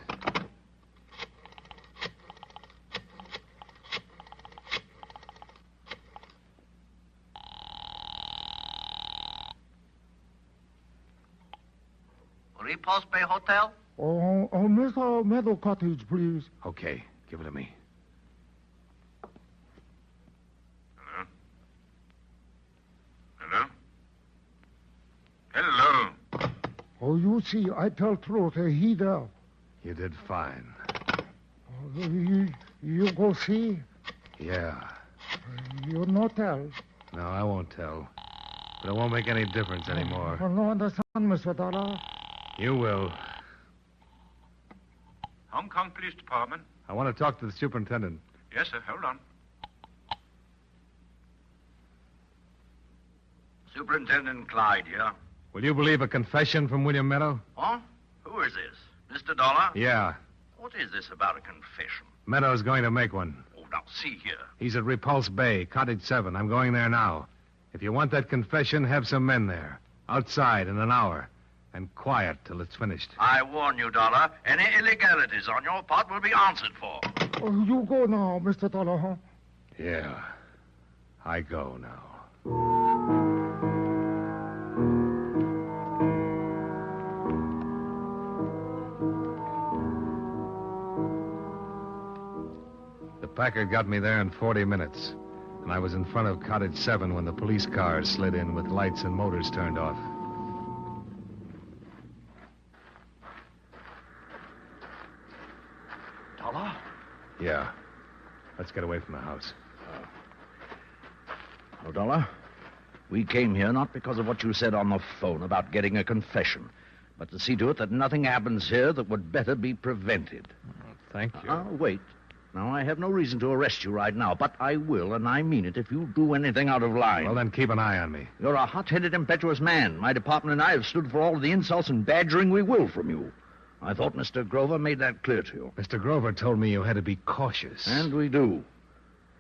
[SPEAKER 11] Repulse Bay Hotel?
[SPEAKER 14] Oh, Mr. Meadow Cottage, please.
[SPEAKER 13] Okay, give it to me.
[SPEAKER 15] Hello? Hello? Hello?
[SPEAKER 14] Oh, you see, I tell truth, he there.
[SPEAKER 13] You did fine.
[SPEAKER 14] Oh, you go see?
[SPEAKER 13] Yeah.
[SPEAKER 14] You no tell.
[SPEAKER 13] No, I won't tell. But it won't make any difference anymore.
[SPEAKER 14] Oh, no understand, Mr. Dollar.
[SPEAKER 13] You will.
[SPEAKER 18] Hong Kong Police Department.
[SPEAKER 13] I want to talk to the superintendent.
[SPEAKER 18] Yes, sir. Hold on.
[SPEAKER 11] Superintendent Clyde here.
[SPEAKER 13] Will you believe a confession from William Meadow?
[SPEAKER 11] Huh? Who is this? Mr. Dollar?
[SPEAKER 13] Yeah.
[SPEAKER 11] What is this about a confession?
[SPEAKER 13] Meadow's going to make one.
[SPEAKER 11] Oh, now, see here.
[SPEAKER 13] He's at Repulse Bay, Cottage 7. I'm going there now. If you want that confession, have some men there. Outside in an hour. And quiet till it's finished.
[SPEAKER 11] I warn you, Dollar. Any illegalities on your part will be answered for.
[SPEAKER 14] Oh, you go now, Mr. Dollar, huh?
[SPEAKER 13] Yeah. I go now. The Packard got me there in 40 minutes. And I was in front of Cottage 7 when the police cars slid in with lights and motors turned off.
[SPEAKER 18] Dollar?
[SPEAKER 13] Yeah. Let's get away from the house.
[SPEAKER 19] No, Dollar. We came here not because of what you said on the phone about getting a confession, but to see to it that nothing happens here that would better be prevented.
[SPEAKER 13] Thank you.
[SPEAKER 19] Wait. Now, I have no reason to arrest you right now, but I will, and I mean it, if you do anything out of line.
[SPEAKER 13] Well, then keep an eye on me.
[SPEAKER 19] You're a hot-headed, impetuous man. My department and I have stood for all of the insults and badgering we will from you. I thought Mr. Grover made that clear to you.
[SPEAKER 13] Mr. Grover told me you had to be cautious.
[SPEAKER 19] And we do.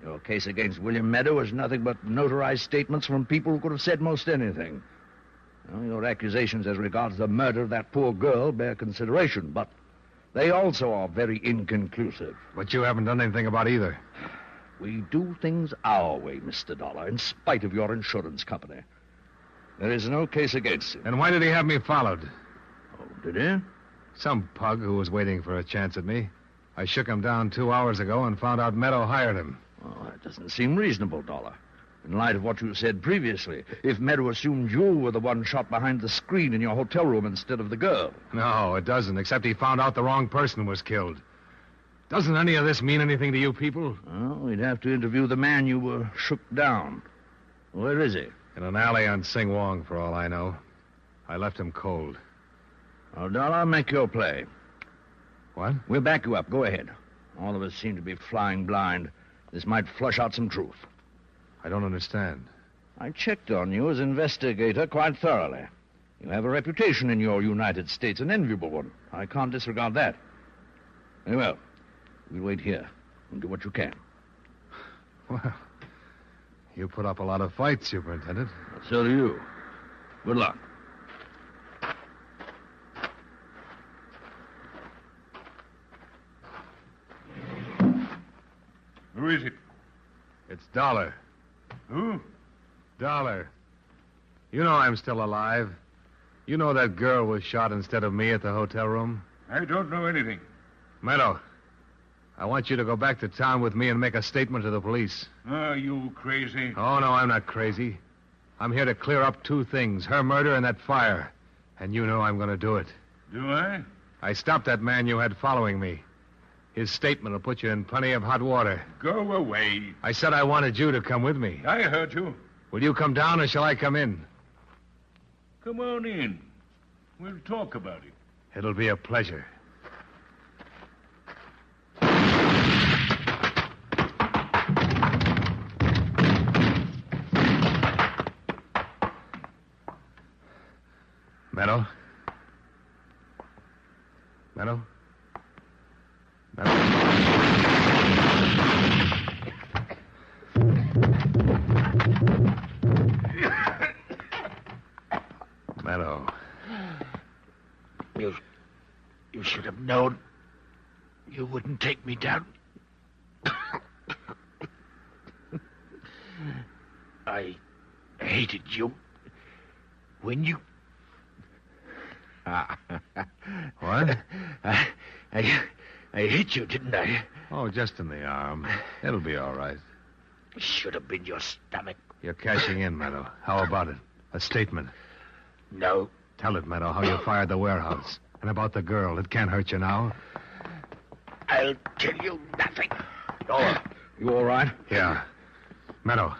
[SPEAKER 19] Your case against William Meadow is nothing but notarized statements from people who could have said most anything. Well, your accusations as regards the murder of that poor girl bear consideration, but They also are very inconclusive.
[SPEAKER 13] But you haven't done anything about either.
[SPEAKER 19] We do things our way, Mr. Dollar, in spite of your insurance company. There is no case against him.
[SPEAKER 13] And why did he have me followed?
[SPEAKER 19] Oh, did he?
[SPEAKER 13] Some pug who was waiting for a chance at me. I shook him down 2 hours ago and found out Meadow hired him.
[SPEAKER 19] Well, that doesn't seem reasonable, Dollar. In light of what you said previously, if Meadow assumed you were the one shot behind the screen in your hotel room instead of the girl.
[SPEAKER 13] No, it doesn't, except he found out the wrong person was killed. Doesn't any of this mean anything to you people?
[SPEAKER 19] Well, we'd have to interview the man you were shook down. Where is he?
[SPEAKER 13] In an alley on Sing Wong, for all I know. I left him cold.
[SPEAKER 19] Oh, Dollar, make your play.
[SPEAKER 13] What?
[SPEAKER 19] We'll back you up. Go ahead. All of us seem to be flying blind. This might flush out some truth.
[SPEAKER 13] I don't understand.
[SPEAKER 19] I checked on you as investigator quite thoroughly. You have a reputation in your United States, an enviable one. I can't disregard that. Very well. We'll wait here and do what you can.
[SPEAKER 13] Well, you put up a lot of fights, Superintendent.
[SPEAKER 19] So do you. Good luck.
[SPEAKER 24] Who is it?
[SPEAKER 13] It's Dollar.
[SPEAKER 24] Who?
[SPEAKER 13] Dollar. You know I'm still alive. You know that girl was shot instead of me at the hotel room?
[SPEAKER 24] I don't know anything.
[SPEAKER 13] Meadow, I want you to go back to town with me and make a statement to the police.
[SPEAKER 24] Are you crazy?
[SPEAKER 13] Oh, no, I'm not crazy. I'm here to clear up 2 things, her murder and that fire. And you know I'm going to do it.
[SPEAKER 24] Do I?
[SPEAKER 13] I stopped that man you had following me. His statement will put you in plenty of hot water.
[SPEAKER 24] Go away.
[SPEAKER 13] I said I wanted you to come with me.
[SPEAKER 24] I heard you.
[SPEAKER 13] Will you come down or shall I come in?
[SPEAKER 24] Come on in. We'll talk about it.
[SPEAKER 13] It'll be a pleasure. Meadow? Meadow? Meadow.
[SPEAKER 3] You should have known you wouldn't take me down. I hated you when you...
[SPEAKER 13] What?
[SPEAKER 3] I hit you, didn't I?
[SPEAKER 13] Oh, just in the arm. It'll be all right.
[SPEAKER 3] Should have been your stomach.
[SPEAKER 13] You're cashing in, Meadow. How about it? A statement.
[SPEAKER 3] No.
[SPEAKER 13] Tell it, Meadow, how you fired the warehouse. And about the girl. It can't hurt you now.
[SPEAKER 3] I'll tell you nothing.
[SPEAKER 19] Dollar, you all right?
[SPEAKER 13] Yeah. Meadow.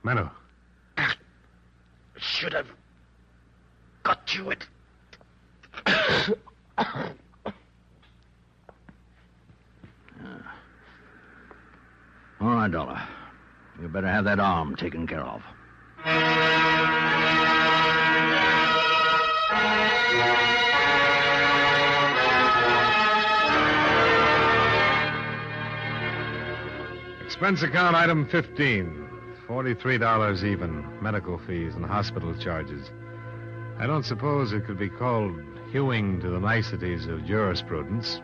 [SPEAKER 13] Meadow.
[SPEAKER 3] Should have got you it.
[SPEAKER 19] All right, Dollar. You better have that arm taken care of.
[SPEAKER 13] Expense account item 15. $43 even. Medical fees and hospital charges. I don't suppose it could be called hewing to the niceties of jurisprudence,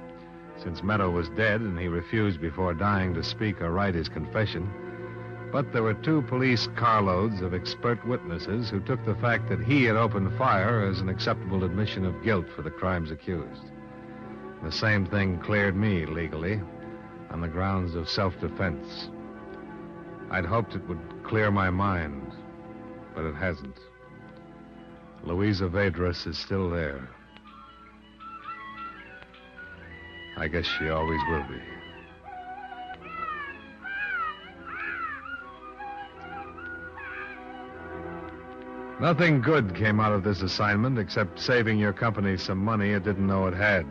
[SPEAKER 13] since Meadow was dead and he refused before dying to speak or write his confession. But there were 2 police carloads of expert witnesses who took the fact that he had opened fire as an acceptable admission of guilt for the crimes accused. The same thing cleared me legally on the grounds of self-defense. I'd hoped it would clear my mind, but it hasn't. Louisa Vedras is still there. I guess she always will be. Nothing good came out of this assignment except saving your company some money it didn't know it had.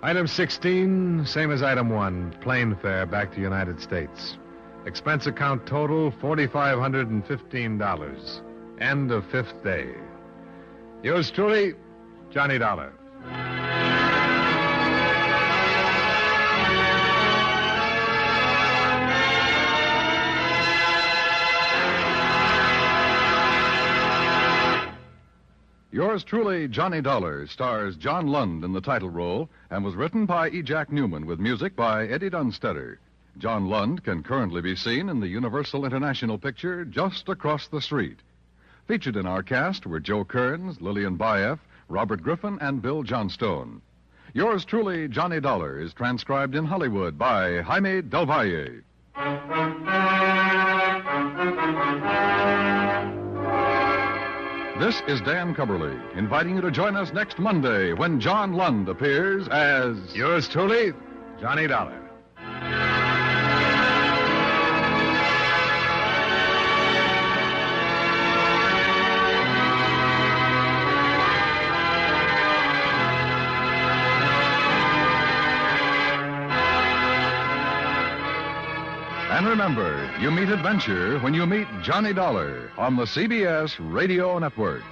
[SPEAKER 13] Item 16, same as item 1, plane fare back to United States. Expense account total, $4,515. End of 5th day. Yours truly, Johnny Dollar.
[SPEAKER 1] Yours truly, Johnny Dollar, stars John Lund in the title role and was written by E. Jack Newman with music by Eddie Dunstetter. John Lund can currently be seen in the Universal International picture Just Across the Street. Featured in our cast were Joe Kearns, Lillian Baeff, Robert Griffin, and Bill Johnstone. Yours truly, Johnny Dollar, is transcribed in Hollywood by Jaime Del Valle. This is Dan Cubberly, inviting you to join us next Monday when John Lund appears as...
[SPEAKER 13] Yours truly, Johnny Dollar.
[SPEAKER 1] And remember, you meet adventure when you meet Johnny Dollar on the CBS Radio Network.